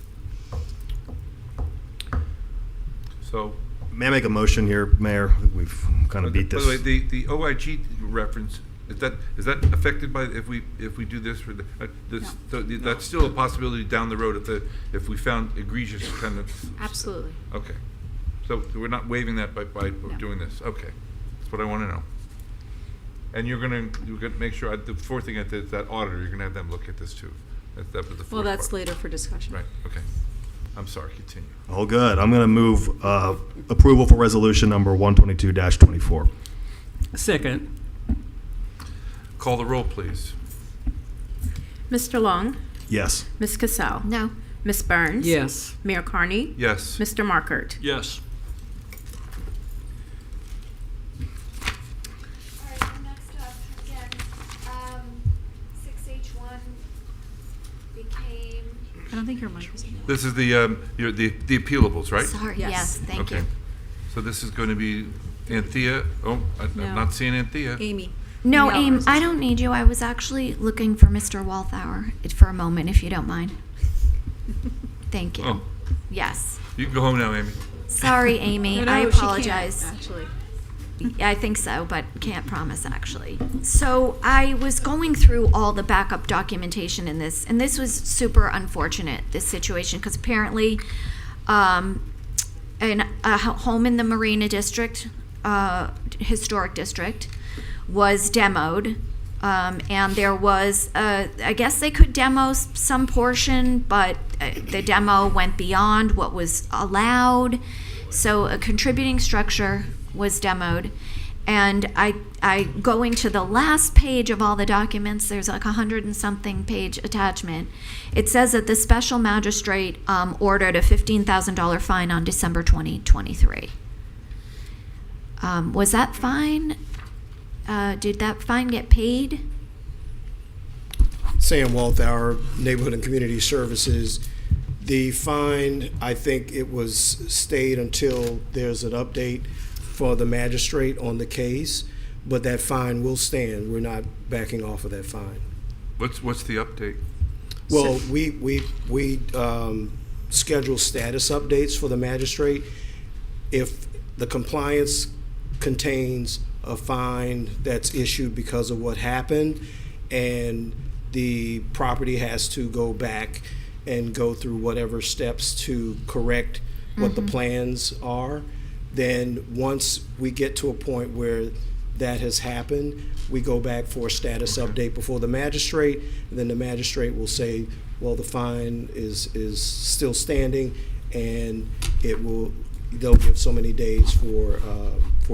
So. May I make a motion here, Mayor? We've kind of beat By this. the way, the OIG reference, is that affected by, if we do this for that's still a possibility down the road if we found egregious kind of. Absolutely. Okay. So we're not waiving that by doing this. Okay. That's what I want to know. And you're gonna make sure, the fourth thing is that auditor, you're gonna have them look at this too. That was the fourth Well, that's part. later for discussion. Right, okay. I'm sorry, continue. All good. I'm going to move approval for resolution number 122-24. Second. Call the roll, please. Mr. Long? Yes. Ms. Cassell? No. Ms. Burns? Yes. Mayor Carney? Yes. Mr. Markert? Yes. All right, next up, again, 6H1 became, I don't think your mic is on. This is the appealables, right? sorry, Yes. yes, thank Okay. you. So this is going to be Anthea. Oh, I'm No. not seeing Anthea. Amy. No, Amy Aim, Alvarez. I don't need you. I was actually looking for Mr. Walthour for a moment, if you don't mind. Thank you. Oh, Yes. you can go home now, Amy. Sorry, Amy. No, no, I she can't, apologize. Actually. I think so, but can't promise actually. So I was going through all the backup documentation in this, and this was super unfortunate, this situation, because apparently a home in the Marina District, Historic District, was demoed. And there was, I guess they could demo some portion, but the demo went beyond what was allowed. So a contributing structure was demoed. And I going to the last page of all the documents, there's like 100 and something page attachment. It says that the special magistrate ordered a $15,000 fine on December 2023. Was that fine? Did that fine get paid? Sam Walthour, Neighborhood and Community Services. The fine, I think it was stayed until there's an update for the magistrate on the case, but that fine will stand. We're not backing off of that fine. What's the update? Well, we schedule status updates for the magistrate. If the compliance contains a fine that's issued because of what happened, and the property has to go back and go through whatever steps to correct what the plans are, then once we get to a point where that has happened, we go back for a status update before the magistrate, and then the magistrate will say, well, the fine is still standing, and they'll give so many days for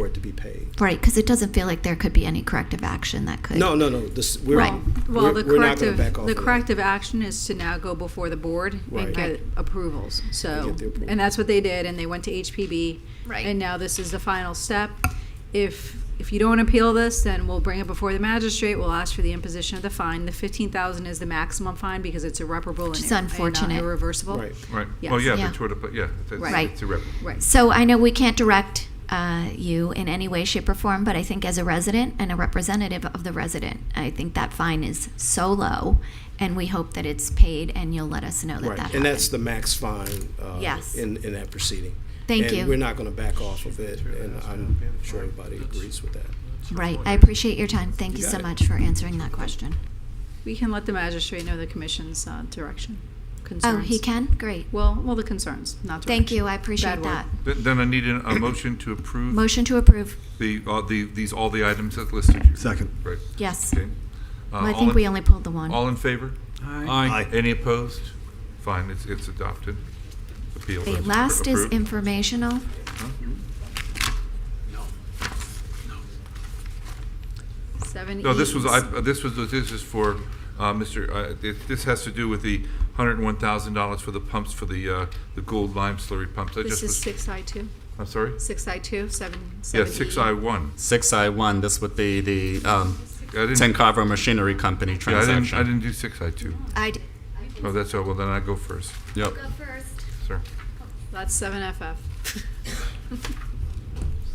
it to be paid. Right, because it doesn't feel like there could be any corrective action that could. No. Right. Well, we're not going to back off. the of that. corrective action is to now go before the board Right. and get approvals. So, get the approval. and that's what they did, and they went to HPB. Right. And now this is the final step. If you don't appeal this, then we'll bring it before the magistrate. We'll ask for the imposition of the fine. The $15,000 is the maximum fine because it's irreparable Which is and unfortunate. irreversible. Right. Right. Yes. Well, yeah, Yeah. but Right. it's irreparable. Right. So I know we can't direct you in any way, shape, or form, but I think as a resident and a representative of the resident, I think that fine is so low, and we hope that it's paid, and you'll let us know that Right, that and that's happened. the max fine Yes. in that proceeding. Thank And you. we're not going to back off of it, and I'm sure everybody agrees with that. Right, I appreciate your time. Thank you got so it. much for answering that question. We can let the magistrate know the commission's direction, Oh, concerns. he can? Great. Well, the concerns, not direction. Thank you, I appreciate Bad word. that. Then I need a motion to approve Motion to approve. all the items that's listed here. Second. Right. Yes. Okay. Well, I all think in- we only pulled the one. All in favor? Aye. Any opposed? Fine, it's adopted. Appeal. Okay, last is approved. informational. No, this is for Mr. This has to do with the $101,000 for the pumps for the Gold Lime slurry pumps. I This just is was. 6I2. I'm sorry. 6I2, 7. Yeah, 6I1. 6I1, this would be the didn't- Tencarver Machinery Company Yeah, transaction. I didn't do 6I2. Oh, that's all. Well, then I go first. Yep. Sir. That's 7FF.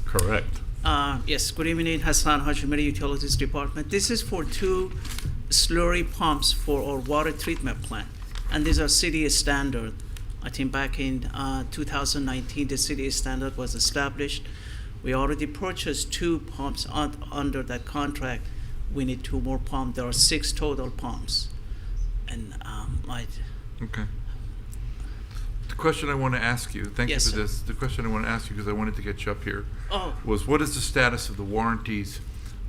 Correct. Yes, good evening, Hassan Hashimiri, Utilities Department. This is for 2 slurry pumps for our water treatment plant. And these are city standard. I think back in 2019, the city standard was established. We already purchased 2 pumps under that contract. We need 2 more pumps. There are 6 total pumps. And Okay. The question I want to ask you, thank Yes, you for sir. this. The question I want to ask you, because I wanted to get you up here, Oh. was what is the status of the warranties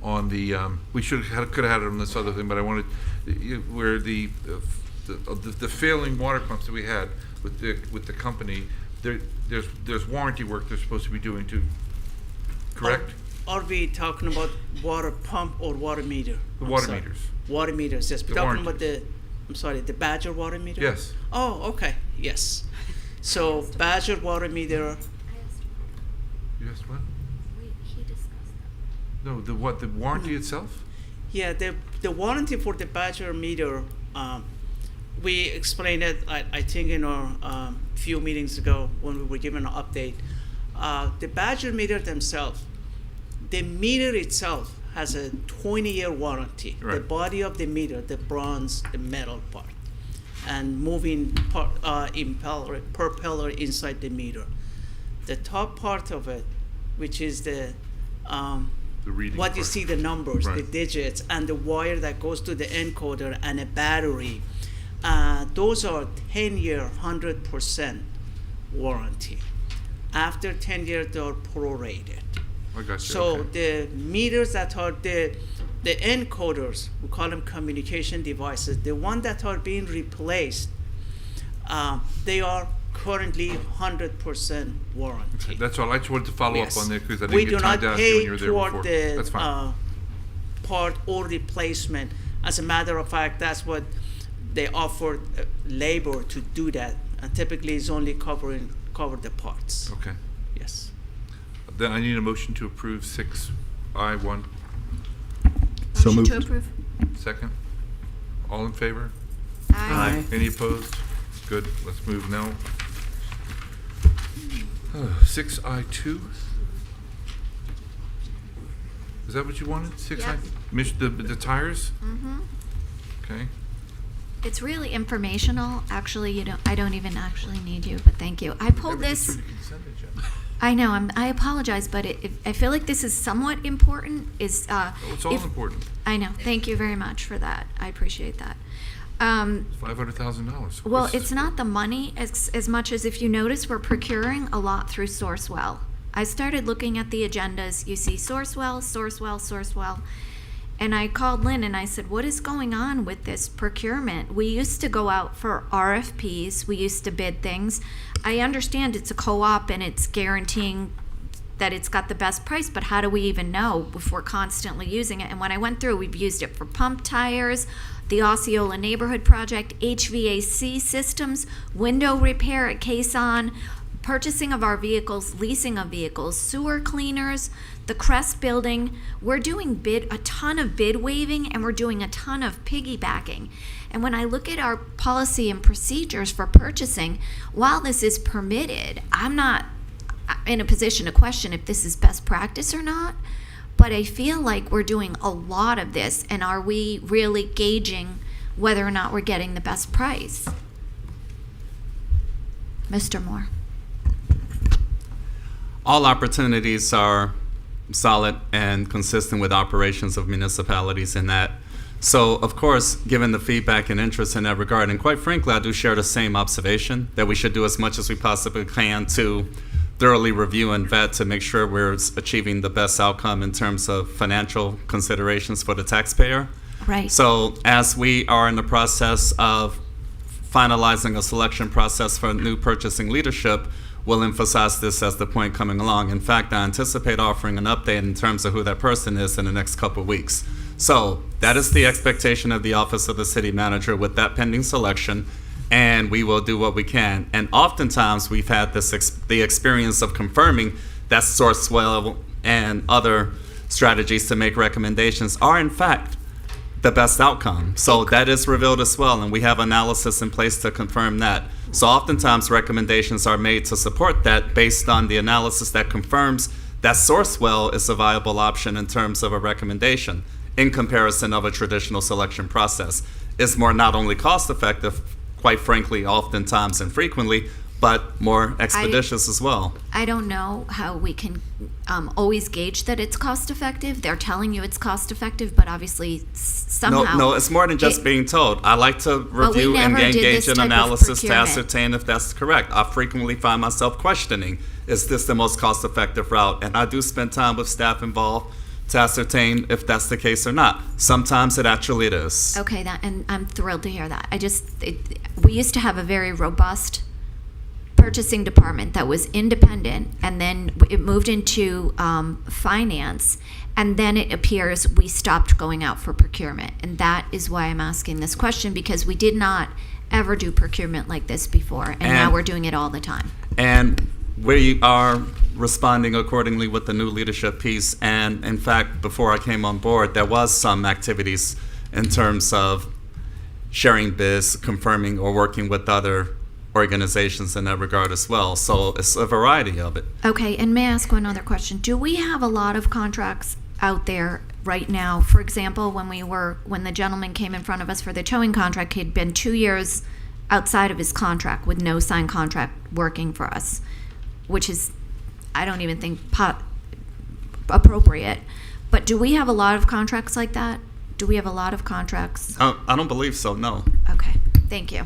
on the, we could have had it on this other thing, but I wanted, where the the failing water pumps that we had with the company, there's warranty work they're supposed to be doing too, correct? Are we talking about water pump or water meter? The I'm water sorry. meters. Water meters, yes. We're The talking about warranties. the Badger water meter? Yes. Oh, okay, yes. So Badger water meter, You asked what? No, the warranty itself? yeah, the warranty for the Badger meter, we explained it, I think in our few meetings ago when we were given an update. The Badger meter themselves, the meter itself has a 20-year warranty. The Right. body of the meter, the bronze, the metal part, and moving part, propeller inside the meter. The top part of it, which is the reading what you part. see the numbers, the Right. digits, and the wire that goes to the encoder and a battery. Those are 10-year, 100% warranty. After 10 years, they're prorated. I got you. So okay. the meters that are the encoders, we call them communication devices, the ones that are being replaced, they are currently 100% warranty. That's all. I just wanted to follow Yes. up on there because I didn't We get do time not to ask you when pay you were there toward before. the That's fine. part or replacement. As a matter of fact, that's what they offer labor to do that. And typically, it's only cover the parts. Okay. Yes. Then I need a motion to approve 6I1. So Motion moved. to approve. Second. All in favor? Aye. Any opposed? Good. Let's move now. 6I2. Is that what you wanted? 6I. Yep. The tires. Mm-hmm. Okay. It's really informational. Actually, I don't even actually need you, but thank you. I pulled this. I know. I apologize, but I feel like this is somewhat important. It's all important. I know. Thank you very much for that. I appreciate that. It's $500,000. Well, it's not the money as much as, if you notice, we're procuring a lot through Sourcewell. I started looking at the agendas. You see Sourcewell, Sourcewell, Sourcewell. And I called Lynn and I said, what is going on with this procurement? We used to go out for RFPs. We used to bid things. I understand it's a co-op and it's guaranteeing that it's got the best price, but how do we even know if we're constantly using it? And when I went through, we've used it for pump tires, the Osceola Neighborhood Project, HVAC systems, window repair at Caisson, purchasing of our vehicles, leasing of vehicles, sewer cleaners, the Crest building. We're doing a ton of bid waiving, and we're doing a ton of piggybacking. And when I look at our policy and procedures for purchasing, while this is permitted, I'm not in a position to question if this is best practice or not, but I feel like we're doing a lot of this, and are we really gauging whether or not we're getting the best price? Mr. Moore. All opportunities are solid and consistent with operations of municipalities in that. So, of course, given the feedback and interest in that regard, and quite frankly, I do share the same observation that we should do as much as we possibly can to thoroughly review and vet to make sure we're achieving the best outcome in terms of financial considerations for the taxpayer. Right. So, as we are in the process of finalizing a selection process for new purchasing leadership, we'll emphasize this as the point coming along. In fact, I anticipate offering an update in terms of who that person is in the next couple of weeks. So that is the expectation of the Office of the City Manager with that pending selection, and we will do what we can. And oftentimes we've had the experience of confirming that Sourcewell and other strategies to make recommendations are in fact the best outcome. So that is revealed as well, and we have analysis in place to confirm that. So oftentimes recommendations are made to support that based on the analysis that confirms that Sourcewell is a viable option in terms of a recommendation in comparison of a traditional selection process. It's more not only cost effective, quite frankly, oftentimes and frequently, but more expeditious as well. I don't know how we can always gauge that it's cost effective. They're telling you it's cost effective, but obviously somehow. No, it's more than just being told. I like to review and engage in analysis to ascertain if that's correct. I frequently find myself questioning, is this the most cost effective route? And I do spend time with staff involved to ascertain if that's the case or not. Sometimes it actually is. Okay, and I'm thrilled to hear that. We used to have a very robust purchasing department that was independent, and then it moved into finance, and then it appears we stopped going out for procurement. And that is why I'm asking this question, because we did not ever do procurement like this before, and now we're doing it all the time. And we are responding accordingly with the new leadership piece. And in fact, before I came on board, there was some activities in terms of sharing bids, confirming, or working with other organizations in that regard as well. So it's a variety of it. Okay, and may I ask one other question? Do we have a lot of contracts out there right now? For example, when the gentleman came in front of us for the towing contract, he'd been 2 years outside of his contract with no signed contract working for us, which is, I don't even think appropriate. But do we have a lot of contracts like that? Do we have a lot of contracts? I don't believe so, no. Okay, thank you.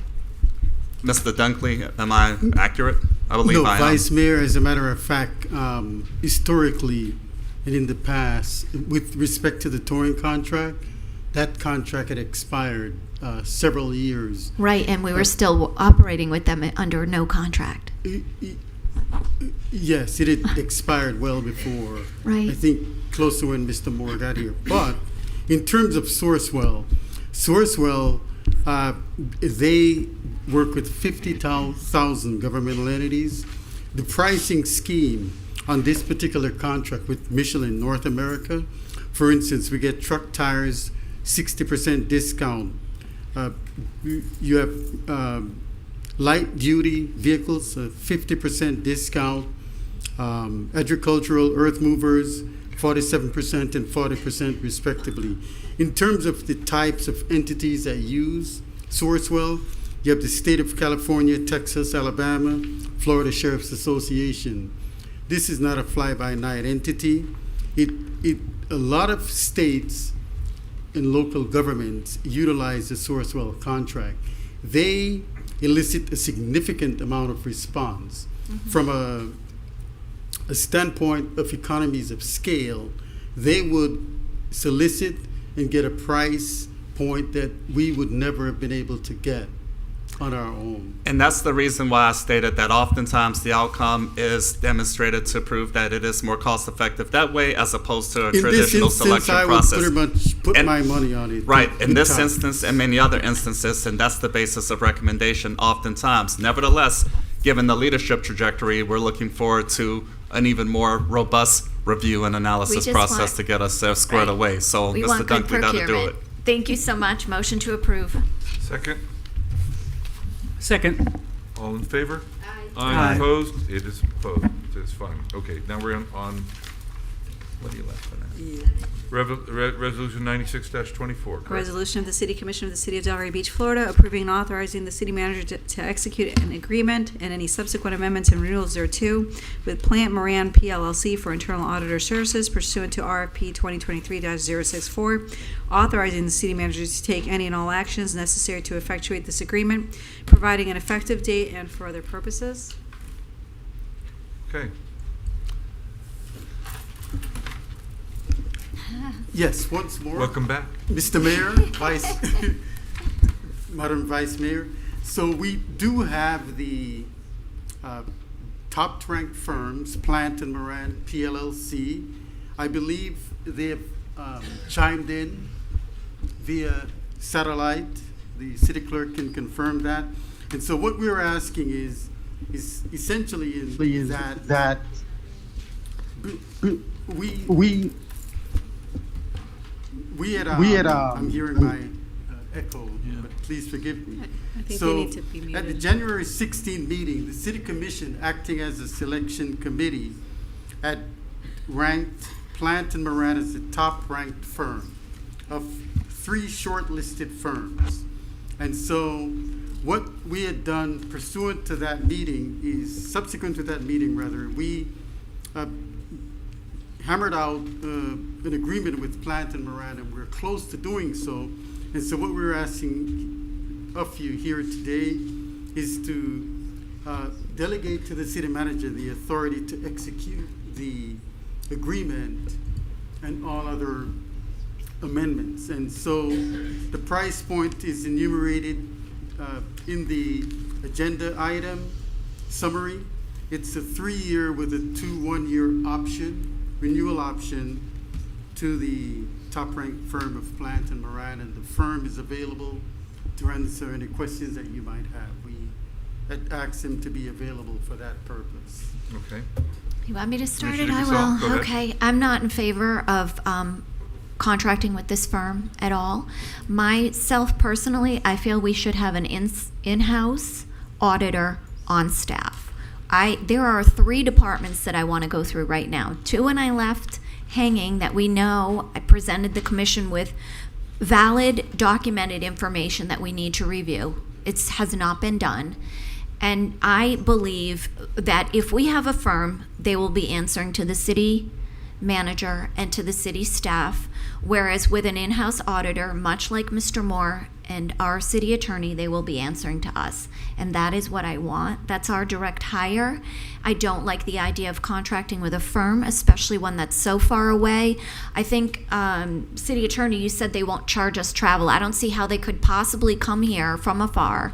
Mr. Dunkley, am I accurate? I believe No, I am. Vice Mayor, as a matter of fact, historically and in the past, with respect to the towing contract, that contract had expired several years. Right, and we were still operating with them under no contract. Yes, it had expired well before. Right. I think close to when Mr. Moore got here. But in terms of Sourcewell, they work with 50,000 governmental entities. The pricing scheme on this particular contract with Michelin North America, for instance, we get truck tires 60% discount. You have light duty vehicles, 50% discount. Agricultural earth movers, 47% and 40% respectively. In terms of the types of entities that use Sourcewell, you have the state of California, Texas, Alabama, Florida Sheriff's Association. This is not a fly-by-night entity. A lot of states and local governments utilize the Sourcewell contract. They elicit a significant amount of response. From a standpoint of economies of scale, they would solicit and get a price point that we would never have been able to get on our own. And that's the reason why I stated that oftentimes the outcome is demonstrated to prove that it is more cost effective that way as opposed to a In traditional this instance, selection I process. would pretty much put my money on it. Right, in this Top. instance and many other instances, and that's the basis of recommendation oftentimes. Nevertheless, given the leadership trajectory, we're looking forward to an even more robust review and analysis just process want- to get us there squared Right. away. So, We Mr. want good Dunkley, that'll do procurement. it. Thank you so much. Motion to approve. Second? Second. All in favor? Aye. Opposed? It is opposed. It is fine. Okay, now we're on what are you laughing at? Resolution 96-24, A correct? resolution of the City Commission of the City of Delray Beach, Florida, approving and authorizing the city manager to execute an agreement and any subsequent amendments and renewals thereto with Plant Moran PLLC for internal auditor services pursuant to RFP 2023-064, authorizing the city manager to take any and all actions necessary to effectuate this agreement, providing an effective date and for other purposes. Okay. Yes, once more. Welcome back. Mr. Mayor, Madam Vice Mayor. So we do have the top-ranked firms, Plant and Moran PLLC. I believe they have chimed in via satellite. The city clerk can confirm that. And so what we're asking is essentially is that I'm hearing my echo, but please forgive me. I think So, they need to be muted. at the January 16 meeting, the City Commission, acting as a selection committee, had ranked Plant and Moran as the top-ranked firm of 3 shortlisted firms. And so what we had done pursuant to that meeting is, subsequent to that meeting rather, we hammered out an agreement with Plant and Moran, and we're close to doing so. And so what we're asking of you here today is to delegate to the city manager the authority to execute the agreement and all other amendments. And so the price point is enumerated in the agenda item summary. It's a 3-year with a 2 1-year renewal option to the top-ranked firm of Plant and Moran, and the firm is available to answer any questions that you might have. We had asked him to be available for that purpose. Okay. You want me to start it? Commissioner I Gasol, go will. ahead. Okay. I'm not in favor of contracting with this firm at all. Myself personally, I feel we should have an in-house auditor on staff. There are 3 departments that I want to go through right now. 2 and I left hanging that we know I presented the commission with valid documented information that we need to review. It has not been done. And I believe that if we have a firm, they will be answering to the city manager and to the city staff, whereas with an in-house auditor, much like Mr. Moore and our city attorney, they will be answering to us. And that is what I want. That's our direct hire. I don't like the idea of contracting with a firm, especially one that's so far away. I think, city attorney, you said they won't charge us travel. I don't see how they could possibly come here from afar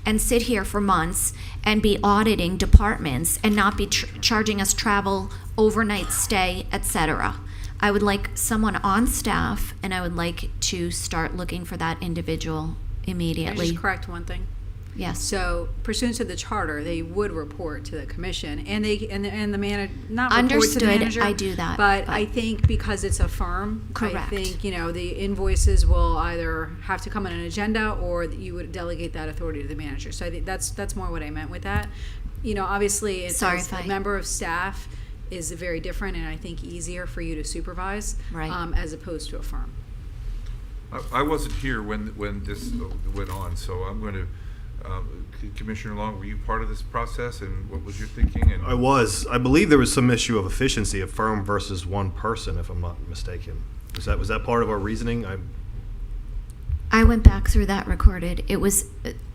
and sit here for months and be auditing departments and not be charging us travel, overnight stay, etc. I would like someone on staff, and I would like to start looking for that individual Can I immediately. just correct one thing? Yes. So pursuant to the charter, they would report to the commission, and the manager, not report to the Understood, manager. I do that, But but- I think because it's a firm, I Correct. think, the invoices will either have to come on an agenda, or you would delegate that authority to the manager. So I think that's more what I meant with that. Obviously, it's Sorry as if a I- member of staff is very different, and I think easier for you to supervise, Right. As opposed to a firm. I wasn't here when this went on, so I'm going to, Commissioner Long, were you part of this process, and what was your thinking? And I was. I believe there was some issue of efficiency of firm versus one person, if I'm not mistaken. Was that part of our reasoning? I went back through that recorded. It was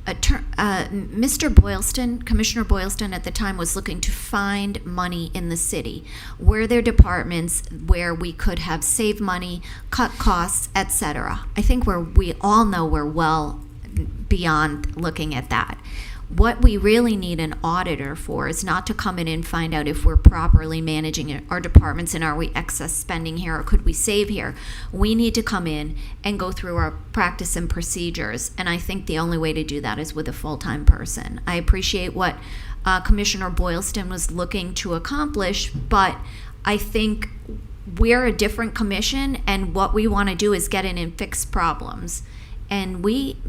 Mr. Boylston, Commissioner Boylston at the time, was looking to find money in the city. Were there departments where we could have saved money, cut costs, etc.? I think we all know we're well beyond looking at that. What we really need an auditor for is not to come in and find out if we're properly managing our departments and are we excess spending here or could we save here. We need to come in and go through our practice and procedures, and I think the only way to do that is with a full-time person. I appreciate what Commissioner Boylston was looking to accomplish, but I think we're a different commission, and what we want to do is get in and fix problems. And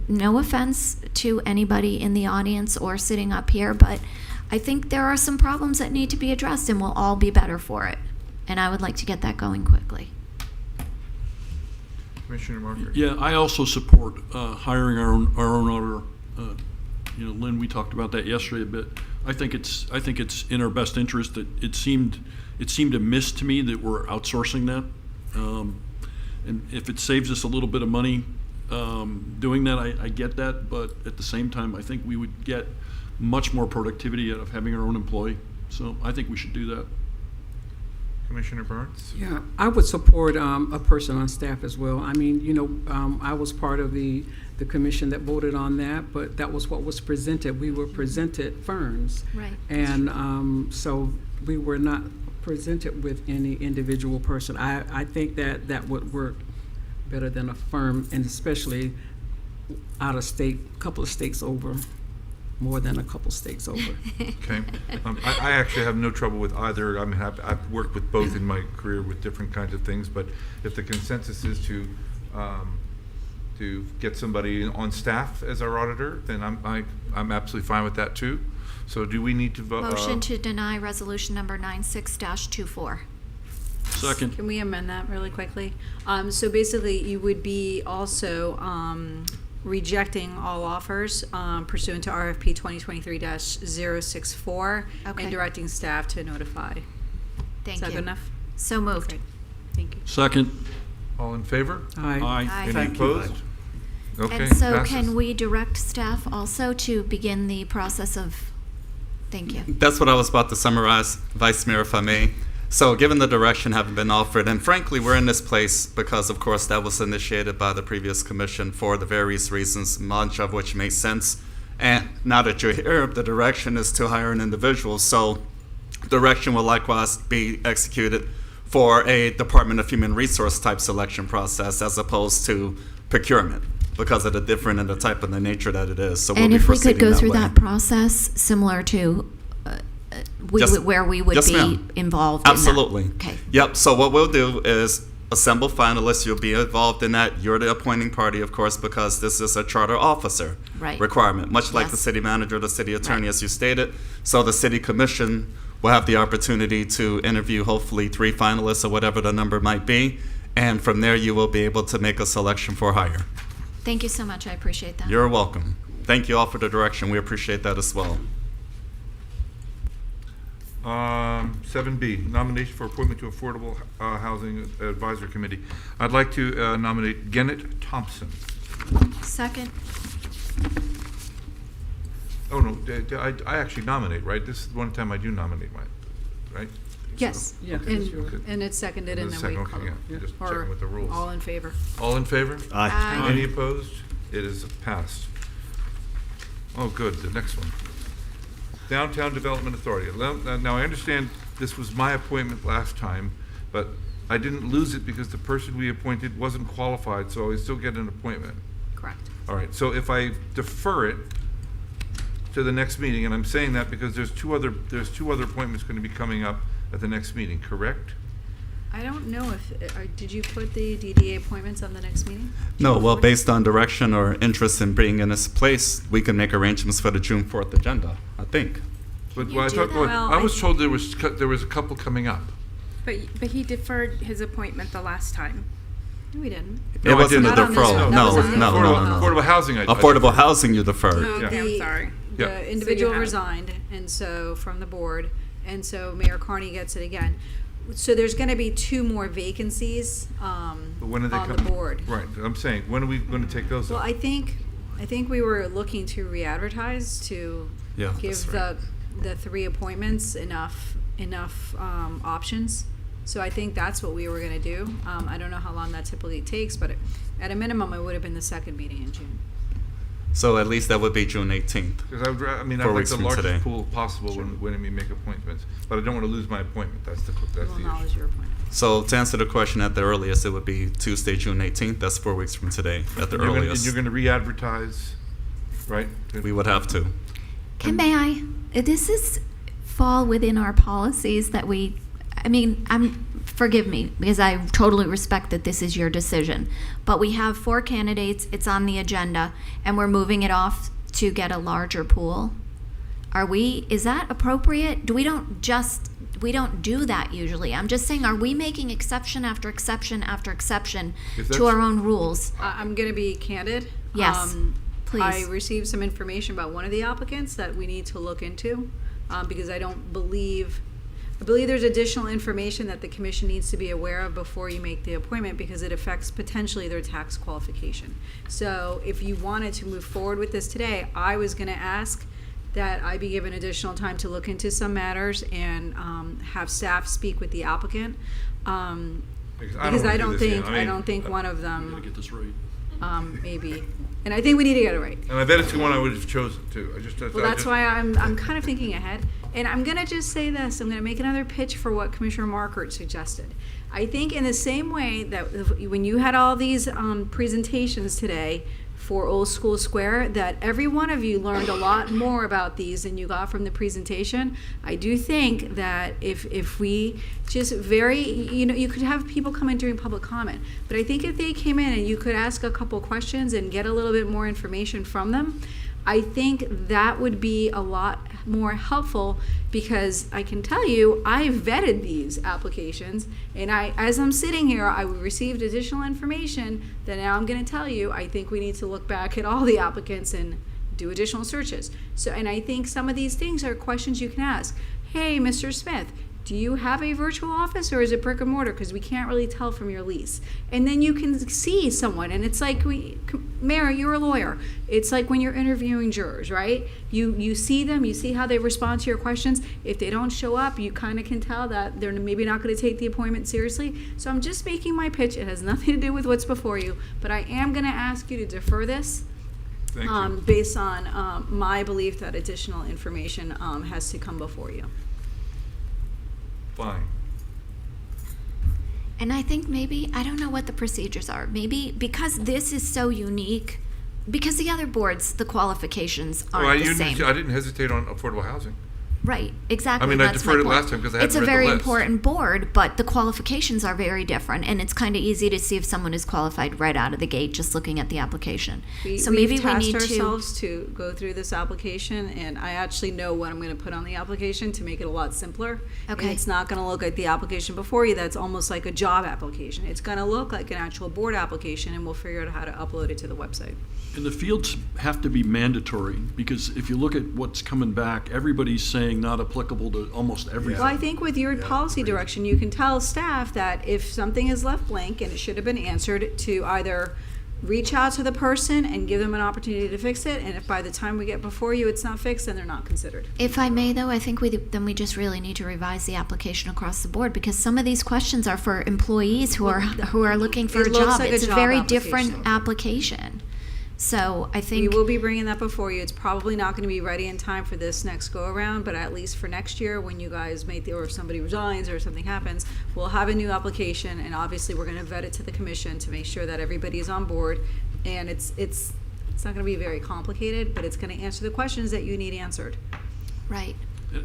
no offense to anybody in the audience or sitting up here, but I think there are some problems that need to be addressed, and we'll all be better for it. And I would like to get that going quickly. Commissioner Marker? Yeah, I also support hiring our own auditor. Lynn, we talked about that yesterday a bit. I think it's in our best interest. That it seemed amiss to me that we're outsourcing that, and if it saves us a little bit of money doing that, I get that. But at the same time, I think we would get much more productivity out of having our own employee. So I think we should do that. Commissioner Burns? Yeah, I would support a person on staff as well. I mean, I was part of the commission that voted on that, but that was what was presented. We were presented firms. Right. And so we were not presented with any individual person. I think that would work better than a firm, and especially out of state, couple of states over, more than a couple states over. Okay. I actually have no trouble with either. I mean, I've worked with both in my career with different kinds of things, but if the consensus is to get somebody on staff as our auditor, then I'm absolutely fine with that too. So do we need to vote? Motion to deny resolution number 96-24. Second. Can we amend that really quickly? So basically, you would be also rejecting all offers pursuant to RFP 2023-064 Okay. and directing staff to notify. Thank Is that you. good enough? So moved. Great. Thank you. Second. All in favor? Aye. Aye. Any Thank you. opposed? Okay, And so passes. can we direct staff also to begin the process of, thank you. That's what I was about to summarize, Vice Mayor, if I may. So given the direction having been offered, and frankly, we're in this place because, of course, that was initiated by the previous commission for the various reasons, much of which makes sense. And now that you're here, the direction is to hire an individual. So direction will likewise be executed for a Department of Human Resource type selection process as opposed to procurement because of the different and the type and the nature that it is. So we'll And be if we could proceeding go through way. that process similar to where we would Yes, be ma'am. involved in that. Absolutely. Okay. Yep. So what we'll do is assemble finalists. You'll be involved in that. You're the appointing party, of course, because this is a charter officer Right. requirement, much like Yes. the city manager, the city attorney, Right. as you stated. So the city commission will have the opportunity to interview hopefully 3 finalists or whatever the number might be. And from there, you will be able to make a selection for hire. Thank you so much. I appreciate that. You're welcome. Thank you all for the direction. We appreciate that as well. 7B, nomination for appointment to Affordable Housing Advisory Committee. I'd like to nominate Gennett Thompson. Second. Oh, no, I actually nominate, right? This is one time I do nominate, right? Yes. Yeah, And, that's yours. and it's seconded, and It's then we second, call okay, it. yeah, just Or checking with the rules. all in favor. All in favor? Aye. Aye. Any opposed? It is passed. Oh, good, the next one. Downtown Development Authority. Now, I understand this was my appointment last time, but I didn't lose it because the person we appointed wasn't qualified, so I still get an appointment. Correct. All right, so if I defer it to the next meeting, and I'm saying that because there's two other appointments going to be coming up at the next meeting, correct? I don't know if, did you put the DDA appointments on the next meeting? No, well, based on direction or interest in being in this place, we can make arrangements for the June 4th agenda, I think. But You well, do that? Well, I was told there was a couple coming up. But he deferred his appointment the last time. No, we didn't. It No, I wasn't a didn't. deferral. No, no. Affordable housing. I Affordable housing you deferred. No, Yeah. I'm sorry. Yeah. The individual So you have- resigned, and so, from the board, and so Mayor Carney gets it again. So there's gonna be 2 more vacancies, But when are they on the coming? board. Right, I'm saying, when are we going to take those Well, up? I think we were looking to re-advertise to Yeah, give that's right. the 3 appointments enough options. So I think that's what we were gonna do. I don't know how long that typically takes, but at a minimum, it would have been the 2nd meeting in June. So at least that would be June 18th. Because I'd 4 like weeks the from largest today. pool possible when we make appointments. But I don't want to lose my appointment, that's the We'll issue. acknowledge your appointment. So to answer the question at the earliest, it would be Tuesday, June 18th. That's 4 weeks from today at the earliest. You're going to re-advertise, right? We would have to. May I? This is fall within our policies that we, forgive me, because I totally respect that this is your decision. But we have 4 candidates, it's on the agenda, and we're moving it off to get a larger pool. Is that appropriate? We don't do that usually. I'm just saying, are we making exception after exception after exception If to that's- our own rules? I'm gonna be candid. Yes, please. I received some information about one of the applicants that we need to look into, because I believe there's additional information that the commission needs to be aware of before you make the appointment, because it affects potentially their tax qualification. So if you wanted to move forward with this today, I was gonna ask that I be given additional time to look into some matters and have staff speak with the applicant. Because I don't think one of We gotta them, get this right. maybe, and I think we need to get it right. And I bet it's the one I would have chosen too. Well, that's why I'm kind of thinking ahead. And I'm going to just say this. I'm going to make another pitch for what Commissioner Markert suggested. I think in the same way that when you had all these presentations today for Old School Square, that every one of you learned a lot more about these than you got from the presentation. I do think that if we just you could have people come in during public comment, but I think if they came in and you could ask a couple questions and get a little bit more information from them, I think that would be a lot more helpful, because I can tell you, I vetted these applications, and as I'm sitting here, I received additional information that now I'm going to tell you. I think we need to look back at all the applicants and do additional searches. So, and I think some of these things are questions you can ask. Hey, Mr. Smith, do you have a virtual office or is it brick and mortar? Because we can't really tell from your lease. And then you can see someone, and it's like, Mayor, you're a lawyer. It's like when you're interviewing jurors, right? You see them, you see how they respond to your questions. If they don't show up, you kind of can tell that they're maybe not going to take the appointment seriously. So I'm just making my pitch. It has nothing to do with what's before you, but I am going to ask you to defer this. Thank you. Based on my belief that additional information has to come before you. Fine. And I think maybe, I don't know what the procedures are. Maybe because this is so unique, because the other boards, the qualifications aren't the same. I didn't hesitate on affordable housing. Right, exactly. I mean, I that's deferred my it point. last time because I hadn't It's a read the very list. important board, but the qualifications are very different, and it's kind of easy to see if someone is qualified right out of the gate just looking at the application. So maybe we tasked need ourselves to go through this application, and I actually know what I'm going to put on the application to make it a lot simpler. Okay. And it's not going to look like the application before you that's almost like a job application. It's going to look like an actual board application, and we'll figure out how to upload it to the website. And the fields have to be mandatory, because if you look at what's coming back, everybody's saying not applicable to almost everything. Well, I think with your policy direction, you can tell staff that if something is left blank and it should have been answered, to either reach out to the person and give them an opportunity to fix it, and if by the time we get before you it's not fixed, then they're not considered. If I may, though, I think we just really need to revise the application across the board, because some of these questions are for employees who are looking for It a looks job. like a It's a job very application. different application. So I We think will be bringing that before you. It's probably not going to be ready in time for this next go around, but at least for next year, when you guys or if somebody resigns or something happens, we'll have a new application, and obviously we're going to vet it to the commission to make sure that everybody is on board. And it's not going to be very complicated, but it's going to answer the questions that you need answered. right.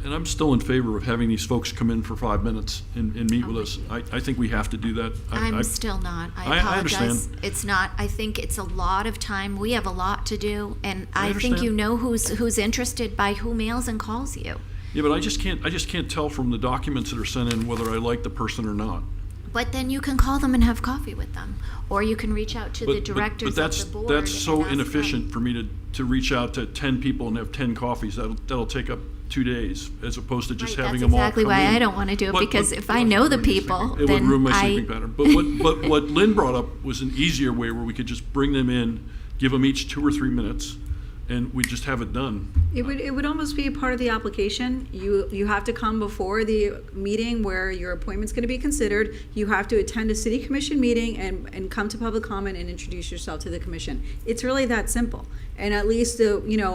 And I'm still in favor of having these folks come in for 5 minutes and meet with us. I think we have to do that. I'm still not. I apologize. understand. It's not. I think it's a lot of time. We have a lot to do, and I I think understand. you know who's interested by who mails and calls you. Yeah, but I just can't tell from the documents that are sent in whether I like the person or not. But then you can call them and have coffee with them, or you can reach out to the directors But of the board. that's and so ask them. inefficient for me to reach out to 10 people and have 10 coffees. That'll take up 2 days, as opposed to just Right, having that's them all exactly come why in. I don't want to do it, But- because but- if I know the people, It would then ruin my I. sleeping pattern. But what Lynn brought up was an easier way where we could just bring them in, give them each 2 or 3 minutes, and we just have it done. It would almost be a part of the application. You have to come before the meeting where your appointment's going to be considered. You have to attend a city commission meeting and come to public comment and introduce yourself to the commission. It's really that simple. And at least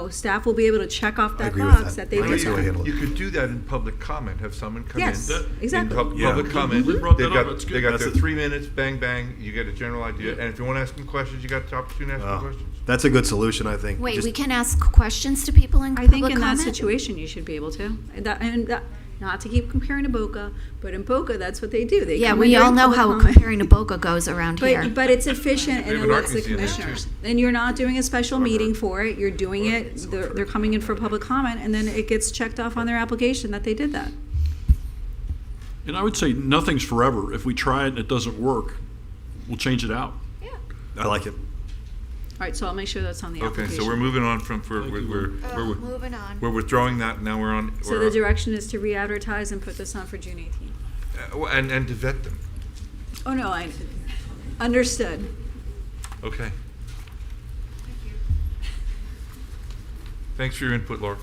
staff will be able to check off that agree with box that. that they I did agree with that. handle it. You could do that in public comment, have someone come in. Yes, exactly. In Yeah. public comment, We brought that they've up. got, That's they good. got That's their it. 3 minutes, bang, bang, you get a general idea. And if you want to ask them questions, you got the opportunity to ask them questions. That's a good solution, I think. Wait, Just- we can ask questions to people in I public think in that comment? situation you should be able to. And that, not to keep comparing to Boca, but in Boca, that's what they do. They Yeah, come we in all during know public how comment. comparing to Boca goes around here. But it's efficient We and have it an lets the art museum there, too. commissioners. And you're not doing a special meeting for it. You're doing it. They're coming in for public comment, and then it gets checked off on their application that they did that. And I would say nothing's forever. If we try it and it doesn't work, we'll change it out. I like it. All right, so I'll make sure that's on the Okay, application. so we're moving on from, Moving on. we're withdrawing that, now we're on. So the direction is to re-advertise and put this on for June 18th. And to vet them. Oh, no, I understood. Okay. Thanks for your input, Laura.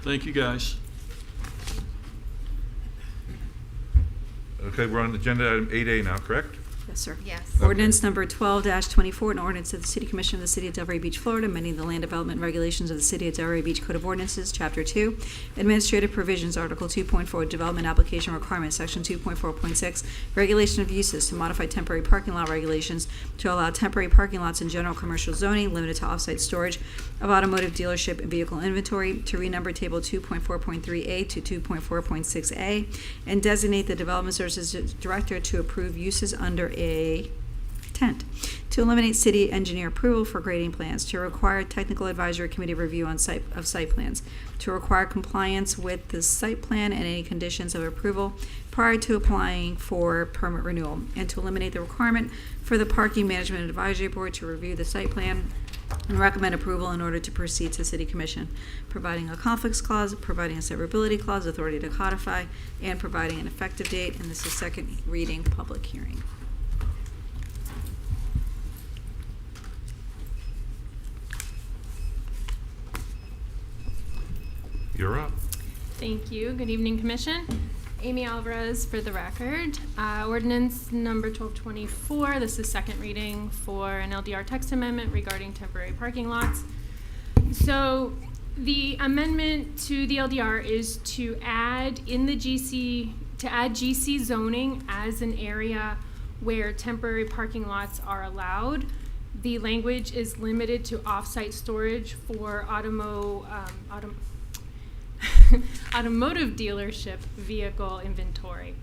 Thank you, guys. Okay, we're on agenda item 8A now, correct? Yes, sir. Yes. Ordinance number 12-24, an ordinance of the City Commission of the City of Delray Beach, Florida, amending the land development regulations of the City of Delray Beach Code of Ordinances, Chapter 2, Administrative Provisions, Article 2.4, Development Application Requirements, Section 2.4.6, Regulation of Uses to modify temporary parking lot regulations to allow temporary parking lots in general commercial zoning limited to off-site storage of automotive dealership and vehicle inventory, to renumber Table 2.4.3A to 2.4.6A, and designate the Development Services Director to approve uses under a tent, to eliminate city engineer approval for grading plans, to require technical advisory committee review on site plans, to require compliance with the site plan and any conditions of approval prior to applying for permit renewal, and to eliminate the requirement for the parking management advisory board to review the site plan and recommend approval in order to proceed to City Commission, providing a conflicts clause, providing a severability clause, authority to codify, and providing an effective date. And this is second reading, public hearing. You're up. Thank you. Good evening, Commission. Amy Alvarez for the record. Ordinance number 1224. This is second reading for an LDR text amendment regarding temporary parking lots. So the amendment to the LDR is to add in the GC zoning as an area where temporary parking lots are allowed. The language is limited to off-site storage for automotive dealership vehicle inventory.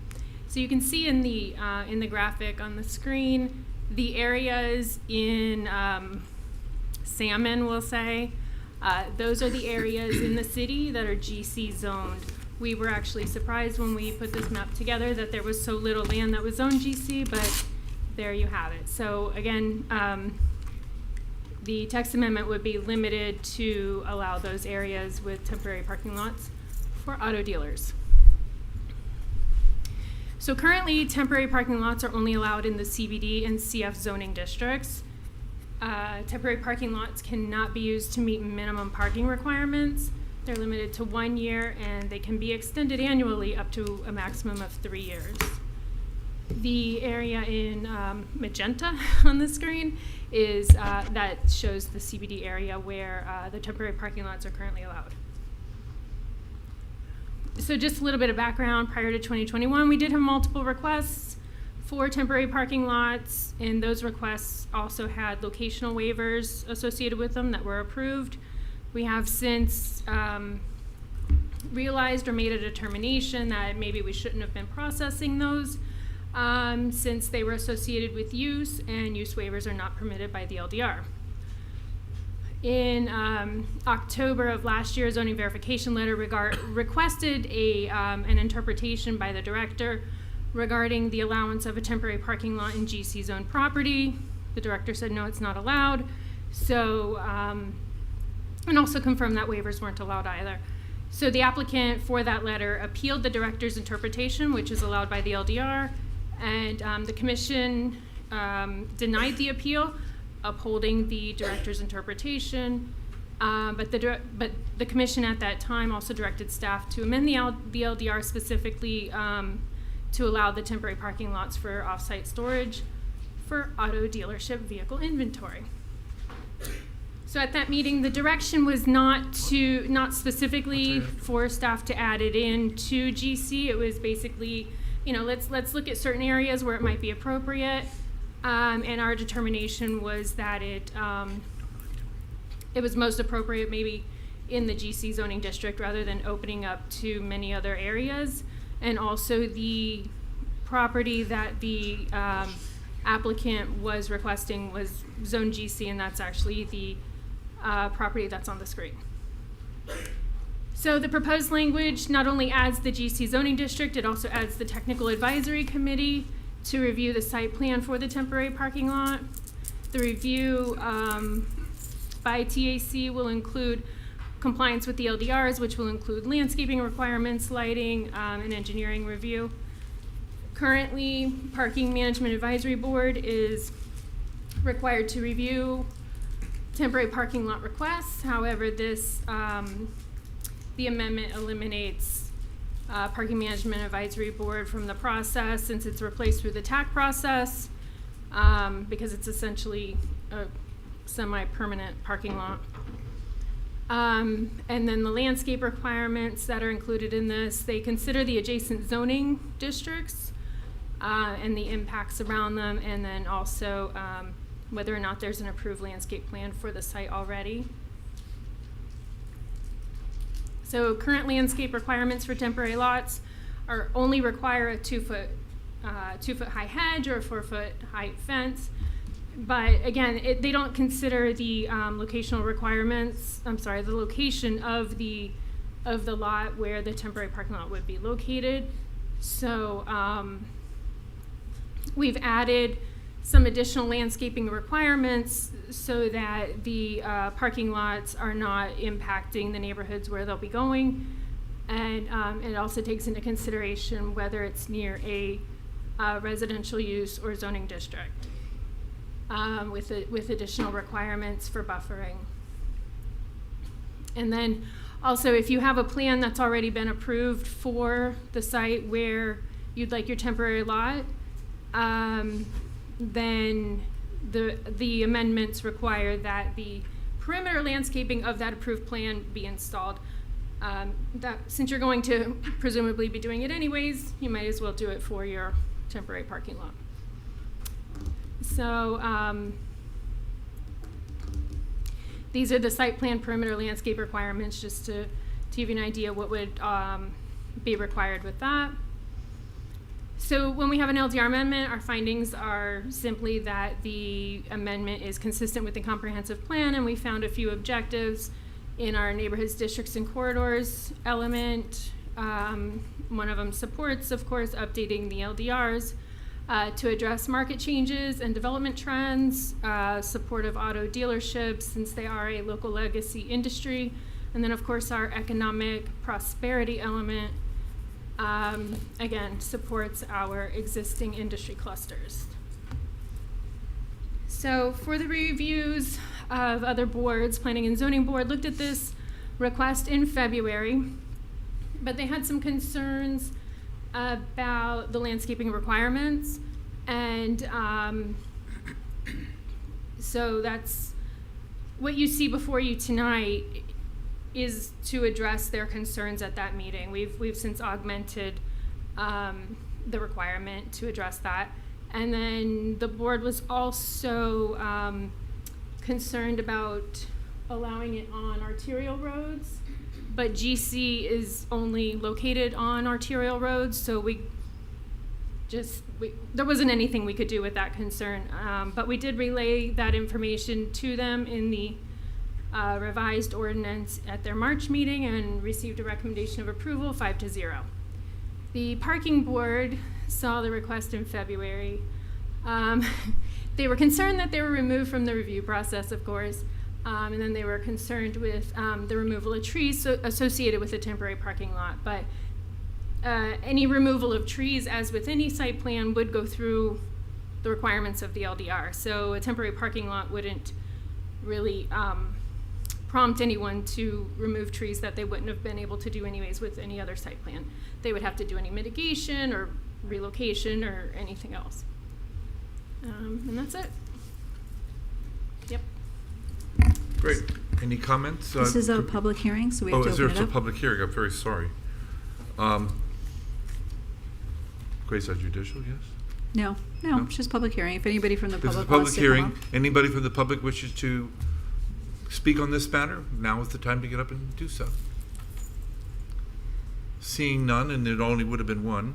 So you can see in the graphic on the screen the areas in Salmon, we'll say. Those are the areas in the city that are GC zoned. We were actually surprised when we put this map together that there was so little land that was zoned GC, but there you have it. So again, the text amendment would be limited to allow those areas with temporary parking lots for auto dealers. So currently, temporary parking lots are only allowed in the CBD and CF zoning districts. Temporary parking lots cannot be used to meet minimum parking requirements. They're limited to 1 year, and they can be extended annually up to a maximum of 3 years. The area in magenta on the screen is that shows the CBD area where the temporary parking lots are currently allowed. So just a little bit of background. Prior to 2021, we did have multiple requests for temporary parking lots, and those requests also had locational waivers associated with them that were approved. We have since realized or made a determination that maybe we shouldn't have been processing those since they were associated with use, and use waivers are not permitted by the LDR. In October of last year, a zoning verification letter requested an interpretation by the director regarding the allowance of a temporary parking lot in GC zone property. The director said no, it's not allowed. So, and also confirmed that waivers weren't allowed either. So the applicant for that letter appealed the director's interpretation, which is allowed by the LDR, and the commission denied the appeal, upholding the director's interpretation. But the commission at that time also directed staff to amend the LDR specifically to allow the temporary parking lots for off-site storage for auto dealership vehicle inventory. So at that meeting, the direction was not specifically for staff to add it in to GC. It was basically, let's look at certain areas where it might be appropriate. And our determination was that it was most appropriate maybe in the GC zoning district rather than opening up to many other areas. And also the property that the applicant was requesting was zone GC, and that's actually the property that's on the screen. So the proposed language not only adds the GC zoning district, it also adds the technical advisory committee to review the site plan for the temporary parking lot. The review by TAC will include compliance with the LDRs, which will include landscaping requirements, lighting, and engineering review. Currently, Parking Management Advisory Board is required to review temporary parking lot requests. However, the amendment eliminates Parking Management Advisory Board from the process since it's replaced through the TAC process because it's essentially a semi-permanent parking lot. And then the landscape requirements that are included in this, they consider the adjacent zoning districts and the impacts around them, and then also whether or not there's an approved landscape plan for the site already. So current landscape requirements for temporary lots are only require a 2-foot high hedge or a 4-foot high fence. But again, they don't consider the locational requirements. The location of the lot where the temporary parking lot would be located. So we've added some additional landscaping requirements so that the parking lots are not impacting the neighborhoods where they'll be going. And it also takes into consideration whether it's near a residential use or zoning district, with additional requirements for buffering. And then also, if you have a plan that's already been approved for the site where you'd like your temporary lot, then the amendments require that the perimeter landscaping of that approved plan be installed. Since you're going to presumably be doing it anyways, you might as well do it for your temporary parking lot. So these are the site plan perimeter landscape requirements, just to give you an idea what would be required with that. So when we have an LDR amendment, our findings are simply that the amendment is consistent with the comprehensive plan, and we found a few objectives in our neighborhoods, districts, and corridors element. One of them supports, of course, updating the LDRs to address market changes and development trends, support of auto dealerships since they are a local legacy industry, and then of course our economic prosperity element, again, supports our existing industry clusters. So for the reviews of other boards, Planning and Zoning Board looked at this request in February, but they had some concerns about the landscaping requirements, and so that's what you see before you tonight is to address their concerns at that meeting. We've since augmented the requirement to address that, and then the board was also concerned about allowing it on arterial roads, but GC is only located on arterial roads, so there wasn't anything we could do with that concern. But we did relay that information to them in the revised ordinance at their March meeting and received a recommendation of approval 5-0. The parking board saw the request in February. They were concerned that they were removed from the review process, of course. And then they were concerned with the removal of trees associated with a temporary parking lot. But any removal of trees, as with any site plan, would go through the requirements of the LDR. So a temporary parking lot wouldn't really prompt anyone to remove trees that they wouldn't have been able to do anyways with any other site plan. They would have to do any mitigation or relocation or anything else. And that's it. Yep. Great. Any comments? This is a public hearing, so we have to is open there it a up. public hearing? I'm very sorry. Quasi-judicial, yes? No, it's just public hearing. If anybody from the This is a public wants public to hearing. come up. Anybody from the public wishes to speak on this matter? Now is the time to get up and do so. Seeing none, and it only would have been one.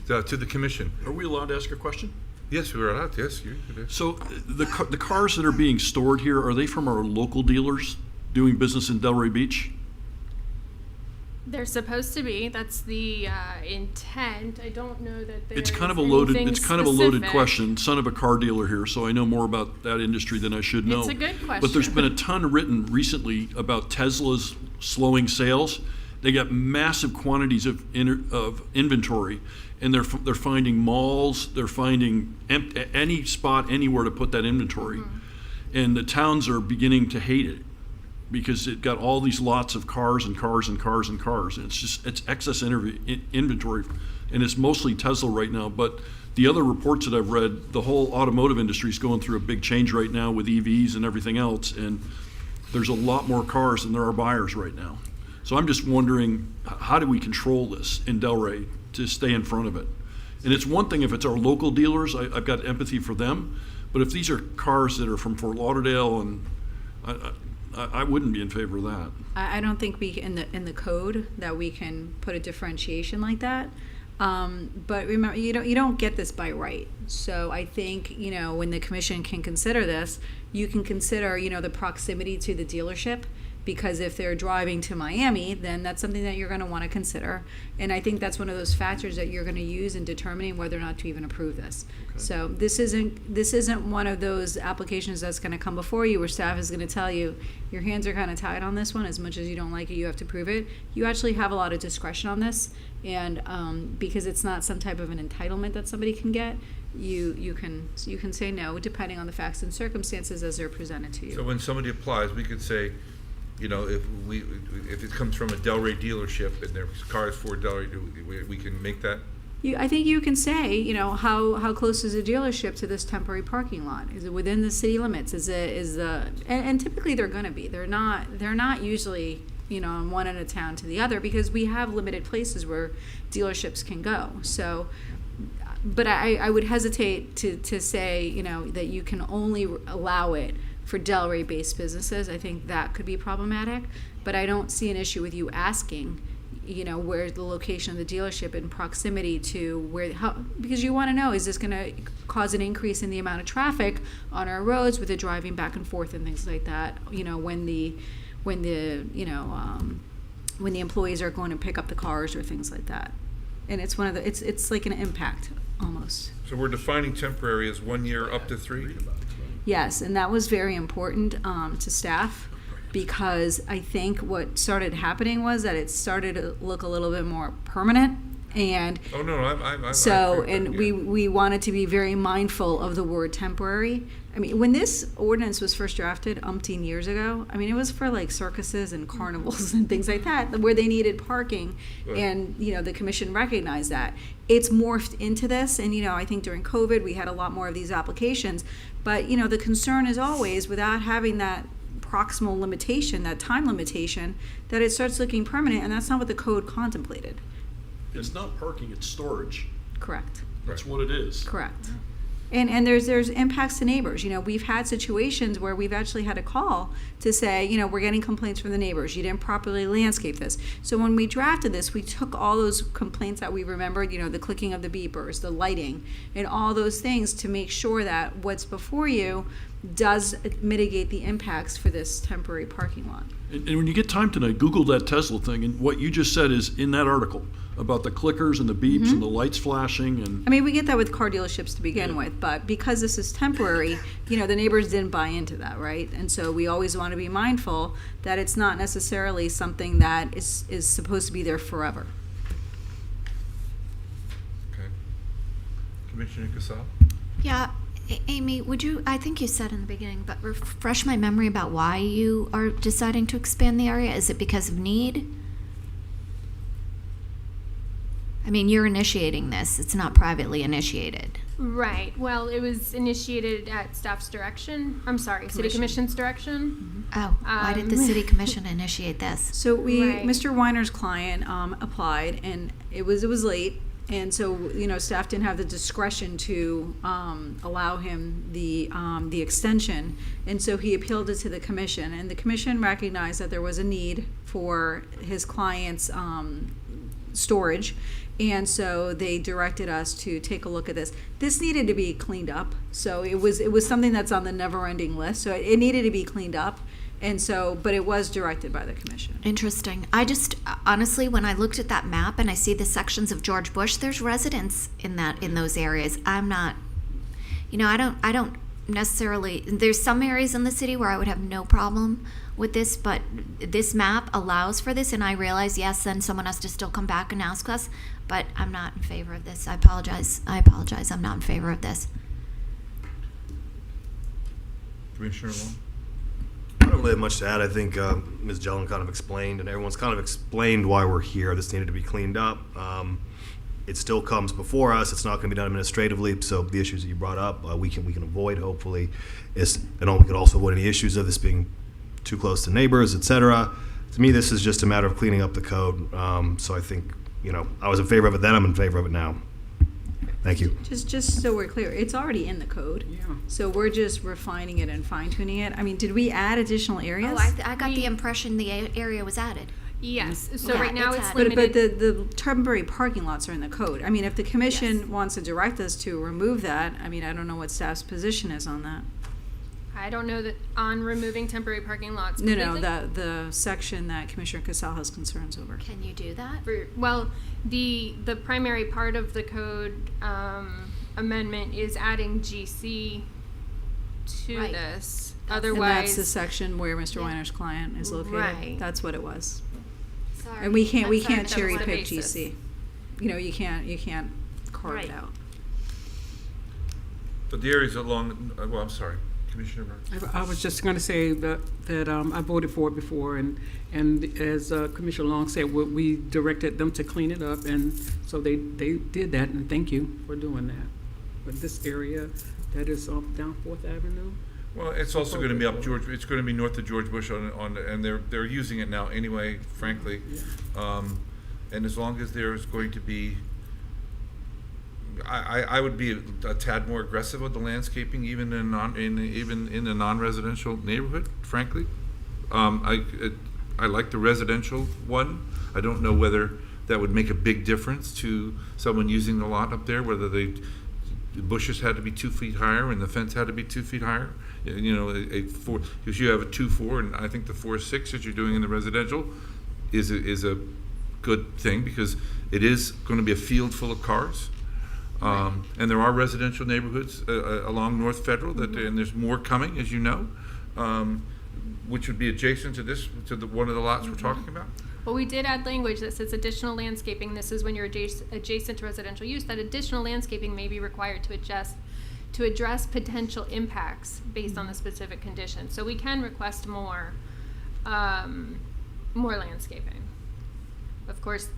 To the commission. Are we allowed to ask a question? Yes, we are allowed. Yes, you. So the cars that are being stored here, are they from our local dealers doing business in Delray Beach? They're supposed to be. That's the intent. I don't know that there's It's kind of a loaded specific. question. Son of a car dealer here, so I know more about that industry than I should know. It's a good But there's question. been a ton written recently about Tesla's slowing sales. They got massive quantities of inventory, and they're finding malls. They're finding any spot anywhere to put that inventory, and the towns are beginning to hate it because it got all these lots of cars and cars and cars and cars. And it's excess inventory, and it's mostly Tesla right now. But the other reports that I've read, the whole automotive industry is going through a big change right now with EVs and everything else, and there's a lot more cars than there are buyers right now. So I'm just wondering, how do we control this in Delray to stay in front of it? And it's one thing if it's our local dealers, I've got empathy for them, but if these are cars that are from Fort Lauderdale, and I wouldn't be in favor of that. I don't think we in the code that we can put a differentiation like that. But remember, you don't get this by right. So I think when the commission can consider this, you can consider the proximity to the dealership because if they're driving to Miami, then that's something that you're going to want to consider. And I think that's one of those factors that you're going to use in determining whether or not to even approve this. So this isn't one of those applications that's going to come before you where staff is going to tell you your hands are kind of tied on this one. As much as you don't like it, you have to prove it. You actually have a lot of discretion on this, and because it's not some type of an entitlement that somebody can get, you can say no depending on the facts and circumstances as they're presented to you. So when somebody applies, we could say, you know, if it comes from a Delray dealership and their car is for Delray, we can make that. I think you can say, you know, how close is a dealership to this temporary parking lot? Is it within the city limits? And typically they're going to be. They're not usually, you know, on one end of town to the other, because we have limited places where dealerships can go. So, but I would hesitate to say, you know, that you can only allow it for Delray-based businesses. I think that could be problematic, but I don't see an issue with you asking, you know, where's the location of the dealership in proximity to because you want to know, is this going to cause an increase in the amount of traffic on our roads with the driving back and forth and things like that, you know, when the employees are going to pick up the cars or things like that. And it's one of the, it's like an impact almost. So we're defining temporary as 1 year up to 3? Yes, and that was very important to staff, because I think what started happening was that it started to look a little bit more permanent. And we wanted to be very mindful of the word temporary. I mean, when this ordinance was first drafted umpteen years ago, I mean, it was for like circuses and carnivals and things like that, where they needed parking. Right. And, you know, the commission recognized that. It's morphed into this, and, you know, I think during COVID we had a lot more of these applications. But, you know, the concern is always, without having that proximal limitation, that time limitation, that it starts looking permanent, and that's not what the code contemplated. It's not parking, it's storage. Correct. That's what it is. Correct. And there's impacts to neighbors. You know, we've had situations where we've actually had a call to say, you know, we're getting complaints from the neighbors. You didn't properly landscape this. So when we drafted this, we took all those complaints that we remembered, you know, the clicking of the beepers, the lighting, and all those things to make sure that what's before you does mitigate the impacts for this temporary parking lot. And when you get time tonight, Google that Tesla thing, and what you just said is in that article about the clickers and the beeps and the lights flashing. And I mean, we get that with car dealerships to begin with, but because this is temporary, you know, the neighbors didn't buy into that, right? And so we always want to be mindful that it's not necessarily something that is supposed to be there forever. Okay. Commissioner Casal? Yeah. Amy, would you, I think you said in the beginning, but refresh my memory about why you are deciding to expand the area? Is it because of need? I mean, you're initiating this. It's not privately initiated. Right. Well, it was initiated at staff's direction. I'm sorry, City Commission's direction. Oh, why did the City Commission initiate this? So Mr. Weiner's client applied, and it was late. And so, you know, staff didn't have the discretion to allow him the extension, and so he appealed it to the commission. And the commission recognized that there was a need for his client's storage, and so they directed us to take a look at this. This needed to be cleaned up, so it was something that's on the never-ending list. So it needed to be cleaned up. And so, but it was directed by the commission. Interesting. I just, honestly, when I looked at that map and I see the sections of George Bush, there's residents in those areas. I'm not, you know, I don't necessarily, there's some areas in the city where I would have no problem with this, but this map allows for this, and I realize, yes, then someone has to still come back and ask us, but I'm not in favor of this. I apologize, I'm not in favor of this. Commissioner Long? I don't really have much to add. I think Ms. Jellin kind of explained, and everyone's kind of explained why we're here. This needed to be cleaned up. It still comes before us. It's not going to be done administratively, so the issues that you brought up, we can avoid, hopefully. We could also avoid any issues of this being too close to neighbors, etc. To me, this is just a matter of cleaning up the code. So I think, you know, I was in favor of it then. I'm in favor of it now. Thank you. Just so we're clear, it's already in the code. Yeah. So we're just refining it and fine-tuning it. I mean, did we add additional areas? Oh, I got the impression the area was added. Yes. So Yeah, right now it's But limited. the temporary parking lots are in the code. I mean, if the commission wants to direct us to remove that, I mean, I don't know what staff's position is on that. I don't know that on removing temporary parking lots. No, completely. the section that Commissioner Casal has concerns over. Can you do that? Well, the primary part of the code amendment is adding GC to Right. this. And Otherwise, that's the section where Mr. Yeah. Weiner's client is located. Right. That's what it was. Sorry. And we can't I'm sorry, can't that cherry was the pick basis. GC. You know, you can't carve Right. it out. But the areas along, well, I'm sorry, Commissioner Burns. I was just going to say that I voted for it before, and as Commissioner Long said, we directed them to clean it up, and so they did that, and thank you for doing that. But this area that is down 4th Avenue. Well, it's also going to be up George. It's going to be north of George Bush and they're using it now anyway. Frankly, and as long as there's going to be, I would be a tad more aggressive with the landscaping, even in the non-residential neighborhood. Frankly, I like the residential one. I don't know whether that would make a big difference to someone using the lot up there. Whether the bushes had to be 2 feet higher and the fence had to be 2 feet higher. You know, because you have a 2-4, and I think the 4-6 that you're doing in the residential is a good thing because it is going to be a field full of cars. And there are residential neighborhoods along North Federal and there's more coming, as you know, which would be adjacent to one of the lots we're talking about. well, we did add language that says additional landscaping. This is when you're adjacent to residential use. That additional landscaping may be required to address potential impacts based on the specific conditions. So we can request more landscaping. Of course,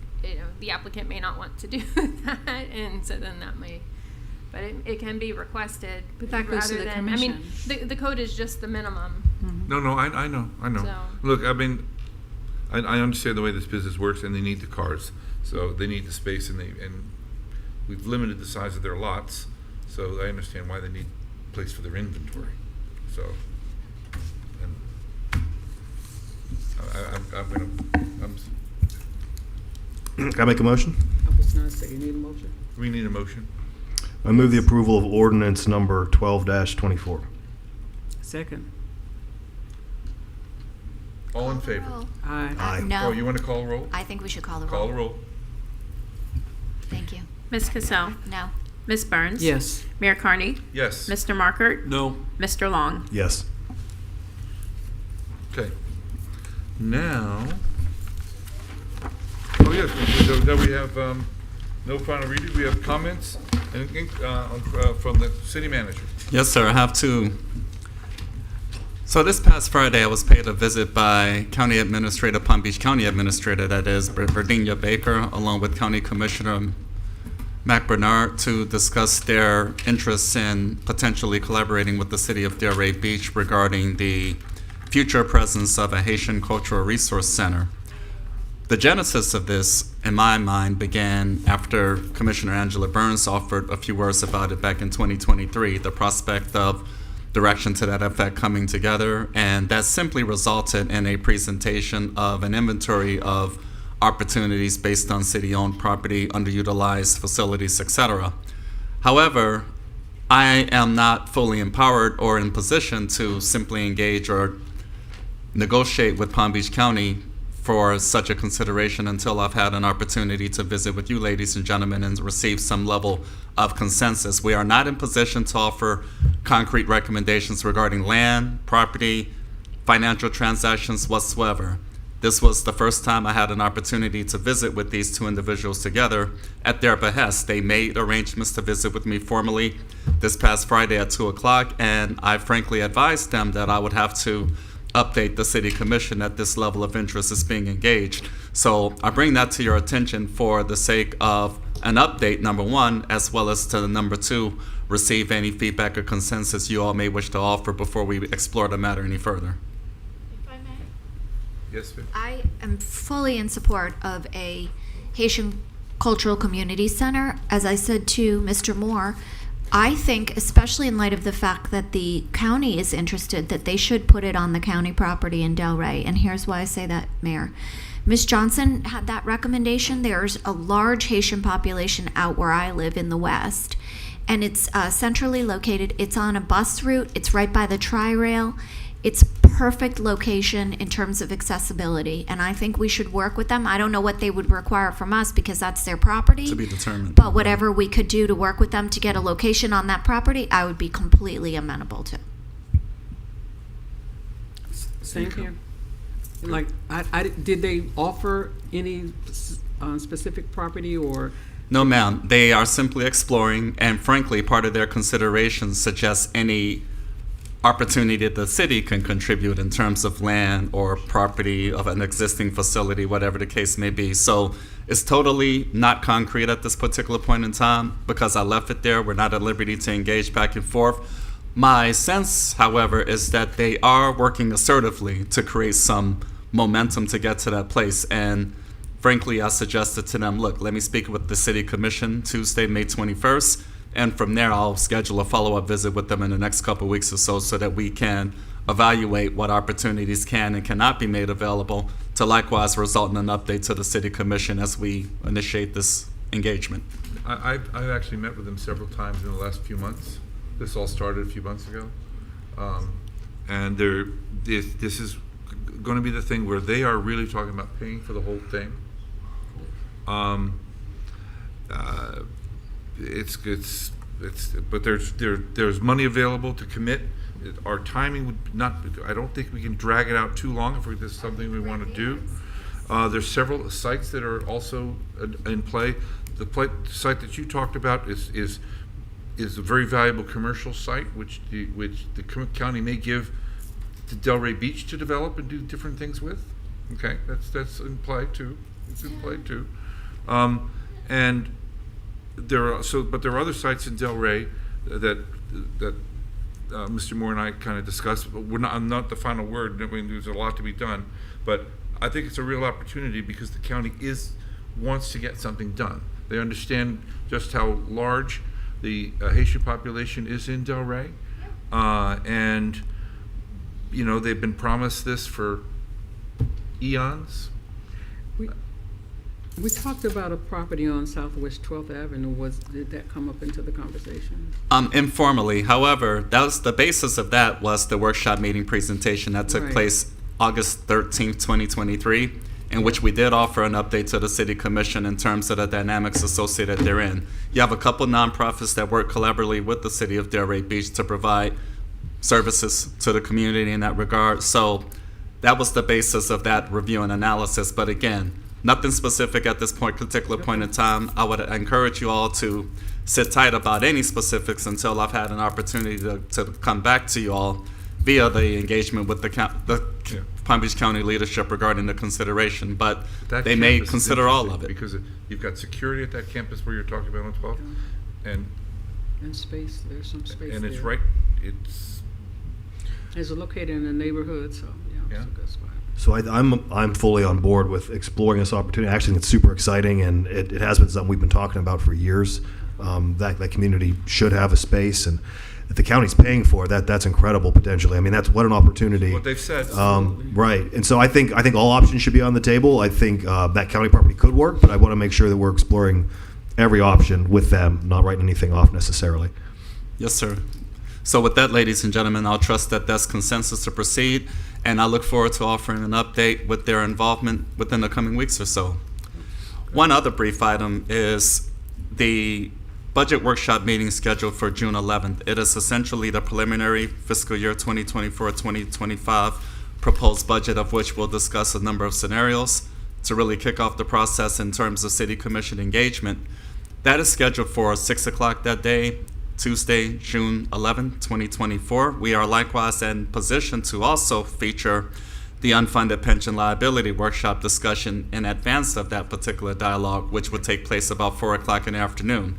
the applicant may not want to do that, and so then that may, but it can be requested. But that goes to the commission. I mean, the code is just the minimum. No, I know. So- Look, I mean, I understand the way this business works, and they need the cars, so they need the space, and we've limited the size of their lots, so I understand why they need a place for their inventory. So, and Can I make a motion? I was going to say, you need a motion? we need a motion. I move the approval of ordinance number 12-24. Second. All in favor? Roll. Aye. Aye. No. Oh, you want to call a roll? I think we should call the Call roll. a roll. Thank you. Ms. Cassell, No. Ms. Burns. Yes. Mayor Carney, Yes. Mr. Markert, No. Mr. Long. Yes. Okay. Now, yes, so we have no final reading. We have comments from the city manager. Yes, sir. I have two. So this past Friday, I was paid a visit by County Administrator, Palm Beach County Administrator, that is, Virginia Baker, along with County Commissioner Mac Bernard, to discuss their interests in potentially collaborating with the city of Delray Beach regarding the future presence of a Haitian Cultural Resource Center. The genesis of this, in my mind, began after Commissioner Angela Burns offered a few words about it back in 2023, the prospect of direction to that effect coming together, and that simply resulted in a presentation of an inventory of opportunities based on city-owned property, underutilized facilities, etc. However, I am not fully empowered or in position to simply engage or negotiate with Palm Beach County for such a consideration until I've had an opportunity to visit with you, ladies and gentlemen, and receive some level of consensus. We are not in position to offer concrete recommendations regarding land, property, financial transactions whatsoever. This was the first time I had an opportunity to visit with these two individuals together at their behest. They made arrangements to visit with me formally this past Friday at 2 o'clock, and I frankly advised them that I would have to update the city commission that this level of interest is being engaged. So I bring that to your attention for the sake of an update, number one, as well as to number two, receive any feedback or consensus you all may wish to offer before we explore the matter any further. If I may. Yes, ma'am. I am fully in support of a Haitian Cultural Community Center. As I said to Mr. Moore, I think, especially in light of the fact that the county is interested, that they should put it on the county property in Delray. And here's why I say that, Mayor. Ms. Johnson had that recommendation. There's a large Haitian population out where I live in the West. and it's centrally located. It's on a bus route. It's right by the Tri-Rail. It's perfect location in terms of accessibility, and I think we should work with them. I don't know what they would require from us because that's their property. To be determined. But whatever we could do to work with them to get a location on that property, I would be completely amenable to. Same here. Like, did they offer any specific property or? No, ma'am. They are simply exploring, and frankly, part of their considerations suggests any opportunity that the city can contribute in terms of land or property of an existing facility, whatever the case may be. So it's totally not concrete at this particular point in time because I left it there. We're not at liberty to engage back and forth. My sense, however, is that they are working assertively to create some momentum to get to that place. And frankly, I suggested to them, look, let me speak with the City Commission Tuesday, May 21st. And from there, I'll schedule a follow-up visit with them in the next couple of weeks or so that we can evaluate what opportunities can and cannot be made available to likewise result in an update to the City Commission as we initiate this engagement. I've actually met with them several times in the last few months. This all started a few months ago. And this is going to be the thing where they are really talking about paying for the whole thing. But there's money available to commit. Our timing would not. I don't think we can drag it out too long if this is something we want to do. There's several sites that are also in play. The site that you talked about is a very valuable commercial site, which the county may give to Delray Beach to develop and do different things with. Okay, that's in play too. It's in play too, and. There are other sites in Delray that Mr. Moore and I kind of discussed. But I'm not the final word. I mean, there's a lot to be done, but I think it's a real opportunity because the county wants to get something done. They understand just how large the Haitian population is in Delray, and they've been promised this for eons. We talked about a property on Southwest 12th Avenue. Did that come up into the conversation? Informally. However, the basis of that was the workshop meeting presentation that took place August 13th, 2023, in which we did offer an update to the City Commission in terms of the dynamics associated therein. You have a couple nonprofits that work collaboratively with the City of Delray Beach to provide services to the community in that regard. So that was the basis of that review and analysis. But again, nothing specific at this particular point in time. I would encourage you all to sit tight about any specifics until I've had an opportunity to come back to you all via the engagement with the Palm Beach County leadership regarding the consideration. But they may consider all of it. Because you've got security at that campus where you're talking about on 12th, and space. There's some space. And there. it's right. It's located in the neighborhood, so yeah. It's a good spot. So I'm fully on board with exploring this opportunity. I actually think it's super exciting, and it has been something we've been talking about for years. That community should have a space, and if the county's paying for it, that's incredible potentially. I mean, that's what an opportunity. What they've said. Right, and so I think all options should be on the table. I think that county property could work, but I want to make sure that we're exploring every option with them, not writing anything off necessarily. Yes, sir. So with that, ladies and gentlemen, I'll trust that that's consensus to proceed, and I look forward to offering an update with their involvement within the coming weeks or so. One other brief item is the budget workshop meeting scheduled for June 11th. It is essentially the preliminary fiscal year 2024-2025 proposed budget, of which we'll discuss a number of scenarios to really kick off the process in terms of City Commission engagement. That is scheduled for 6 o'clock that day, Tuesday, June 11, 2024. We are likewise in position to also feature the unfunded pension liability workshop discussion in advance of that particular dialogue, which would take place about 4 o'clock in the afternoon.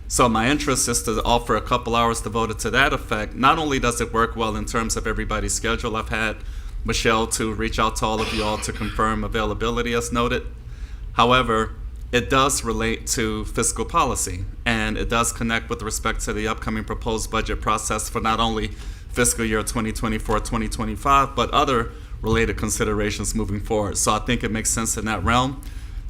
So my interest is to offer a couple hours devoted to that effect. Not only does it work well in terms of everybody's schedule, I've had Michelle to reach out to all of you all to confirm availability as noted. However, it does relate to fiscal policy, and it does connect with respect to the upcoming proposed budget process for not only fiscal year 2024-2025, but other related considerations moving forward. So I think it makes sense in that realm.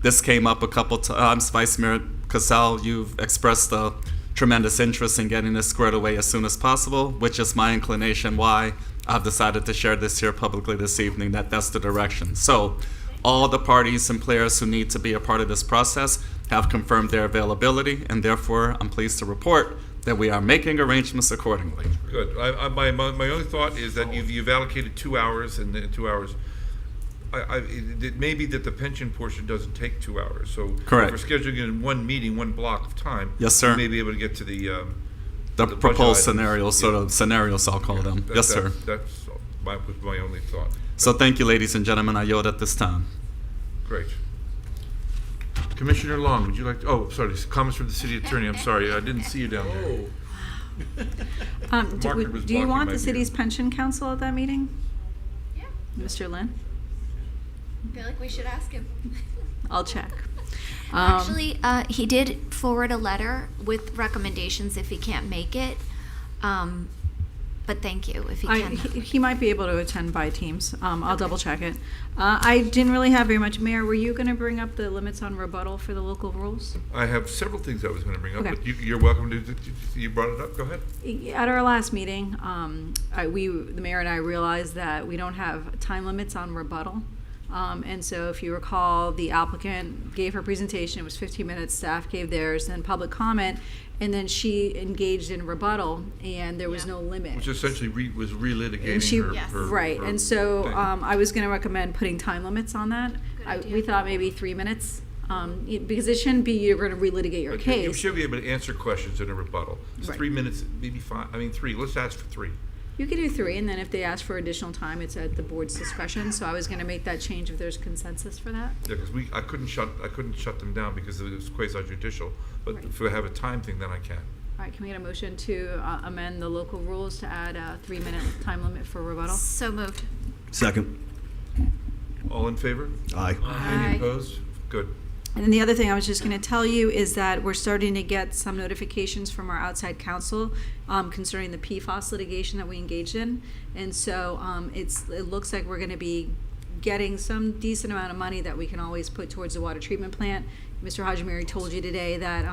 This came up a couple times. Vice Mayor Casal, you've expressed a tremendous interest in getting this squared away as soon as possible, which is my inclination why I've decided to share this here publicly this evening, that's the direction. So all the parties and players who need to be a part of this process have confirmed their availability, and therefore I'm pleased to report that we are making arrangements accordingly. Good. My only thought is that you've allocated 2 hours, and the 2 hours, it may be that the pension portion doesn't take 2 hours. So Correct. if we're scheduling it in one meeting, one block of time, Yes, sir. we may be able to get to the budget proposed items. scenarios, sort of scenarios, I'll call them. Yes, sir. That's my only thought. So thank you, ladies and gentlemen. I yield at this time. Great. Commissioner Long, would you like to, sorry, comments from the city attorney. I'm sorry, I didn't see you down there. Margaret was Do you blocking want my the view. city's pension council at that meeting? Yeah. Mr. Lynn? I feel like we should ask him. I'll check. Actually, he did forward a letter with recommendations if he can't make it. But thank you if he can. He might be able to attend by Teams. I'll double check it. I didn't really have very much. Mayor, were you going to bring up the limits on rebuttal for the local rules? I have several things I was going to bring up, Okay. but you're welcome to, you brought it up, go ahead. At our last meeting, the mayor and I realized that we don't have time limits on rebuttal. And so if you recall, the applicant gave her presentation, it was 15 minutes, staff gave theirs, then public comment, and then she engaged in rebuttal, and there was no limit. Which essentially was And relitigating she, her right, her and so thing. I was going to recommend putting time limits on that. We thought maybe 3 minutes, because it shouldn't be you're going to relitigate your But you case. should be able to answer questions in a rebuttal. It's Right. 3 minutes, maybe 5, 3, let's ask for 3. You could do 3, and then if they ask for additional time, it's at the board's discretion. So I was going to make that change if there's consensus for that. Yeah, because I couldn't shut them down because it was quasi judicial, but if we have a time thing, then I can. All right, can we get a motion to amend the local rules to add a 3-minute time limit for rebuttal? So moved. Second. All in favor? Aye. Aye. Any opposed? Good. And then the other thing I was just going to tell you is that we're starting to get some notifications from our outside counsel concerning the PFAS litigation that we engaged in. And so it looks like we're going to be getting some decent amount of money that we can always put towards the water treatment plant. Mr. Hajimiri told you today that,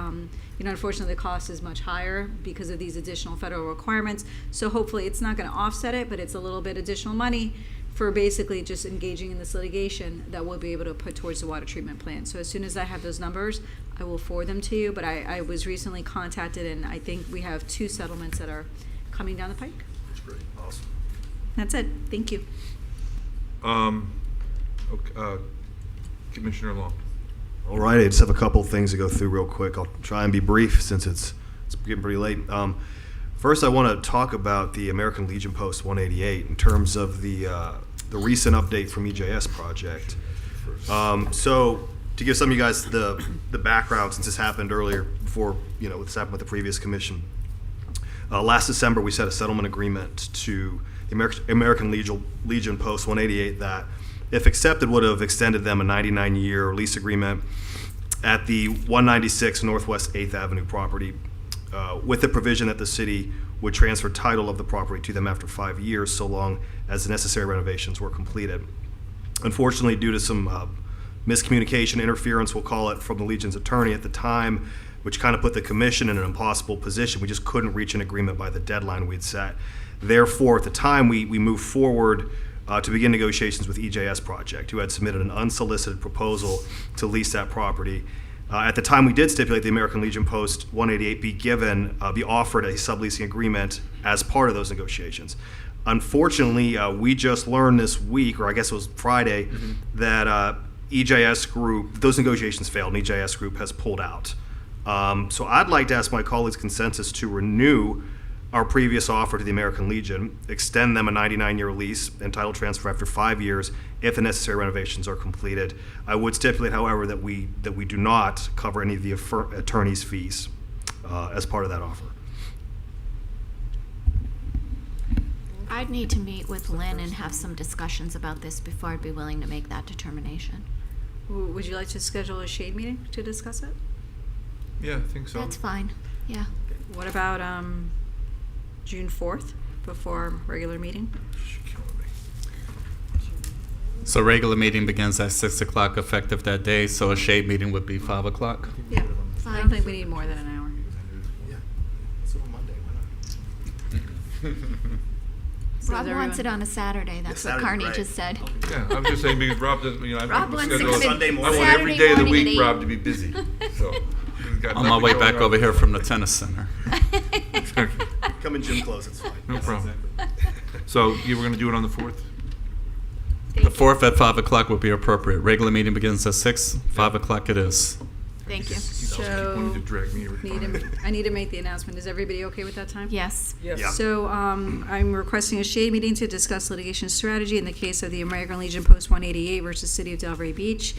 unfortunately the cost is much higher because of these additional federal requirements. So hopefully it's not going to offset it, but it's a little bit additional money for basically just engaging in this litigation that we'll be able to put towards the water treatment plant. So as soon as I have those numbers, I will forward them to you. But I was recently contacted, and I think we have 2 settlements that are coming down the pike. That's great. Awesome. That's it. Thank you. Commissioner Long. All right, I just have a couple things to go through real quick. I'll try and be brief since it's getting pretty late. First, I want to talk about the American Legion Post 188 in terms of the recent update from EJS project. So, to give some of you guys the background, since this happened earlier, before this happened with the previous commission. Last December, we set a settlement agreement to the American Legion Post 188 that, if accepted, would have extended them a 99-year lease agreement at the 196 Northwest 8th Avenue property, with the provision that the city would transfer title of the property to them after 5 years, so long as the necessary renovations were completed. Unfortunately, due to some miscommunication, interference, we'll call it, from the Legion's attorney at the time, which kind of put the commission in an impossible position. We just couldn't reach an agreement by the deadline we'd set. Therefore, at the time, we moved forward to begin negotiations with EJS Project, who had submitted an unsolicited proposal to lease that property. At the time, we did stipulate the American Legion Post 188 be offered a subleasing agreement as part of those negotiations. Unfortunately, we just learned this week, or I guess it was Friday, that EJS Group, those negotiations failed, and EJS Group has pulled out. So I'd like to ask my colleagues' consensus to renew our previous offer to the American Legion, extend them a 99-year lease and title transfer after 5 years if the necessary renovations are completed. I would stipulate, however, that we do not cover any of the attorney's fees as part of that offer. I'd need to meet with Lynn and have some discussions about this before I'd be willing to make that determination. Would you like to schedule a shade meeting to discuss it? Yeah, I think so. That's fine, yeah. What about June 4th before regular meeting? So regular meeting begins at 6 o'clock effective that day, so a shade meeting would be 5 o'clock. Yeah, I don't think we need more than an hour. So Rob is wants it everyone- on a Saturday. That's what Saturday's Carney great. just said. Yeah, I'm just saying because Rob doesn't, you know, Rob I'm wants scheduled. it Sunday I morning. want every day of the Saturday morning week at Rob to be busy. So he's got On my nothing way going back on. over here from the tennis center. Come in gym clothes, it's fine. No problem. So you were going to do it on the 4th? The 4th at 5 o'clock would be appropriate. Regular meeting begins at 6. 5 o'clock it is. Thank you. So, Wanting to drag me every time. I need to make the announcement. Is everybody okay with that time? Yes. Yes. Yeah. So I'm requesting a shade meeting to discuss litigation strategy in the case of the American Legion Post 188 versus City of Delray Beach.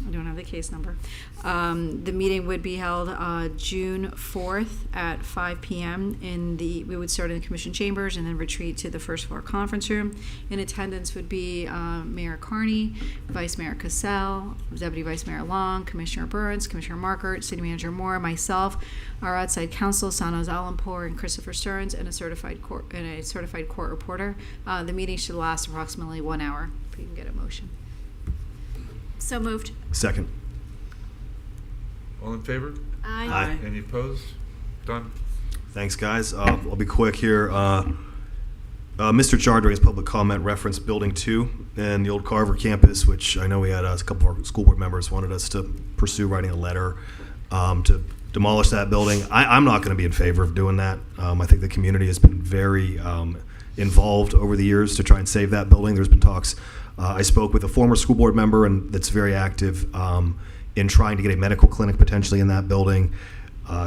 I don't have the case number. The meeting would be held June 4th at 5 p.m. We would start in the Commission chambers and then retreat to the first floor conference room. In attendance would be Mayor Carney, Vice Mayor Cassell, Deputy Vice Mayor Long, Commissioner Burns, Commissioner Markert, City Manager Moore, myself, our outside counsel, Sanos Alampour, and Christopher Stearns, and a certified court reporter. The meeting should last approximately 1 hour. If we can get a motion. So moved. Second. All in favor? Aye. Aye. Any opposed? Done. Thanks, guys. I'll be quick here. Mr. Char, during his public comment, referenced Building 2 and the old Carver campus, which I know we had a couple of our school board members wanted us to pursue writing a letter to demolish that building. I'm not going to be in favor of doing that. I think the community has been very involved over the years to try and save that building. There's been talks. I spoke with a former school board member and that's very active in trying to get a medical clinic potentially in that building.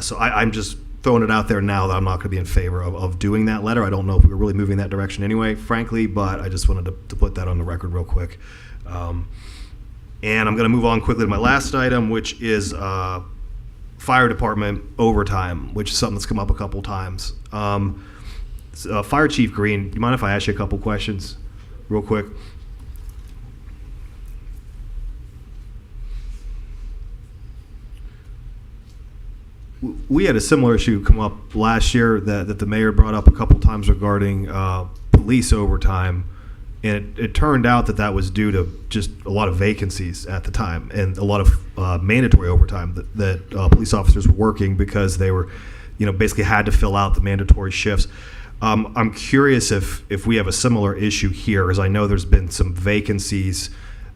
So I'm just throwing it out there now that I'm not going to be in favor of doing that letter. I don't know if we were really moving that direction anyway, frankly, but I just wanted to put that on the record real quick. And I'm going to move on quickly to my last item, which is fire department overtime, which is something that's come up a couple times. Fire Chief Green, do you mind if I ask you a couple questions real quick? We had a similar issue come up last year that the mayor brought up a couple times regarding police overtime, and it turned out that was due to just a lot of vacancies at the time and a lot of mandatory overtime that police officers were working because they were, basically had to fill out the mandatory shifts. I'm curious if we have a similar issue here, as I know there's been some vacancies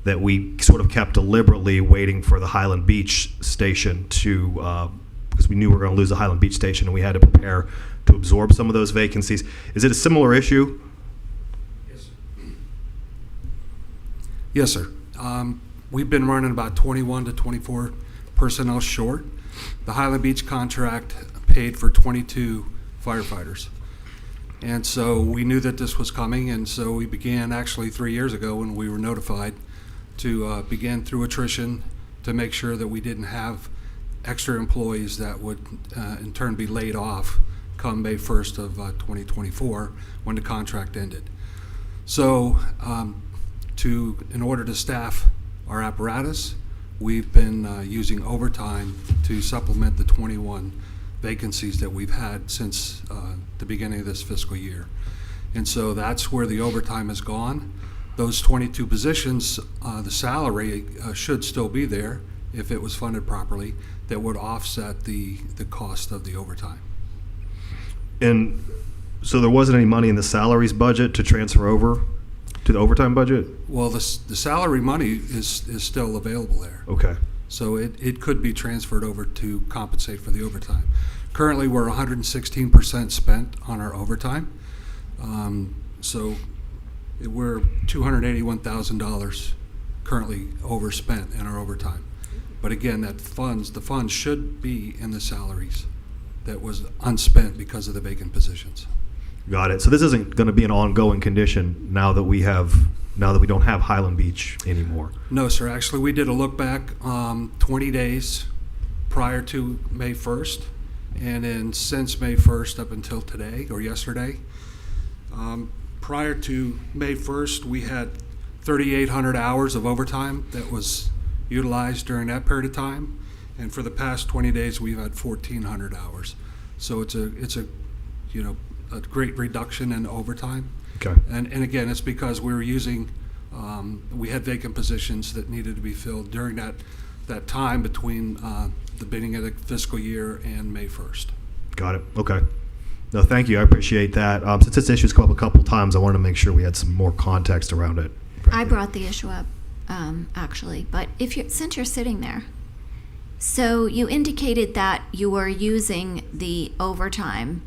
that we sort of kept deliberately waiting for the Highland Beach station to because we knew we were going to lose the Highland Beach station and we had to prepare to absorb some of those vacancies. Is it a similar issue? Yes, sir. We've been running about 21 to 24 personnel short. The Highland Beach contract paid for 22 firefighters. And so we knew that this was coming, and so we began actually 3 years ago when we were notified to begin through attrition to make sure that we didn't have extra employees that would in turn be laid off come May 1st of 2024 when the contract ended. So in order to staff our apparatus, we've been using overtime to supplement the 21 vacancies that we've had since the beginning of this fiscal year. And so that's where the overtime has gone. Those 22 positions, the salary should still be there if it was funded properly, that would offset the cost of the overtime. And so there wasn't any money in the salaries budget to transfer over to the overtime budget? Well, the salary money is still available there. Okay. So it could be transferred over to compensate for the overtime. Currently, we're 116% spent on our overtime. So we're $281,000 currently overspent in our overtime. But again, the funds should be in the salaries that was unspent because of the vacant positions. Got it. So this isn't going to be an ongoing condition now that we don't have Highland Beach anymore. No, sir. Actually, we did a look back 20 days prior to May 1st, and then since May 1st up until today or yesterday. Prior to May 1st, we had 3,800 hours of overtime that was utilized during that period of time, and for the past 20 days, we've had 1,400 hours. So it's a great reduction in overtime. Okay. And again, it's because we were using, we had vacant positions that needed to be filled during that time between the beginning of the fiscal year and May 1st. Got it. Okay. No, thank you. I appreciate that. Since this issue's come up a couple times, I wanted to make sure we had some more context around it. I brought the issue up, actually, but since you're sitting there, so you indicated that you were using the overtime,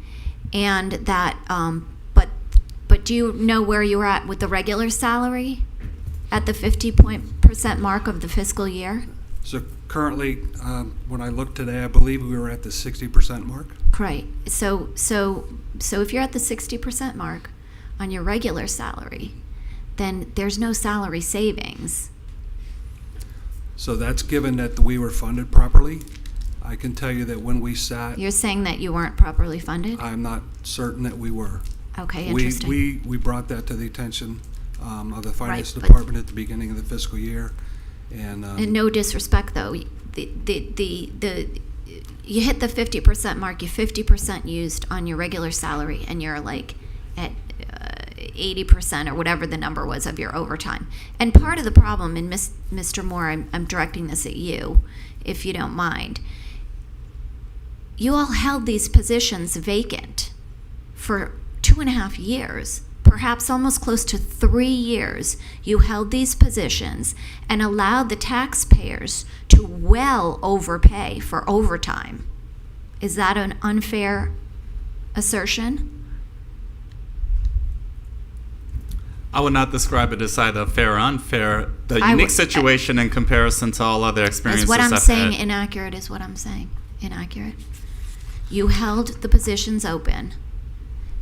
and that, but do you know where you were at with the regular salary at the 50% mark of the fiscal year? So currently, when I looked today, I believe we were at the 60% mark. Great. So if you're at the 60% mark on your regular salary, then there's no salary savings. So that's given that we were funded properly. I can tell you that when we sat, You're saying that you weren't properly funded? I'm not certain that we were. Okay, interesting. We brought that to the attention of the finance Right, but- department at the beginning of the fiscal year, and And no disrespect, though, you hit the 50% mark, you 50% used on your regular salary, and you're like at 80% or whatever the number was of your overtime. And part of the problem, and Mr. Moore, I'm directing this at you, if you don't mind, you all held these positions vacant for 2.5 years, perhaps almost close to 3 years. You held these positions and allowed the taxpayers to well overpay for overtime. Is that an unfair assertion? I would not describe it as either fair or unfair. The I unique would- situation in comparison to all other experiences That's what I'm I've saying. had. Inaccurate is what I'm saying. Inaccurate. You held the positions open.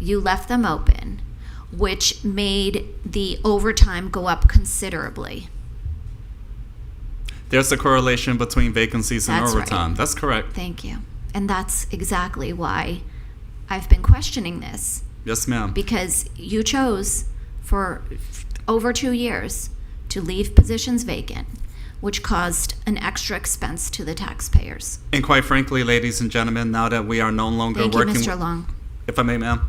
You left them open, which made the overtime go up considerably. There's a correlation between vacancies and That's right. overtime. That's correct. Thank you. And that's exactly why I've been questioning this, Yes, ma'am. because you chose for over 2 years to leave positions vacant, which caused an extra expense to the taxpayers. And quite frankly, ladies and gentlemen, now that we are no longer Thank you, working, Mr. Long. if I may, ma'am.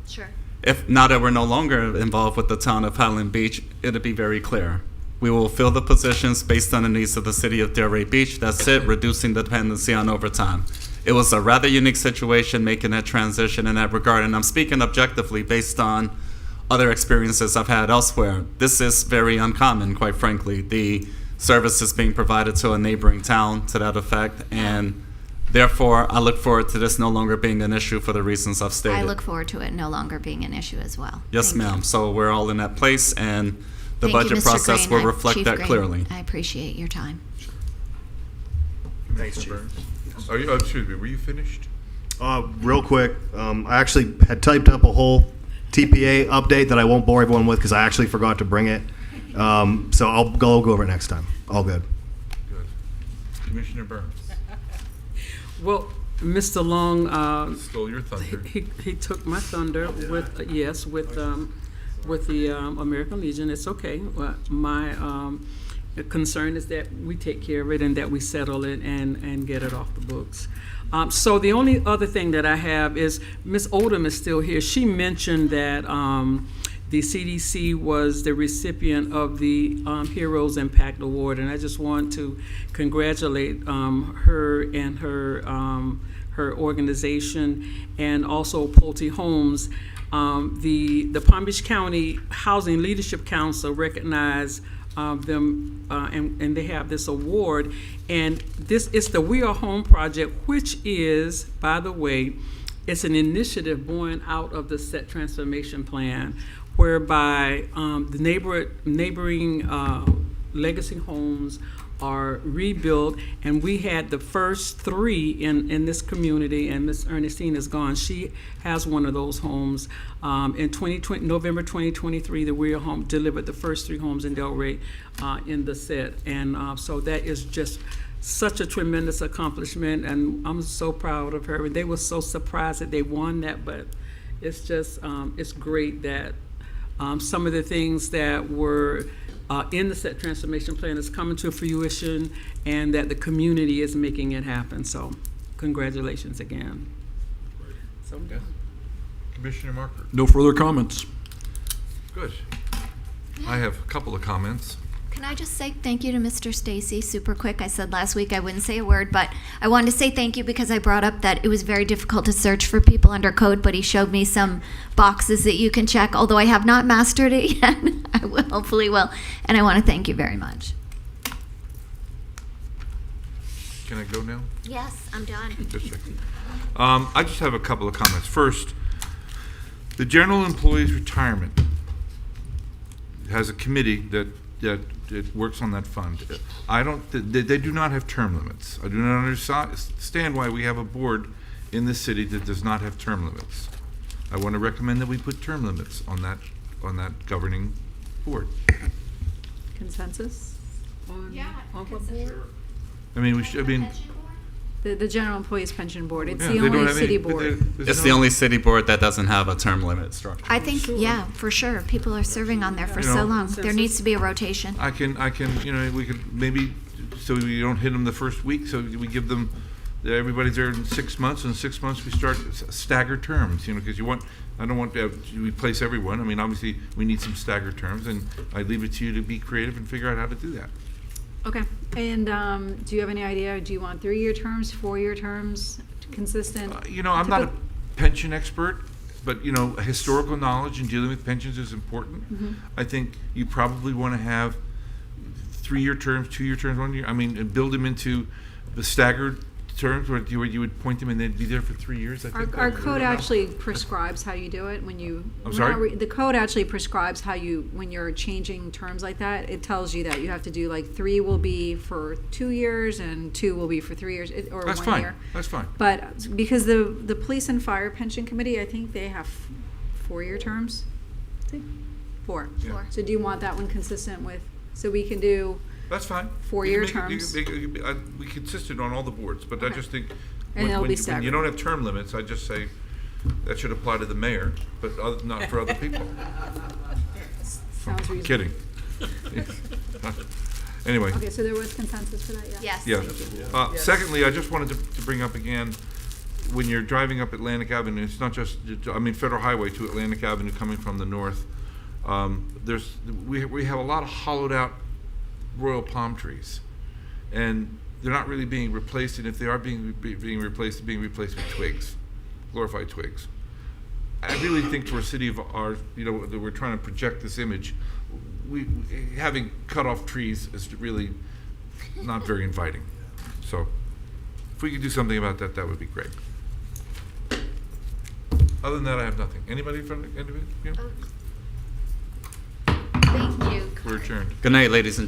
Sure. If now that we're no longer involved with the town of Highland Beach, it'll be very clear. We will fill the positions based on the needs of the city of Delray Beach. That's it, reducing the dependency on overtime. It was a rather unique situation making that transition in that regard, and I'm speaking objectively based on other experiences I've had elsewhere. This is very uncommon, quite frankly. The service is being provided to a neighboring town to that effect, and therefore, I look forward to this no longer being an issue for the reasons I've stated. I look forward to it no longer being an issue as well. Yes, Thank you. ma'am. So we're all in that place, and the Thank you, budget Mr. process Green. will reflect Chief that Green, clearly. I appreciate your time. Thanks, Chief. Excuse me, were you finished? Real quick, I actually had typed up a whole TPA update that I won't bore everyone with because I actually forgot to bring it. So I'll go over it next time. All good. Good. Commissioner Burns. Well, Mr. Long, Stole your thunder. he took my thunder with with the American Legion. It's okay. My concern is that we take care of it and that we settle it and get it off the books. So the only other thing that I have is Ms. Oldham is still here. She mentioned that the CDC was the recipient of the Heroes Impact Award, and I just want to congratulate her and her organization, and also Pulte Homes. The Palm Beach County Housing Leadership Council recognized them, and they have this award, and this is the We Are Home project, which is, by the way, it's an initiative born out of the SET transformation plan, whereby the neighboring legacy homes are rebuilt, and we had the first 3 in this community, and Miss Ernestine is gone. She has one of those homes. In November 2023, the We Are Home delivered the first 3 homes in Delray in the set, and so that is just such a tremendous accomplishment, and I'm so proud of her. And they were so surprised that they won that, but it's just it's great that some of the things that were in the SET transformation plan is coming to fruition, and that the community is making it happen. So congratulations again. So I'm done. Commissioner Marker. No further comments. Good. I have a couple of comments. Can I just say thank you to Mr. Stacy super quick? I said last week I wouldn't say a word, but I wanted to say thank you because I brought up that it was very difficult to search for people under code, but he showed me some boxes that you can check, although I have not mastered it yet. I will, hopefully will. And I want to thank you very much. Can I go now? Yes, I'm done. Just a second. I just have a couple of comments. First, the general employees retirement has a committee that works on that fund. They do not have term limits. I do not understand why we have a board in this city that does not have term limits. I want to recommend that we put term limits on that governing board. Consensus? On what board? I mean, The General Employees Pension Board. It's Yeah, the they don't only have city any- but board. It's the only city board that doesn't have a term limit structure. I think, yeah, for sure. People are serving on there for You so know- long. There needs to be a rotation. I can, we could maybe, so we don't hit them the first week, so we give them, everybody's there in 6 months, and 6 months we start staggered terms, because I don't want to replace everyone. I mean, obviously, we need some staggered terms, and I leave it to you to be creative and figure out how to do that. Okay. And do you have any idea? Do you want 3-year terms, 4-year terms, consistent? I'm not a pension expert, but, historical knowledge in dealing with pensions is important. Mhm. I think you probably want to have 3-year terms, 2-year terms, 1 year. I mean, and build them into the staggered terms where you would point them and they'd be there for 3 years. I think Our that's code good. actually prescribes how you do it when you. I'm sorry? The code actually prescribes how you, when you're changing terms like that, it tells you that you have to do 3 will be for 2 years and 2 will be for 3 years or That's 1 fine. year. That's fine. But because the Police and Fire Pension Committee, I think they have 4-year terms. I think 4. Yeah. 4. So do you want that one consistent with, so we can do That's fine. 4-year You can make it- terms? we consistent on all the boards, but I just think And when it'll be you staggered. don't have term limits, I just say that should apply to the mayor, but not for other people. Sounds reasonable. Kidding. Anyway. Okay, so there was consensus for that, yeah? Yeah. Secondly, I just wanted to bring up again, when you're driving up Atlantic Avenue, it's not just, Federal Highway to Atlantic Avenue coming from the north. We have a lot of hollowed out royal palm trees, and they're not really being replaced, and if they are being replaced, they're being replaced with twigs, glorified twigs. I really think for a city of ours, that we're trying to project this image, having cut off trees is really not very inviting. So if we could do something about that, that would be great. Other than that, I have nothing. Anybody from anybody? Thank you. We're adjourned. Good night, ladies and